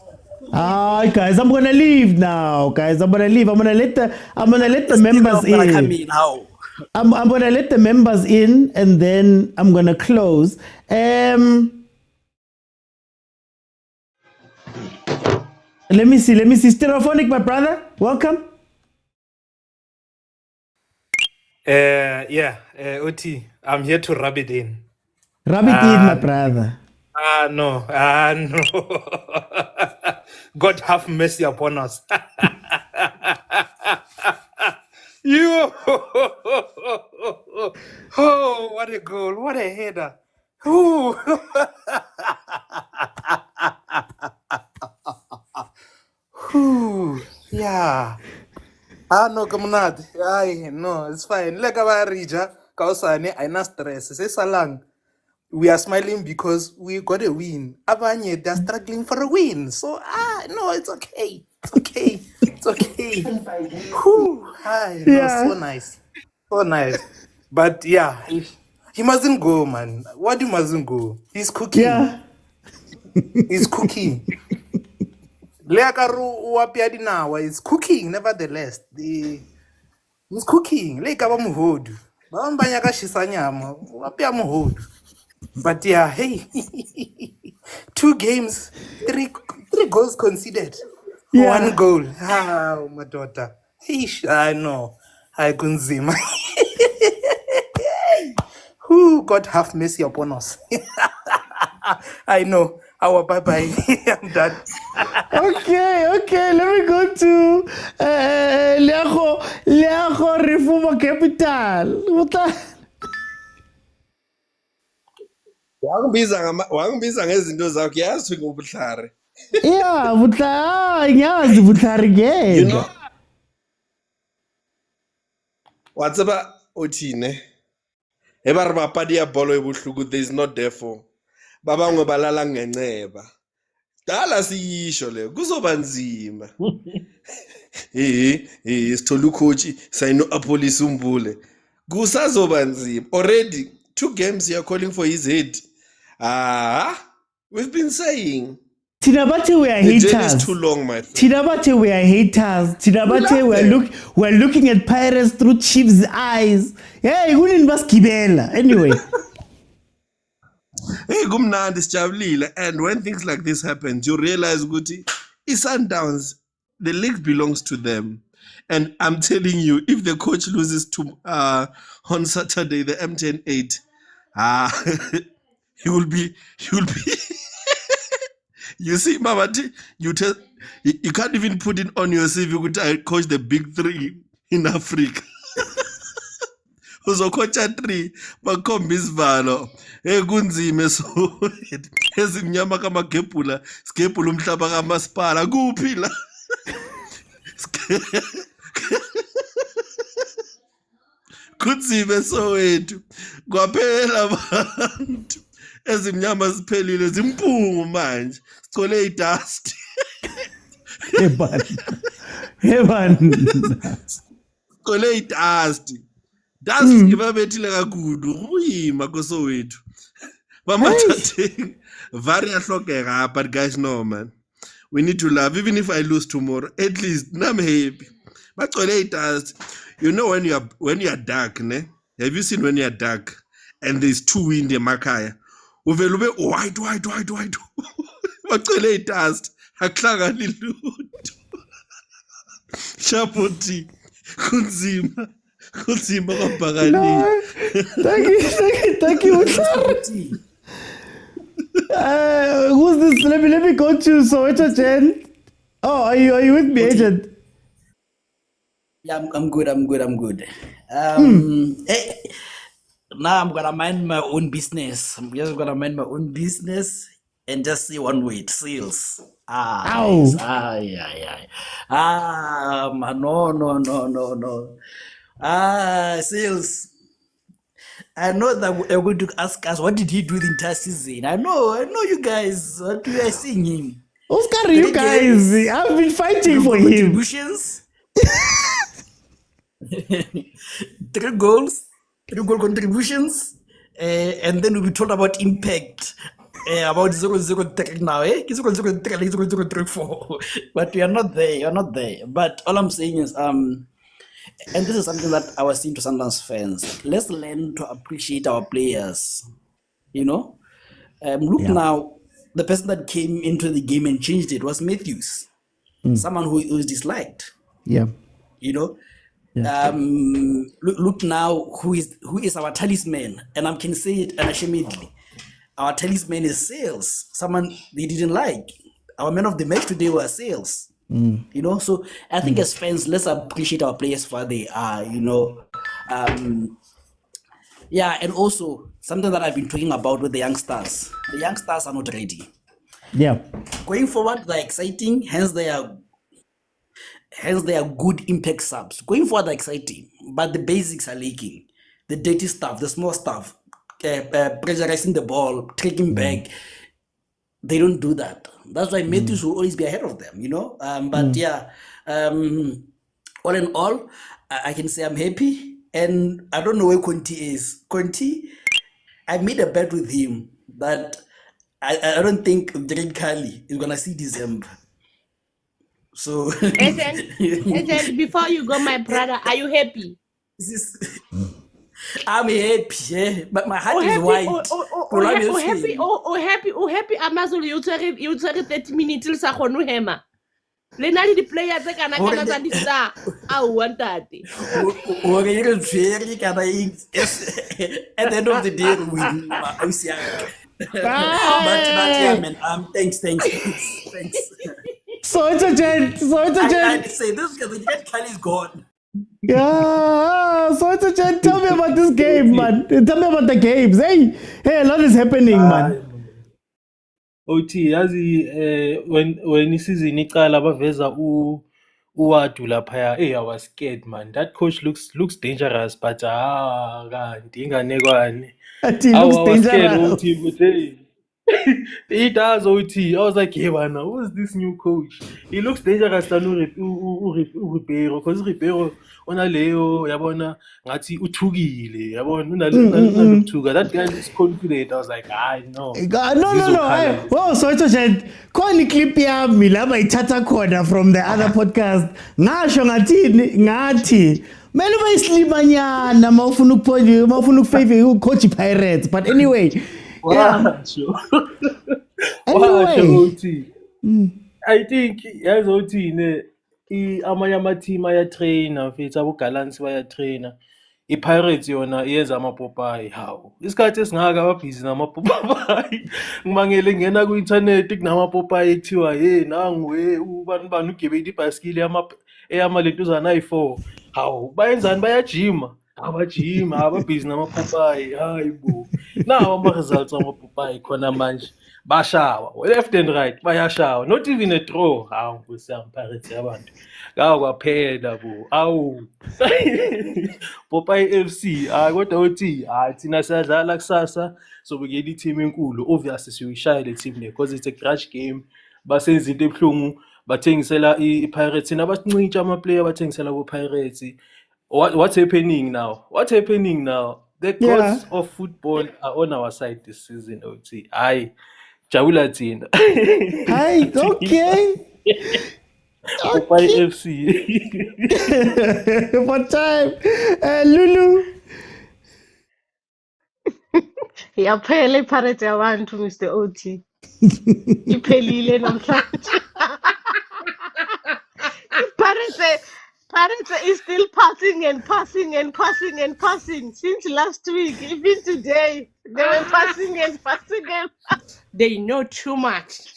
Guys, I'm gonna leave now. Guys, I'm gonna leave. I'm gonna let the members in. Come in. How? I'm gonna let the members in, and then I'm gonna close. Let me see. Stereophonic, my brother. Welcome. OT, I'm here to rub it in. Rub it in, my brother. No. God have mercy upon us. You. Oh, what a goal. What a header. Ooh. Yeah. No, kamunati. No, it's fine. Like our Rija, Kausani, I na stress. Say salang. We are smiling because we got a win. Abanye, they're struggling for a win. So, no, it's okay. It's okay. It's okay. Whew. No, so nice. So nice. But yeah, he mustn't go, man. Why do you mustn't go? He's cooking. Yeah. He's cooking. Leakaru wapiadi nawa is cooking, nevertheless. He's cooking. Leikaba muhodu. Bambanya kashisanyama. Wapia muhodu. But yeah, hey, 2 games, 3 goals conceded, 1 goal. My daughter. I know. I couldn't see my. Who God have mercy upon us. I know. Our bye-bye. I'm done. Okay. Let me go to Leago Reforma Capital. What the? Wangibiza ngezinto zakho yazi ngobuhlare. Yeah, ngiyazi buhlari ngeke. You know what's about othine? Eba re bapadi ya bolo ebuhluku there is not therefore. Ba bangwe balala ngenceba. Dala siyisho le kuzoba nzima. Sithola ucoach sayino Apolis umbule. Kusazoba nzima. Already 2 games you are calling for his head. We've been saying. Tinabate, we are the haters. journey is too long, my friend. Tinabate, we are haters. Tinabate, we're looking at Pirates through Chiefs' eyes. Yeah, you wouldn't bust Kibela. Anyway. Hey, Gumnand is Chavlila. And when things like this happen, you realize, Guti, it's Sundowns. The league belongs to them. And I'm telling you, if the coach loses on Saturday, the M10-8, he will be. You see, Mamati, you can't even put it on your CV. I coach the big 3 in Africa. Uzokocha 3 bakhomba isivalo ekunzime so ezimnyama kama gebhula umhlaba kamasipala kuphi la kunzime Soweto kwaphela abantu ezimnyama siphelile zimpungu manje sicole idust sicole idust dust ibabethile kakhulu uyima koSoweto bamathathe very ahlogeka. But guys, no man, we need to love. Even if I lose tomorrow, at least I'm happy. Bacole idust. You know when you are dark, ne? Have you seen when you are dark and there's 2 wind emakhaya uvela ube white bacole idust akuhlangani lutho shaputi kunzima kwabhakani. Thank you. Who's this? Let me go to Soweto, Jen. Oh, are you with me, agent? Yeah, I'm good. Now I'm gonna mind my own business. I'm just gonna mind my own business and just say one word, sales. Ah, Ow. yes. Ay. Man, no. Sales. I know that you're going to ask us, what did he do the entire season? I know you guys. What you are seeing him? Oscar, you guys, I've been fighting for him. Contributions. 3 goals, 3 goal contributions, and then we'll be told about impact. About 003 now, 003, 004. But we are not there. You're not there. But all I'm saying is, and this is something that I was saying to Sundowns fans. Let's learn to appreciate our players. You know, look now. The person that came into the game and changed it was Matthews, someone who was disliked. Yeah. You know, look now who is our talisman, and I can say it unashamedly. Our talisman is Sales, someone they didn't like. Our man of the match today was Sales. You know, so I think as fans, let's appreciate our players for they are. You know, and also something that I've been talking about with the youngsters. The youngsters are not ready. Yeah. Going forward, they're exciting. Hence they are good impact subs. Going forward, they're exciting, but the basics are leaking. The dirty stuff, the small stuff, pressurizing the ball, tracking back. They don't do that. That's why Matthews will always be ahead of them. You know, all in all, I can say I'm happy. And I don't know where Conti is. Conti, I made a bet with him that I don't think Drake Kali is gonna see December. So Agent, before you go, my brother, are you happy? I'm happy, but my heart is white. Happy. AMAZULU, you tshwere 30 minutes le sa kgone ho hema. Le na le di-player tse kana tsa di-star. Ntate. At the end of the day, we win. But man, thanks. So it's a gent. I say this because the jet Kali is gone. Yeah, so it's a gent. Tell me about this game, man. Tell me about the games. Hey, a lot is happening, man. Othi yazi when isizini iqala baveza uwadu lapha. Hey, I was scared, man. That coach looks dangerous, but kanti inganekwane. He looks dangerous. He does, OT. I was like, hey, man, who's this new coach? He looks dangerous than Ribeiro, because Ribeiro, Leo, yabona, ngati uthukile, yabona, that guy is confident. I was like, no. No. Oh, so it's a gent. Call clip ya milaba itata corner from the other podcast. Ngasho ngati. Melu ba islimanyana mawufuna ukufavor coach Pirates, but anyway. Wow, sure. OT. I think as OT amanye ama-team ayatraina mfethu abo-Gallants bayatraina. I-Pirates yona yenza amapopayi. Hawu isikhathi esingaka ababhizi namapopayi. Ngimangele ngena ku-internet kunamapopayi ekuthiwa nangu ubani ugebele ibhasikili eyamalentuzana ayi-4. Hawu bayenzani bayajima. Abajima ababhizi namapopayi. Hayi bo. Now ama-results amapopayi khona manje bashawa left and right bayashawa, not even a draw. Hawu Nkosi yami Pirates yabantu kwaphela bo. Awu Popeye FC kodwa uthi thina siyadlala kusasa sobukela i-team enkulu. Obviously siyoyishaya le team le because it's a grudge game. Basenza into ebuhlungu bathengisela i-Pirates, thina basincintsha ama-player bathengisela ku-Pirates. What's happening now? The gods of football are on our side this season, OT. Jabula thina. Hi, okay. Popeye FC. For time. Lulu. Yaphela iPirates yabantu Mr. OT. Iphelile namhlanje. Pirates is still passing since last week. Even today, they were passing. They know too much.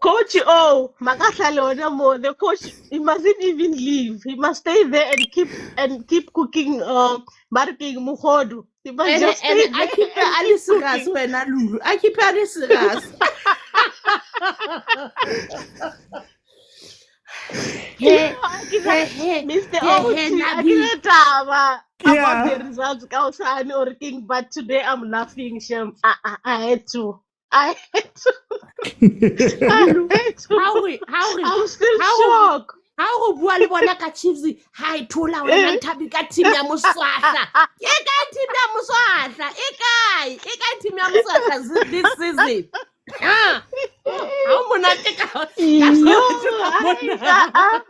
Coach the coach, he mustn't even leave. He must stay there and keep cooking marking muhodu. He must just stay there. I keep Alice when I lose. I keep Alice Mr. Oti, I didn't about the results outside or king, but today I'm laughing. Shem, I had to. I had to. I'm still shocked. How bua le bona ka Chiefs ha e thola wena Nthabi ka team ya Moswahla. E ka team ya Moswahla. E ka team ya Moswahla this season. How monate ka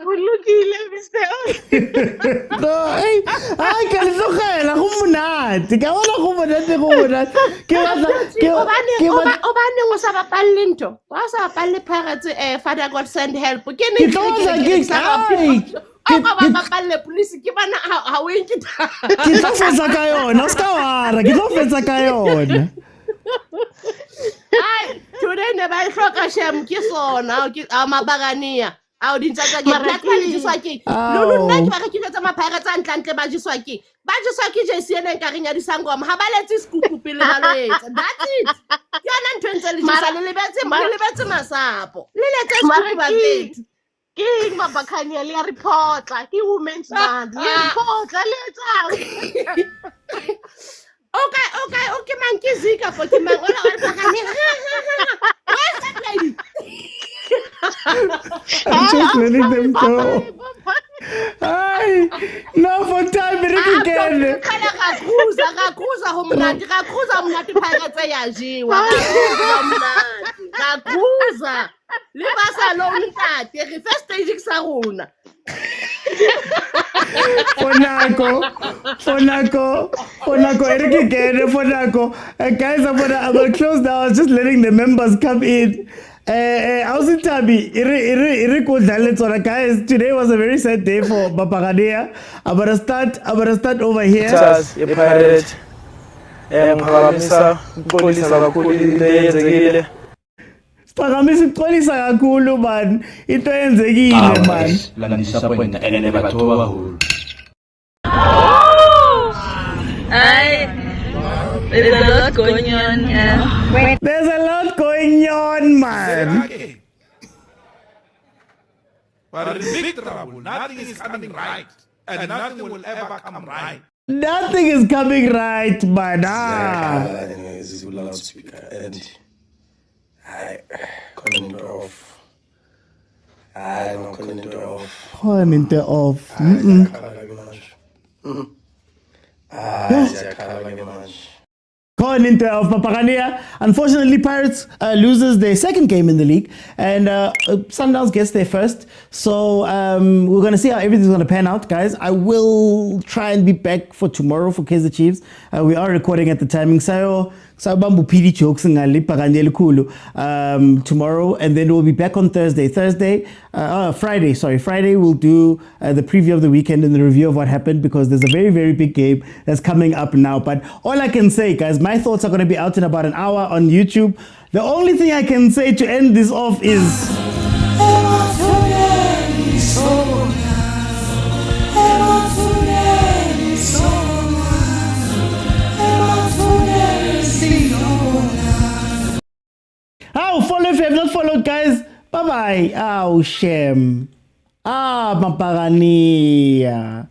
Bulukile Mr. No, hey, ay, ka letsogela go monate. Ka bona go monate go monate. Ke batla obane ngo sa bapalle ntho. Wa sa bapalle Pirates Father God send help. Ke ne ke bapalle police ke bana ha o enke ta. Ke tlo fetsa ka yona, ska wara, ke tlo fetsa ka yona. Ai, today ne ba hloka Shem ke sona ke amabagania. Ao di ntsa ke platform di swa ke. Lo nna ke ba re ke tsa Pirates antlantle ba jiswa ke. Ba jiswa ke JC ene ka renya di sangoma. Ha ba letse skupu pele ba lo etsa. That's it. Yana ntwe ntse le jisa le lebetse masapo. Le letse skupu ba fethu. King Mabakanya le reporter, ke women's month. Le reporter le etsa. Okay, man, kizika for the man. Where's that lady? I'm just letting them go. Ay, no for time, again. Kakuza umnati Pirates yajiwa. Kakuza. Libasa lo umnati, ke first stage sa rona. Guys, I'm gonna close now. I was just letting the members come in. I was in Tabi. Guys, today was a very sad day for Bapagadea. I'm gonna start over here. Pirate. Phakamisa ixolisa kakhulu man. Into yenzekile man. La disappoint and never told. There's a lot going on. There's a lot going on, man. But in big trouble, nothing is coming right. And nothing will ever come right. Nothing is coming right, man. This is a loudspeaker and I couldn't off. I don't couldn't off. Couldn't off. Calling of Papagania. Unfortunately, Pirates loses their second game in the league, and Sundowns gets there first. So we're going to see how everything's going to pan out, guys. I will try and be back for tomorrow for Kaizer Chiefs. We are recording at the timing. Tomorrow, and then we'll be back on Friday. Friday we'll do the preview of the weekend and the review of what happened, because there's a very, very big game that's coming up now. But all I can say, guys, my thoughts are going to be out in about an hour on YouTube. The only thing I can say to end this off is follow if you have not followed, guys. Bye bye. Shame. Mapagania.